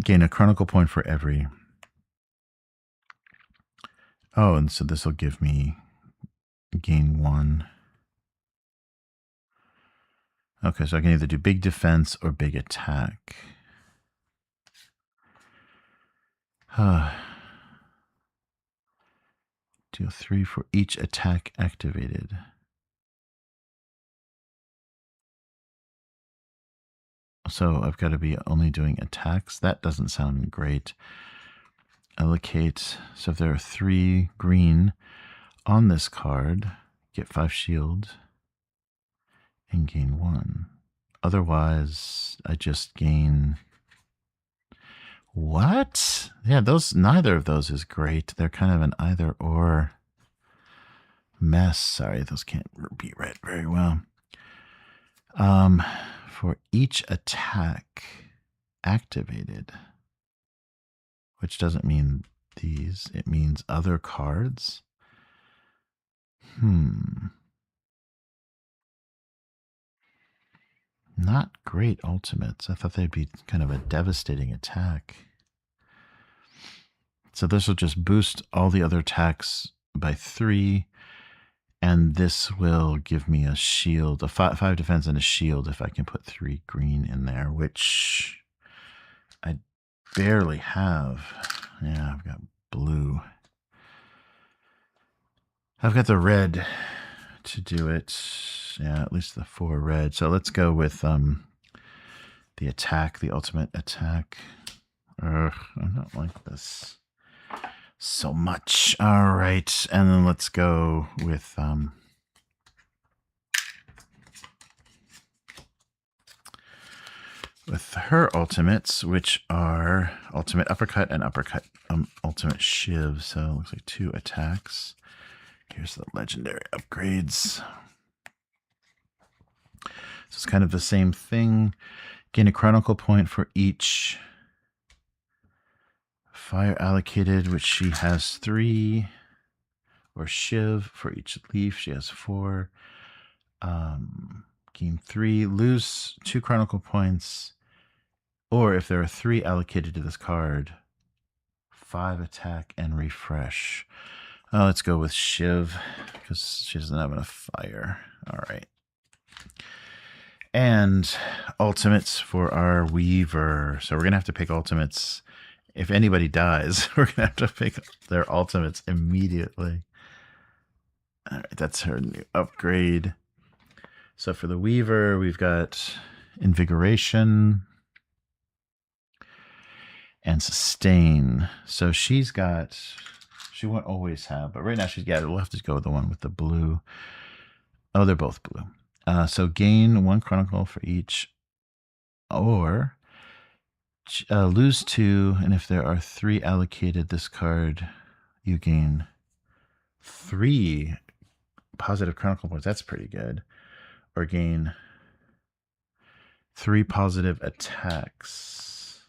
gain a chronicle point for every. Oh, and so this will give me gain 1. Okay, so I can either do big defense or big attack. Deal 3 for each attack activated. So I've got to be only doing attacks. That doesn't sound great. Allocate. So if there are 3 green on this card, get 5 shield and gain 1. Otherwise, I just gain. What? Yeah, neither of those is great. They're kind of an either or mess. Sorry, those can't be read very well. For each attack activated, which doesn't mean these, it means other cards. Not great ultimates. I thought they'd be kind of a devastating attack. So this will just boost all the other attacks by 3. And this will give me a shield, a 5 defense and a shield if I can put 3 green in there, which I barely have. Yeah, I've got blue. I've got the red to do it. Yeah, at least the 4 red. So let's go with the attack, the ultimate attack. I don't like this so much. All right, and then let's go with her ultimates, which are ultimate uppercut and uppercut ultimate shiv. So it looks like 2 attacks. Here's the legendary upgrades. So it's kind of the same thing. Gain a chronicle point for each fire allocated, which she has 3, or shiv for each leaf. She has 4. Gain 3, lose 2 chronicle points, or if there are 3 allocated to this card, 5 attack and refresh. Let's go with shiv because she doesn't have enough fire. All right. And ultimates for our weaver. So we're going to have to pick ultimates. If anybody dies, we're going to have to pick their ultimates immediately. All right, that's her new upgrade. So for the weaver, we've got invigoration and sustain. So she's got, she won't always have, but right now she's got, we'll have to go with the one with the blue. Oh, they're both blue. So gain 1 chronicle for each, or lose 2, and if there are 3 allocated this card, you gain 3 positive chronicle points. That's pretty good. Or gain 3 positive attacks.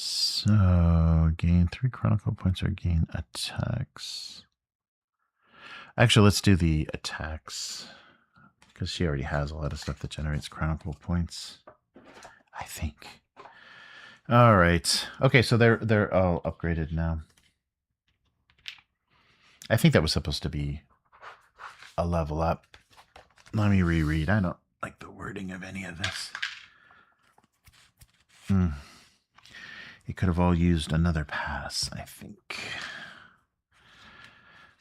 So gain 3 chronicle points or gain attacks. Actually, let's do the attacks because she already has a lot of stuff that generates chronicle points, I think. All right. Okay, so they're all upgraded now. I think that was supposed to be a level up. Let me reread. I don't like the wording of any of this. It could have all used another pass, I think.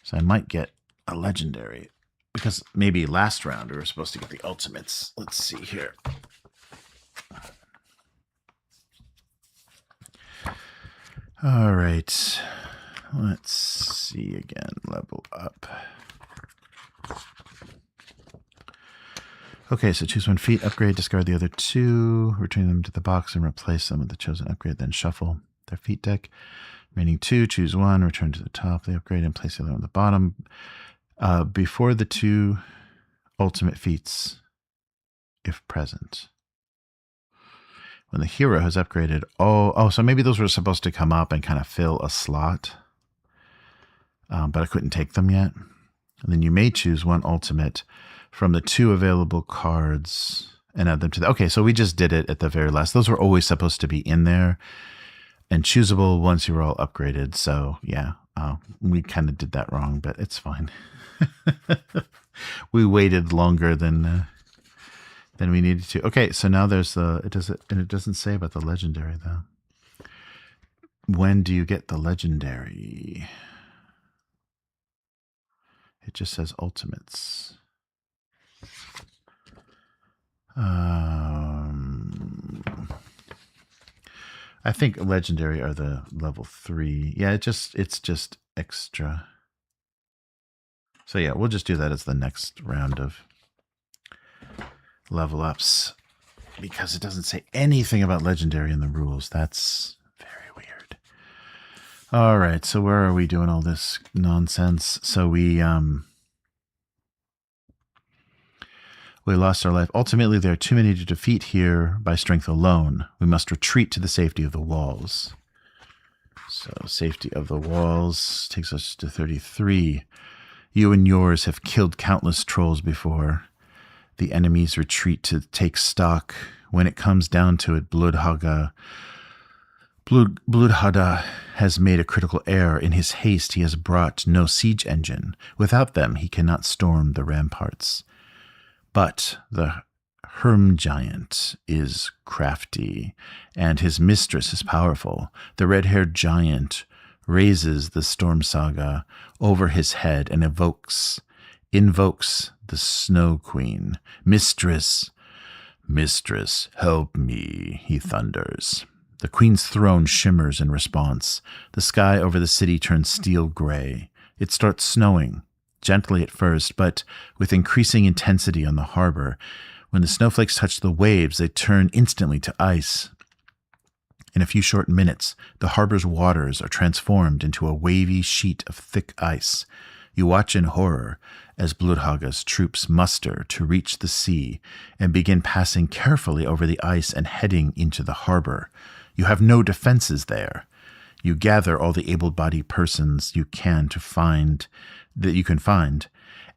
So I might get a legendary, because maybe last round we were supposed to get the ultimates. Let's see here. All right. Let's see again. Level up. Okay, so choose 1 feat, upgrade, discard the other 2, return them to the box and replace them with the chosen upgrade, then shuffle their feat deck. Remaining 2, choose 1, return to the top of the upgrade and place the other on the bottom. Before the 2 ultimate feats, if present. When the hero has upgraded, so maybe those were supposed to come up and kind of fill a slot, but I couldn't take them yet. And then you may choose 1 ultimate from the 2 available cards and add them to the... Okay, so we just did it at the very last. Those were always supposed to be in there and choosable once you were all upgraded. So yeah, we kind of did that wrong, but it's fine. We waited longer than we needed to. Okay, so now there's it doesn't say about the legendary though. When do you get the legendary? It just says ultimates. I think legendary are the level 3. Yeah, it's just extra. So yeah, we'll just do that as the next round of level ups because it doesn't say anything about legendary in the rules. That's very weird. All right, so where are we doing all this nonsense? So we lost our life. Ultimately, there are too many to defeat here by strength alone. We must retreat to the safety of the walls. So safety of the walls takes us to 33. You and yours have killed countless trolls before. The enemies retreat to take stock. When it comes down to it, Bloodhada has made a critical error. In his haste, he has brought no siege engine. Without them, he cannot storm the ramparts. But the Herm Giant is crafty, and his mistress is powerful. The red-haired giant raises the Storm Saga over his head and invokes the Snow Queen. Mistress, help me, he thunders. The Queen's throne shimmers in response. The sky over the city turns steel gray. It starts snowing, gently at first, but with increasing intensity on the harbor. When the snowflakes touch the waves, they turn instantly to ice. In a few short minutes, the harbor's waters are transformed into a wavy sheet of thick ice. You watch in horror as Bloodhaga's troops muster to reach the sea and begin passing carefully over the ice and heading into the harbor. You have no defenses there. You gather all the able-bodied persons you can find,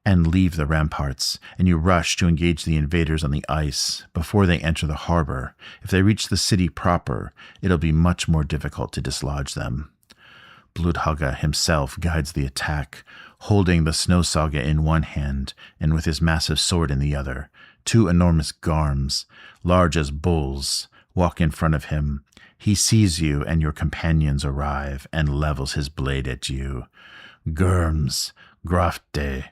and leave the ramparts, and you rush to engage the invaders on the ice before they enter the harbor. If they reach the city proper, it'll be much more difficult to dislodge them. Bloodhaga himself guides the attack, holding the Snow Saga in one hand and with his massive sword in the other. 2 enormous garms, large as bulls, walk in front of him. He sees you and your companions arrive and levels his blade at you. Germs, Grafte,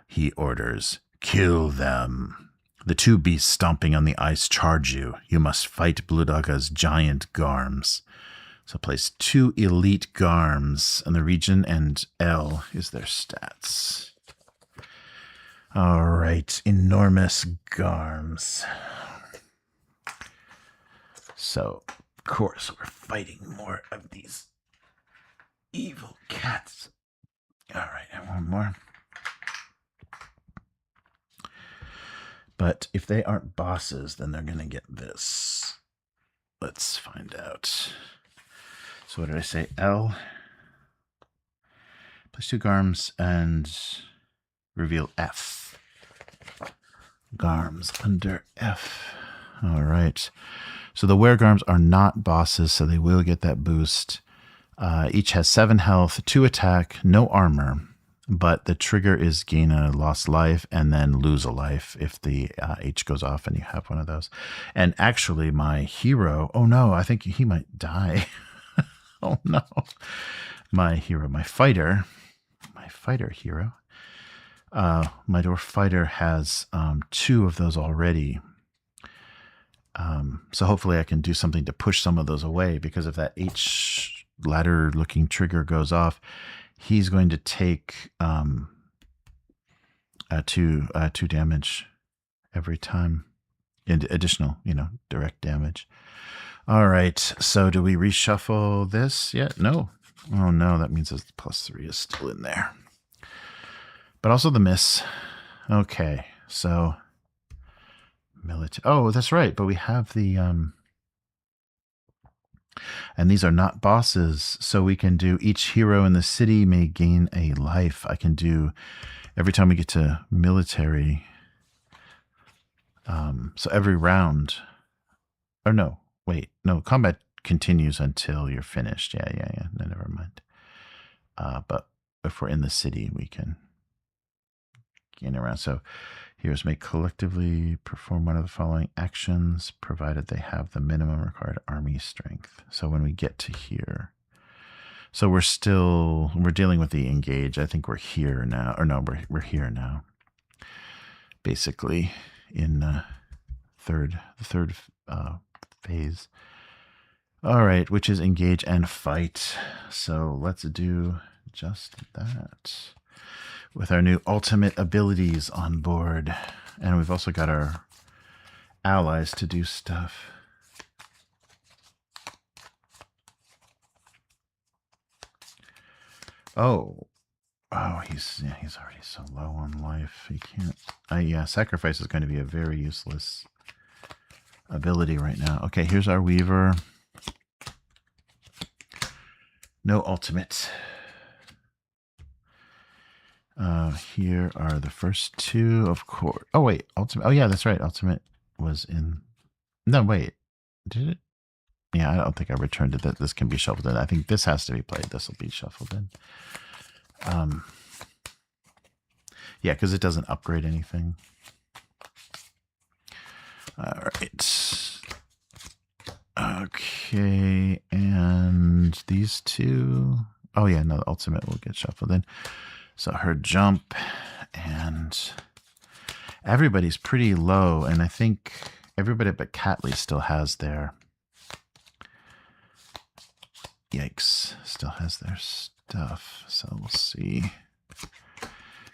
he orders. Kill them. The 2 beasts stomping on the ice charge you. You must fight Bloodhaga's giant garms. So place 2 elite garms in the region, and L is their stats. All right, enormous garms. So, of course, we're fighting more of these evil cats. All right, and one more. But if they aren't bosses, then they're going to get this. Let's find out. So what did I say? L. Place 2 garms and reveal F. Garms under F. All right. So the weregarms are not bosses, so they will get that boost. Each has 7 health, 2 attack, no armor. But the trigger is gain a lost life and then lose a life if the H goes off and you have one of those. And actually my hero, oh no, I think he might die. Oh no. My hero, my fighter hero. My dwarf fighter has 2 of those already. So hopefully I can do something to push some of those away, because if that H ladder looking trigger goes off, he's going to take 2 damage every time. Additional, direct damage. All right, so do we reshuffle this yet? No. Oh no, that means the +3 is still in there. But also the miss. Okay, so military. Oh, that's right, but we have the and these are not bosses, so we can do each hero in the city may gain a life. I can do every time we get to military, So every round, or no, wait, no, combat continues until you're finished. Yeah. No, never mind. But if we're in the city, we can gain around. So heroes may collectively perform one of the following actions, provided they have the minimum required army strength. So when we get to here, so we're dealing with the engage. I think we're here now, or no, we're here now. Basically, in the third phase. All right, which is engage and fight. So let's do just that with our new ultimate abilities on board. And we've also got our allies to do stuff. Oh, he's already so low on life. He can't. Yeah, sacrifice is going to be a very useless ability right now. Okay, here's our Weaver. No ultimate. Here are the first two, of course. Oh, wait. Ultimate. Oh, yeah, that's right. Ultimate was in... No, wait. Did it? Yeah, I don't think I returned it. That this can be shuffled in. I think this has to be played. This will be shuffled in. Yeah, because it doesn't upgrade anything. All right. Okay, and these two... Oh, yeah, no, the ultimate will get shuffled in. So her jump, and everybody's pretty low, and I think everybody but Catley still has their... Yikes, still has their stuff. So we'll see.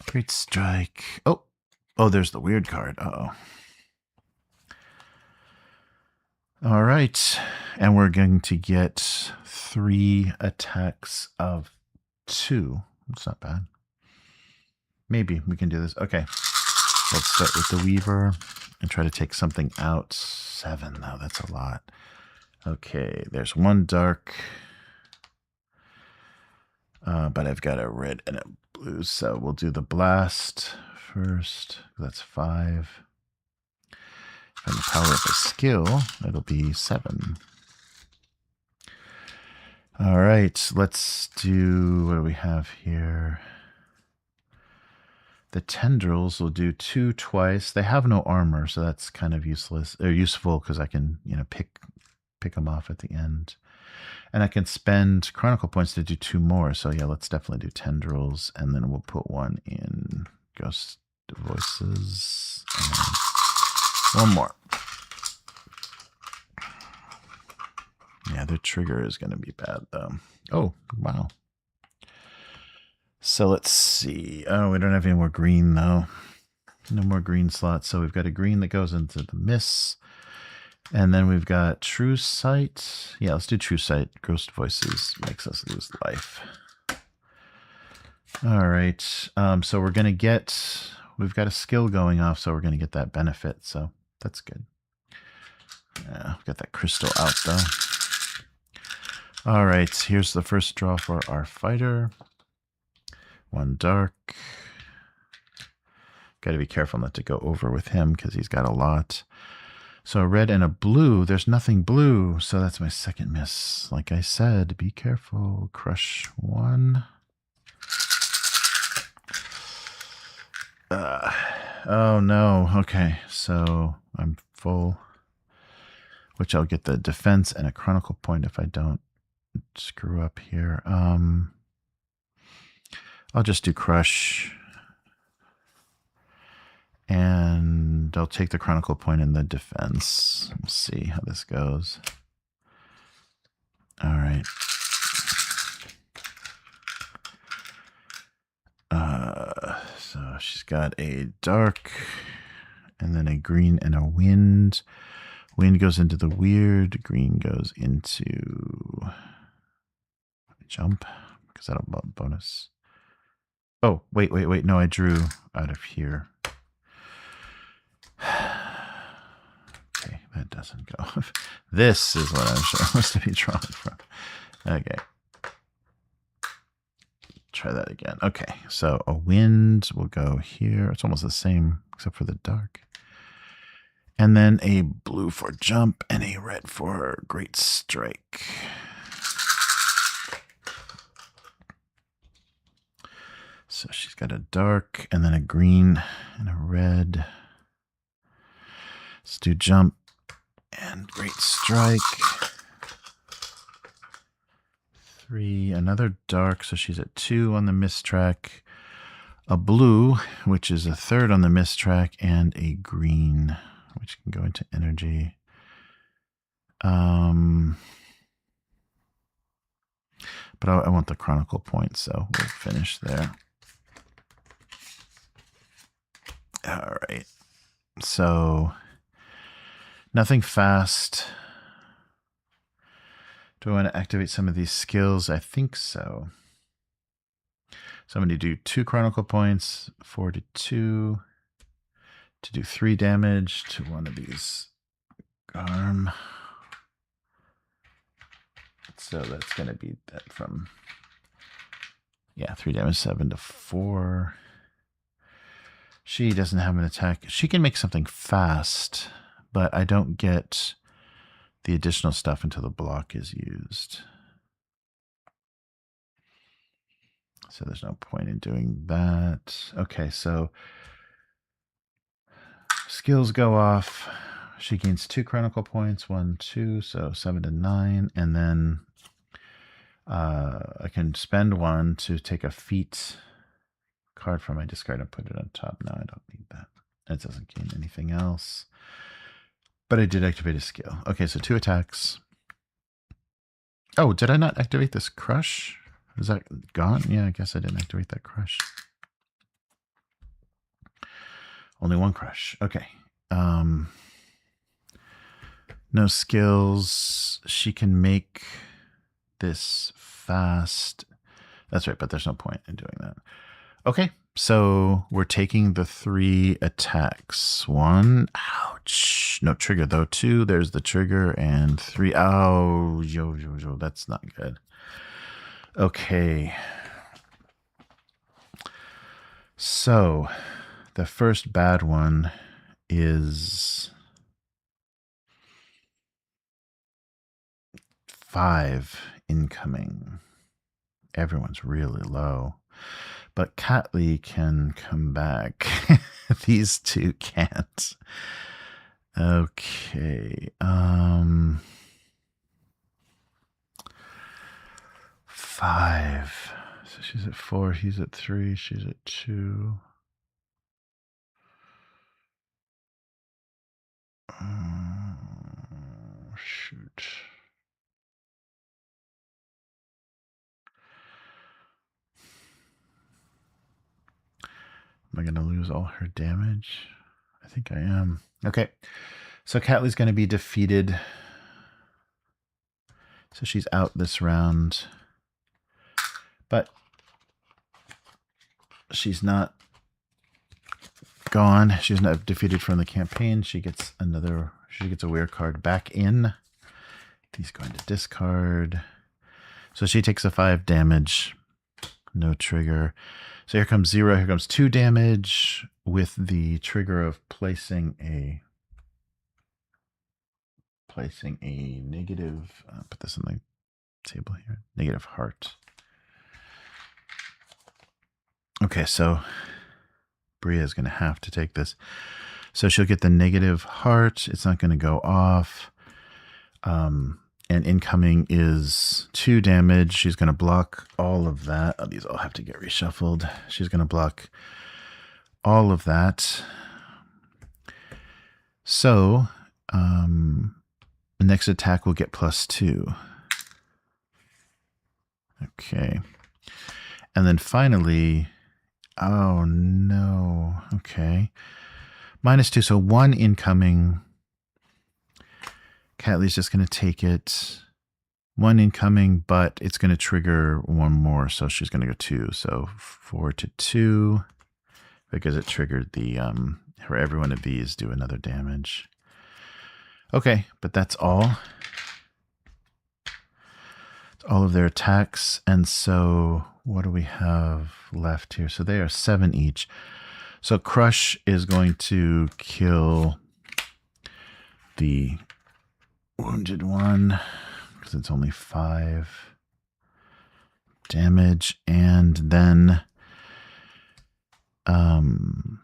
Great strike. Oh, there's the weird card. Uh-oh. All right, and we're going to get 3 attacks of 2. It's not bad. Maybe we can do this. Okay, let's start with the Weaver and try to take something out. 7, though. That's a lot. Okay, there's 1 dark. But I've got a red and a blue, so we'll do the blast first. That's 5. If I power up a skill, it'll be 7. All right, let's do, what do we have here? The tendrils will do 2 twice. They have no armor, so that's kind of useless or useful because I can, pick them off at the end. And I can spend Chronicle points to do 2 more. So yeah, let's definitely do tendrils, and then we'll put 1 in Ghost Voices and 1 more. Yeah, their trigger is going to be bad though. Oh, wow. So let's see. Oh, we don't have any more green though. No more green slots. So we've got a green that goes into the miss. And then we've got True Sight. Yeah, let's do True Sight. Ghost Voices makes us lose life. All right. So we're going to get... We've got a skill going off, so we're going to get that benefit. So that's good. Yeah, got that crystal out though. All right, here's the first draw for our fighter. 1 dark. Got to be careful not to go over with him because he's got a lot. So a red and a blue. There's nothing blue, so that's my second miss. Like I said, be careful. Crush 1. Oh no. Okay, so I'm full, which I'll get the defense and a chronicle point if I don't screw up here. I'll just do crush, and I'll take the chronicle point in the defense. We'll see how this goes. All right. So she's got a dark, and then a green and a wind. Wind goes into the weird. Green goes into jump because that'll bonus. Oh, wait. No, I drew out of here. Okay, that doesn't go. This is what I'm supposed to be drawing from. Okay. Try that again. Okay, so a wind will go here. It's almost the same except for the dark. And then a blue for jump and a red for great strike. So she's got a dark and then a green and a red. Let's do jump and great strike. 3, another dark, so she's at 2 on the miss track. A blue, which is a 3rd on the miss track, and a green, which can go into energy. But I want the chronicle points, so we'll finish there. All right. So nothing fast. Do I want to activate some of these skills? I think so. So I'm going to do 2 chronicle points, 4 to 2, to do 3 damage to one of these arm. So that's going to be that from, yeah, 3 damage, 7 to 4. She doesn't have an attack. She can make something fast, but I don't get the additional stuff until the block is used. So there's no point in doing that. Okay, so skills go off. She gains 2 chronicle points, 1, 2, so 7 to 9. And then I can spend 1 to take a feat card from my discard and put it on top. No, I don't need that. It doesn't gain anything else. But I did activate a skill. Okay, so 2 attacks. Oh, did I not activate this crush? Is that gone? Yeah, I guess I didn't activate that crush. Only 1 crush. Okay. No skills. She can make this fast. That's right, but there's no point in doing that. Okay, so we're taking the 3 attacks. 1, ouch. No trigger though. 2, there's the trigger, and 3, ow, yo, that's not good. Okay. So the first bad one is 5 incoming. Everyone's really low. But Catley can come back. These 2 can't. Okay. 5. So she's at 4. He's at 3. She's at 2. Shoot. Am I going to lose all her damage? I think I am. Okay. So Catley's going to be defeated. So she's out this round. But she's not gone. She's not defeated from the campaign. She gets a weird card back in. He's going to discard. So she takes a 5 damage. No trigger. So here comes 0. Here comes 2 damage with the trigger of placing a negative. Put this on the table here. Negative heart. Okay, so Bria is going to have to take this. So she'll get the negative heart. It's not going to go off. And incoming is 2 damage. She's going to block all of that. Oh, these all have to get reshuffled. She's going to block all of that. So the next attack will get +2. Okay. And then finally, oh no. Okay. -2. So 1 incoming. Catley's just going to take it. 1 incoming, but it's going to trigger 1 more. So she's going to go 2. So 4 to 2 because it triggered the, for every one of these, do another damage. Okay, but that's all. It's all of their attacks. And so what do we have left here? So they are 7 each. So Crush is going to kill the wounded one because it's only 5 damage, and then I'm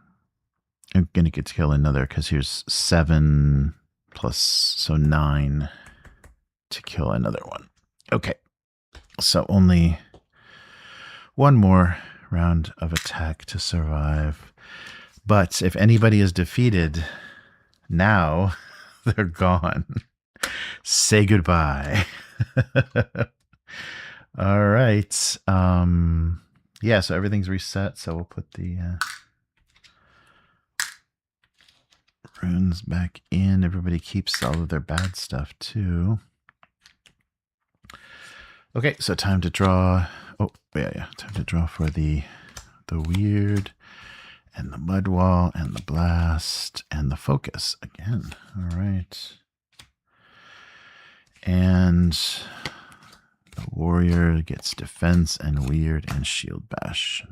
gonna get to kill another because here's 7 plus, so 9 to kill another one. Okay, so only one more round of attack to survive. But if anybody is defeated, now they're gone. Say goodbye. All right. Yeah, so everything's reset. So we'll put the runes back in. Everybody keeps all of their bad stuff too. Okay, so time to draw. Oh, yeah. Time to draw for the weird and the mud wall and the blast and the focus again. All right. And the warrior gets defense and weird and shield bash.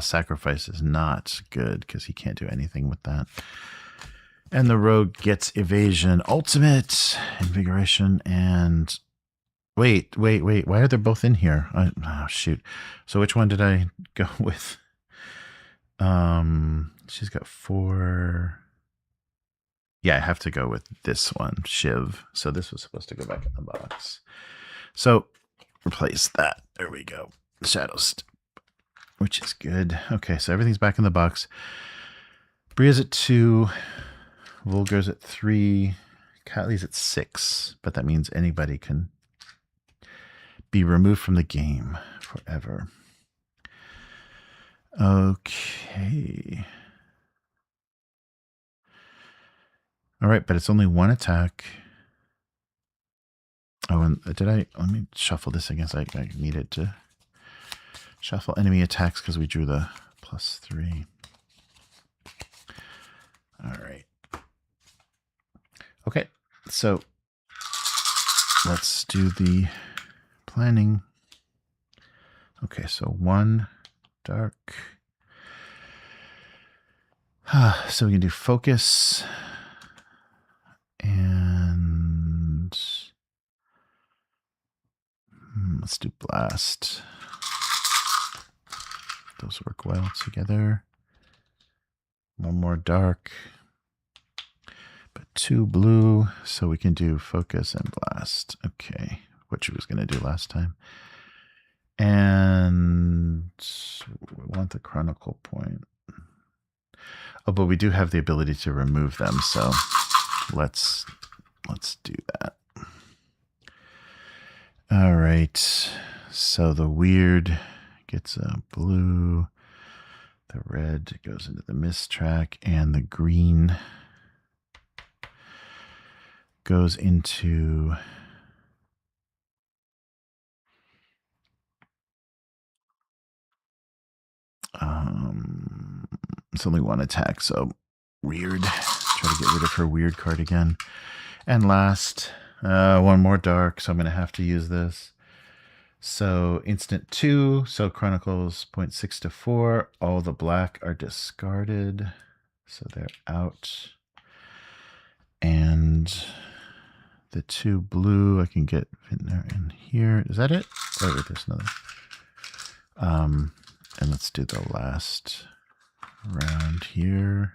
Sacrifice is not good because he can't do anything with that. And the rogue gets evasion, ultimate, invigoration, and wait. Why are they both in here? Oh, shoot. So which one did I go with? She's got 4. Yeah, I have to go with this one, Shiv. So this was supposed to go back in the box. So replace that. There we go. Shadows, which is good. Okay, so everything's back in the box. Bria's at 2. Vulgar's at 3. Catley's at 6. But that means anybody can be removed from the game forever. Okay. All right, but it's only 1 attack. Oh, and let me shuffle this again. I needed to shuffle enemy attacks because we drew the +3. All right. Okay, so let's do the planning. Okay, so 1 dark. So we can do focus and let's do blast. Those work well together. 1 more dark, but 2 blue, so we can do focus and blast. Okay, what she was going to do last time. And we want the chronicle point. Oh, but we do have the ability to remove them, so let's do that. All right, so the weird gets a blue, the red goes into the mist track, and the green goes into it's only 1 attack, so weird. Try to get rid of her weird card again. And last, 1 more dark, so I'm going to have to use this. So instant 2, so Chronicles 0.6 to 4. All the black are discarded, so they're out. And the 2 blue I can get in there in here. Is that it? Oh, wait, there's another. And let's do the last round here.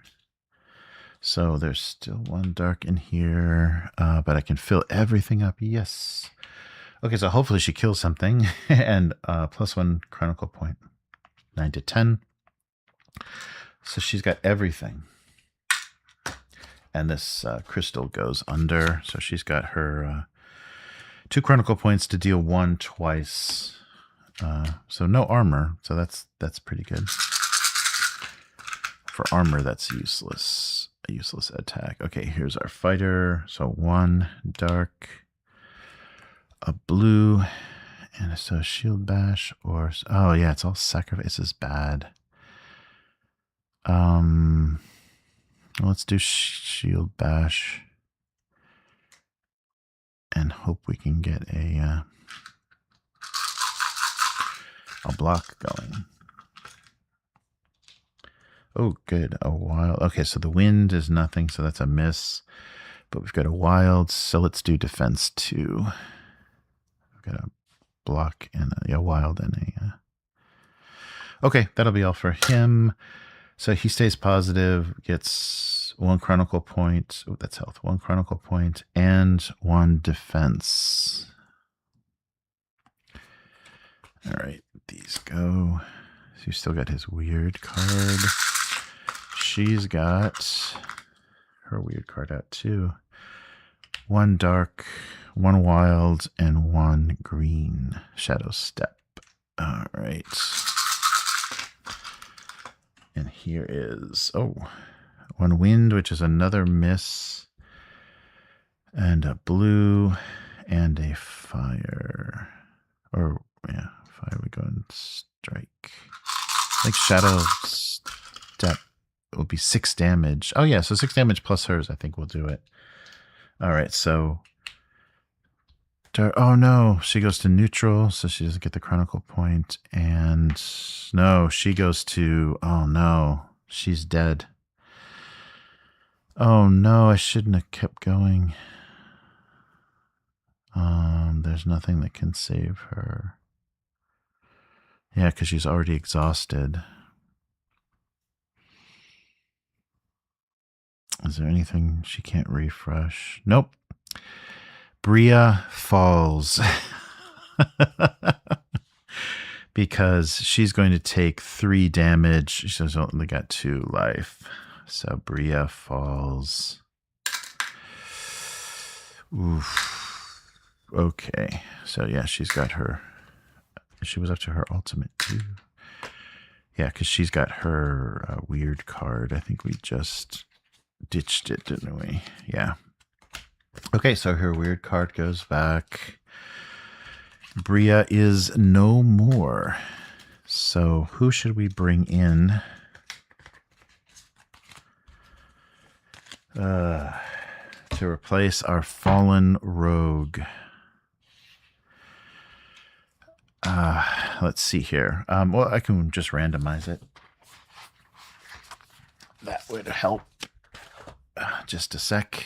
So there's still 1 dark in here, but I can fill everything up. Yes. Okay, so hopefully she kills something. And +1 chronicle point. 9 to 10. So she's got everything. And this crystal goes under. So she's got her 2 chronicle points to deal 1 twice. So no armor. So that's pretty good. For armor, that's useless. A useless attack. Okay, here's our fighter. So 1 dark, a blue, and so shield bash or oh yeah, it's all sacrifice. This is bad. Let's do shield bash and hope we can get a block going. Oh, good. A while. Okay, so the wind is nothing, so that's a miss. but we've got a wild, so let's do defense 2. We've got a block and a wild and a... Okay, that'll be all for him. So he stays positive, gets 1 chronicle point. Oh, that's health. 1 chronicle point and 1 defense. All right, these go. So he's still got his weird card. She's got her weird card out too. 1 dark, 1 wild, and 1 green. Shadow Step. All right. And here is, 1 wind, which is another miss. And a blue and a fire. Or, yeah, fire, we go and strike. I think Shadow Step will be 6 damage. Oh, yeah, so 6 damage plus hers, I think we'll do it. All right, so... Oh, no, she goes to neutral, so she doesn't get the chronicle point. And no, she goes to... Oh, no, she's dead. Oh, no, I shouldn't have kept going. There's nothing that can save her. Yeah, because she's already exhausted. Is there anything she can't refresh? Nope. Bria falls. Because she's going to take 3 damage. She's only got 2 life. So Bria falls. Oof. Okay. So yeah, she's got her... She was up to her ultimate too. Yeah, because she's got her weird card. I think we just ditched it, didn't we? Yeah. Okay, so her weird card goes back. Bria is no more. So who should we bring in? To replace our fallen rogue. Let's see here. Well, I can just randomize it. That would help. Just a sec.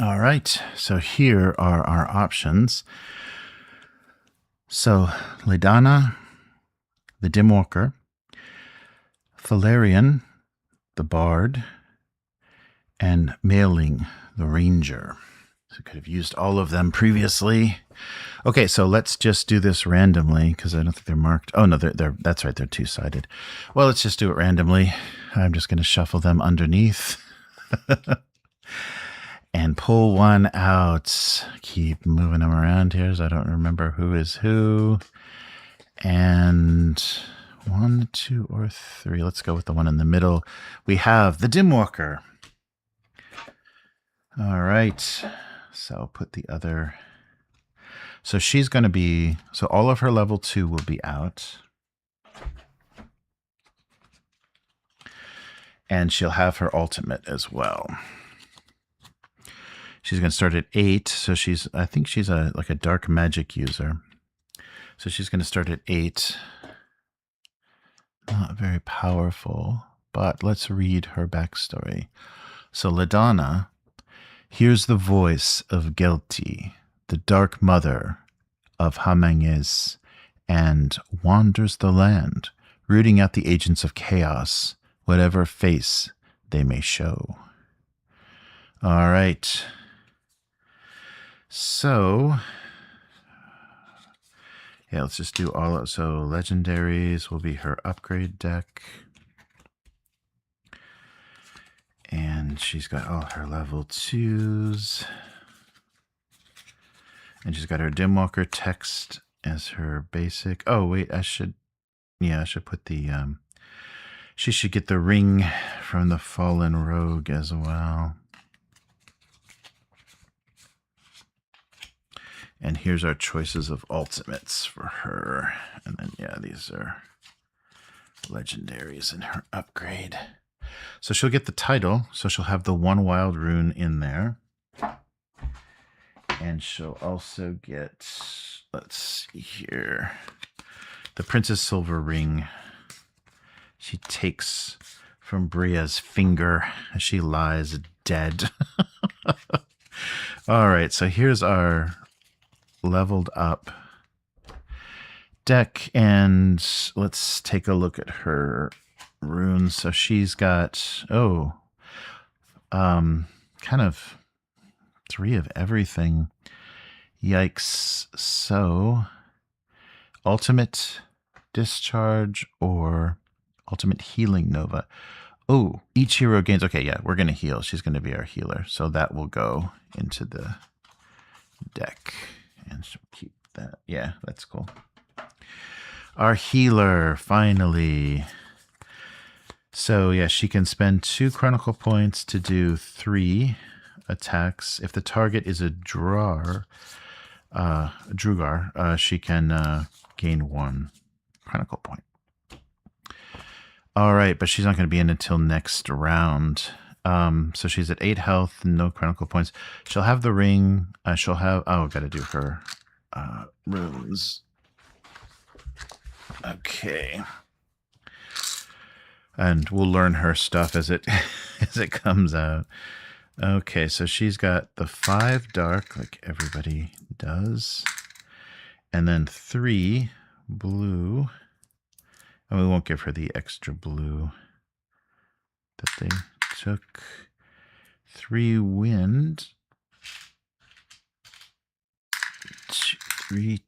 All right, so here are our options. So, Ledana, the Dimwalker, Valerian, the Bard, and Mailing, the Ranger. So we could have used all of them previously. Okay, so let's just do this randomly, because I don't think they're marked. Oh, no, that's right, they're 2-sided. Well, let's just do it randomly. I'm just going to shuffle them underneath. And pull one out. Keep moving them around here so I don't remember who is who. And 1, 2, or 3. Let's go with the one in the middle. We have the Dimwalker. All right. So I'll put the other. So she's going to be, so all of her level 2 will be out. And she'll have her ultimate as well. She's going to start at 8, so I think she's like a dark magic user. So she's going to start at 8. Not very powerful, but let's read her backstory. So Ledana hears the voice of Gelti, the dark mother of Hamanges, and wanders the land, rooting out the agents of chaos, whatever face they may show. All right. So, yeah, let's just do all. So legendaries will be her upgrade deck. And she's got all her level 2s. And she's got her Dimwalker text as her basic. Oh, wait, I should put the, she should get the ring from the Fallen Rogue as well. And here's our choices of ultimates for her. And then, yeah, these are legendaries in her upgrade. So she'll get the title. So she'll have the 1 wild rune in there. And she'll also get, let's see here, the Princess Silver Ring. She takes from Bria's finger as she lies dead. All right, so here's our leveled up deck, and let's take a look at her runes. So she's got kind of 3 of everything. Yikes. So ultimate discharge or ultimate healing nova. Oh, each hero gains. Okay, yeah, we're gonna heal. She's gonna be our healer, so that will go into the deck. And she'll keep that. Yeah, that's cool. Our healer, finally. So yeah, she can spend 2 chronicle points to do 3 attacks. If the target is a Drugar, she can gain 1 chronicle point. All right, but she's not going to be in until next round. So she's at 8 health, no chronicle points. She'll have the ring. She'll have, got to do her runes. Okay. And we'll learn her stuff as it as it comes out. Okay, so she's got the 5 dark, like everybody does. And then 3 blue. And we won't give her the extra blue that they took. 3 wind.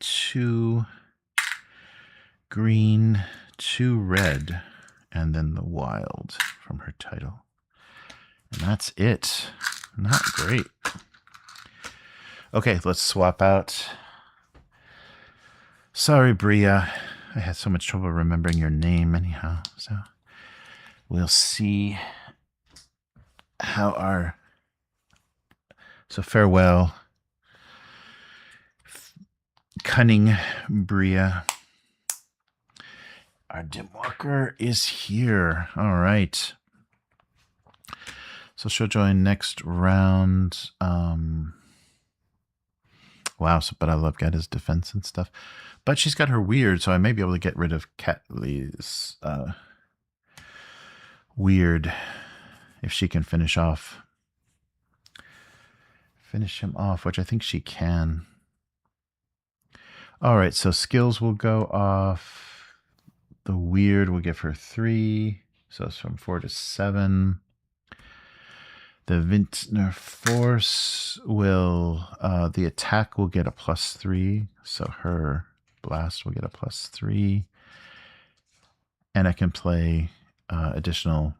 2 green, 2 red, and then the wild from her title. And that's it. Not great. Okay, let's swap out. Sorry, Bria. I had so much trouble remembering your name anyhow. So we'll see how our... So farewell, cunning Bria. Our Dimwalker is here. All right. So she'll join next round. Wow, but I love Geta's defense and stuff. But she's got her weird, so I may be able to get rid of Catley's weird if she can finish him off, which I think she can. All right, so skills will go off. The weird will give her 3, so it's from 4 to 7. The Vintner Force will, the attack will get a +3, so her blast will get a +3. And I can play additional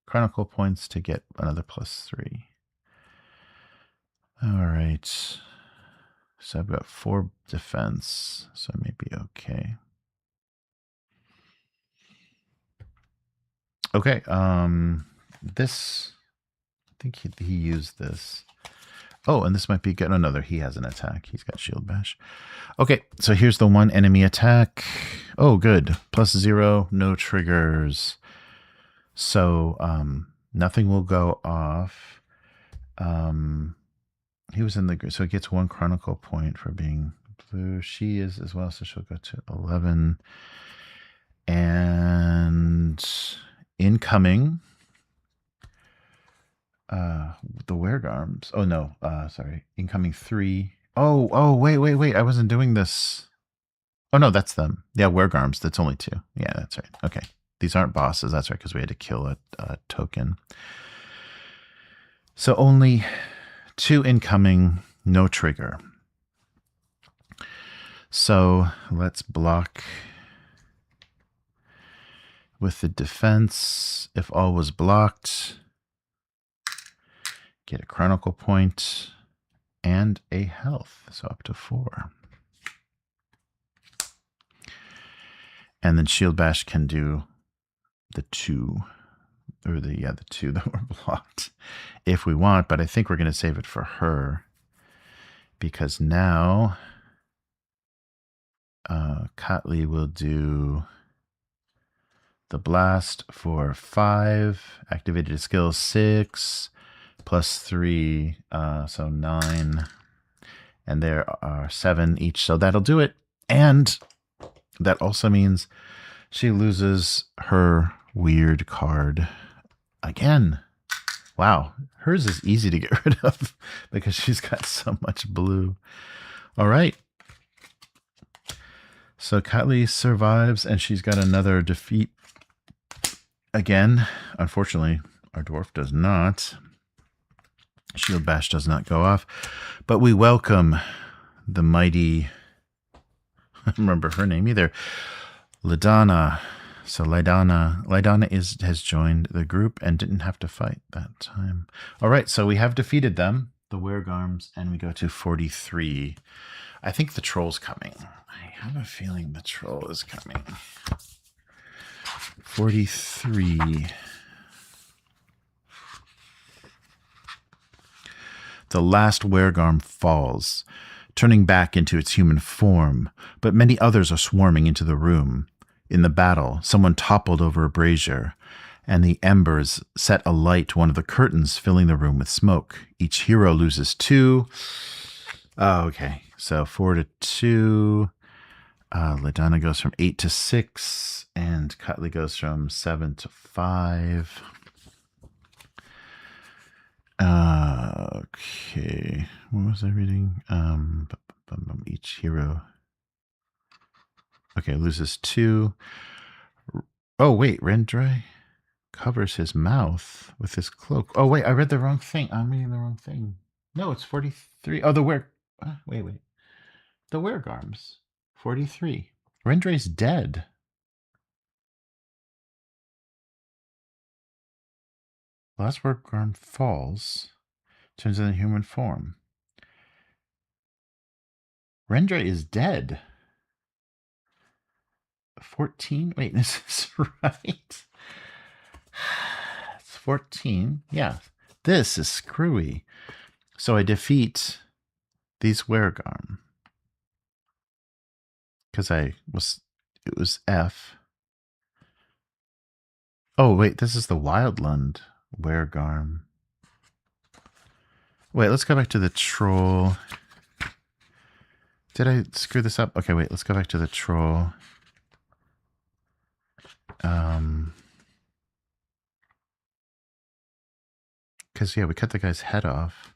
chronicle points to get another +3. All right, so I've got 4 defense, so I may be okay. Okay, this, I think he used this. Oh, and this might be good. Oh, no, he has an attack. He's got shield bash. Okay, so here's the 1 enemy attack. Oh, good. +0, no triggers. So nothing will go off. He was in the group, so he gets 1 chronicle point for being blue. She is as well, so she'll go to 11. And incoming, the Weregarms. Oh no, sorry. Incoming 3. Oh, wait. I wasn't doing this. Oh no, that's them. Yeah, Weregarms. That's only 2. Yeah, that's right. Okay. These aren't bosses. That's right, because we had to kill a token. So only 2 incoming, no trigger. So let's block with the defense. If all was blocked, get a Chronicle point and a health, so up to 4. And then Shield Bash can do the 2, or the 2 that were blocked if we want, but I think we're going to save it for her because now Cotley will do the blast for 5, activated skill 6, plus 3, so 9, and there are 7 each, so that'll do it. And that also means she loses her weird card again. Wow, hers is easy to get rid of because she's got so much blue. All right. So Cotley survives, and she's got another defeat again. Unfortunately, our dwarf does not. Shield Bash does not go off, but we welcome the mighty, I don't remember her name either, Lidana. So Lidana has joined the group and didn't have to fight that time. All right, so we have defeated them, the Weregarms, and we go to 43. I think the troll's coming. I have a feeling the troll is coming. 43. The last Weregarm falls, turning back into its human form, but many others are swarming into the room. In the battle, someone toppled over a brazier, and the embers set alight one of the curtains, filling the room with smoke. Each hero loses 2. Oh, okay, so 4 to 2. Lidana goes from 8 to 6, and Cotley goes from 7 to 5. Okay, what was I reading? Each hero. Okay, loses 2. Oh, wait, Rendry covers his mouth with his cloak. Oh, wait, I read the wrong thing. I'm reading the wrong thing. No, it's 43. Oh, the wait. The Weregarms. 43. Rendry's dead. Last Weregarm falls, turns into human form. Rendry is dead. 14? Wait, is this right? It's 14. Yeah, this is screwy. So I defeat these Weregarm. Because it was F. Oh, wait, this is the Wildland Weregarm. Wait, let's go back to the troll. Did I screw this up? Okay, wait, let's go back to the troll. Because, yeah, we cut the guy's head off.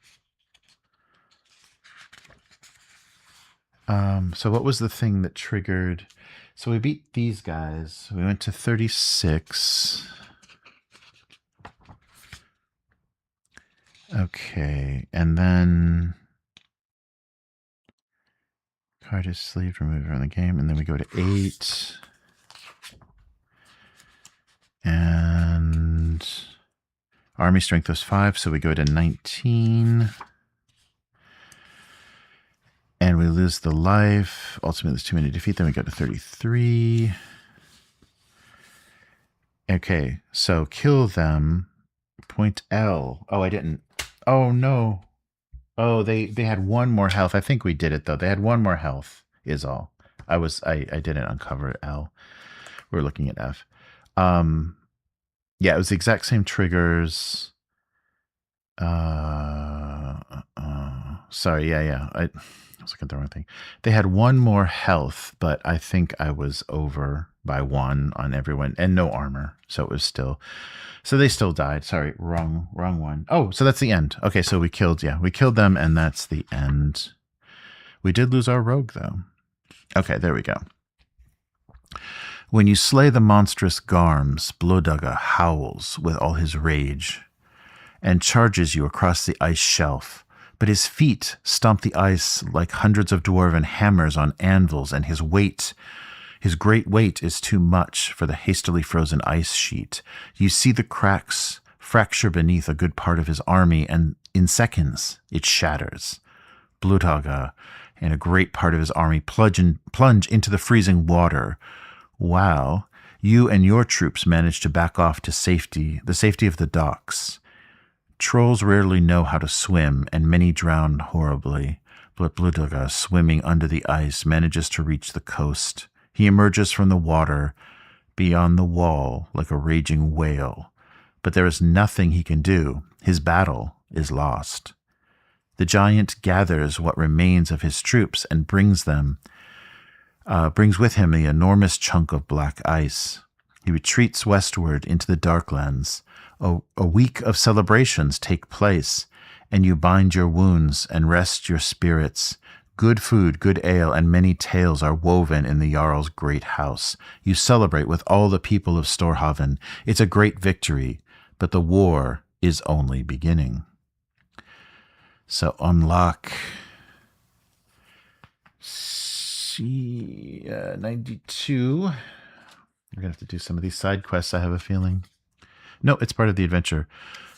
So what was the thing that triggered? So we beat these guys. We went to 36. Okay, and then card is sleeved, removed from the game, and then we go to 8. And army strength was 5, so we go to 19. And we lose the life. Ultimately, there's too many to defeat. Then we go to 33. Okay, so kill them. Point L. Oh, I didn't. Oh, no. Oh, they had 1 more health. I think we did it, though. They had 1 more health, is all. I didn't uncover L. We're looking at F. Yeah, it was the exact same triggers. Sorry, yeah. I was looking at the wrong thing. They had 1 more health, but I think I was over by 1 on everyone, and no armor, so it was still. So they still died. Sorry, wrong one. Oh, so that's the end. Okay, so we killed them, and that's the end. We did lose our rogue, though. Okay, there we go. When you slay the monstrous Garms, Blodugga howls with all his rage and charges you across the ice shelf, but his feet stomp the ice like hundreds of dwarven hammers on anvils, and his great weight is too much for the hastily frozen ice sheet. You see the cracks fracture beneath a good part of his army, and in seconds it shatters. Bluthaga and a great part of his army plunge into the freezing water, while you and your troops manage to back off to the safety of the docks. Trolls rarely know how to swim, and many drown horribly, but Bluthaga, swimming under the ice, manages to reach the coast. He emerges from the water beyond the wall like a raging whale, but there is nothing he can do. His battle is lost. The giant gathers what remains of his troops and brings with him the enormous chunk of black ice. He retreats westward into the Darklands. A week of celebrations take place, and you bind your wounds and rest your spirits. Good food, good ale, and many tales are woven in the Jarl's great house. You celebrate with all the people of Storhaven. It's a great victory, but the war is only beginning. So unlock 92. We're going to have to do some of these side quests, I have a feeling. No, it's part of the adventure.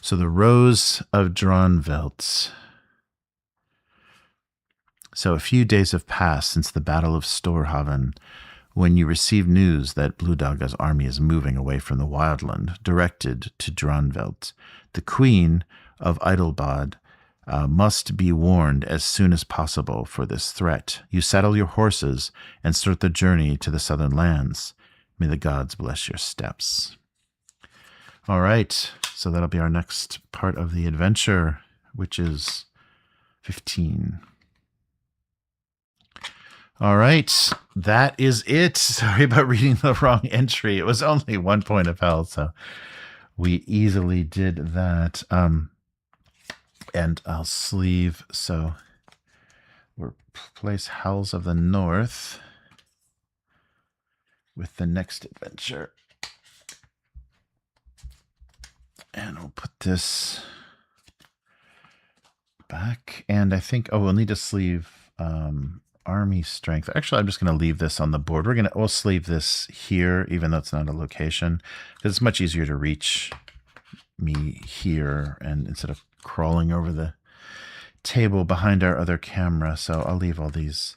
So the Rose of Dronvelt. So a few days have passed since the Battle of Storhaven, when you receive news that Blutthaga's army is moving away from the Wildland, directed to Dronvelt. The Queen of Idelbad must be warned as soon as possible for this threat. You saddle your horses and start the journey to the southern lands. May the gods bless your steps. All right, so that'll be our next part of the adventure, which is 15. All right, that is it. Sorry about reading the wrong entry. It was only 1 point of health, so we easily did that. And I'll sleeve, so we'll place Howls of the North with the next adventure. And we'll put this back. And I think, we'll need to sleeve army strength. Actually, I'm just going to leave this on the board. We'll sleeve this here, even though it's not a location, because it's much easier to reach me here, and instead of crawling over the table behind our other camera. So I'll leave all these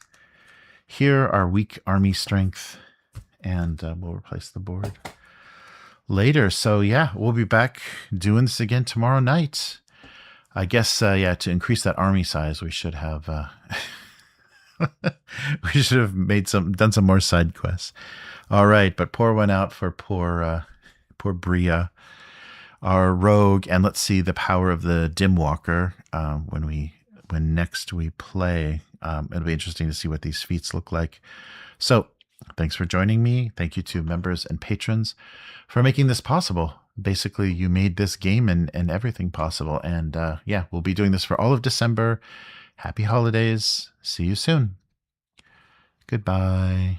here, our weak army strength, and we'll replace the board later. So yeah, we'll be back doing this again tomorrow night. I guess, to increase that army size, we should have done some more side quests. All right, but pour one out for poor Bria, our rogue, and let's see the power of the Dimwalker when next we play. It'll be interesting to see what these feats look like. So thanks for joining me. Thank you to members and patrons for making this possible. Basically, you made this game and everything possible. And we'll be doing this for all of December. Happy holidays. See you soon. Goodbye.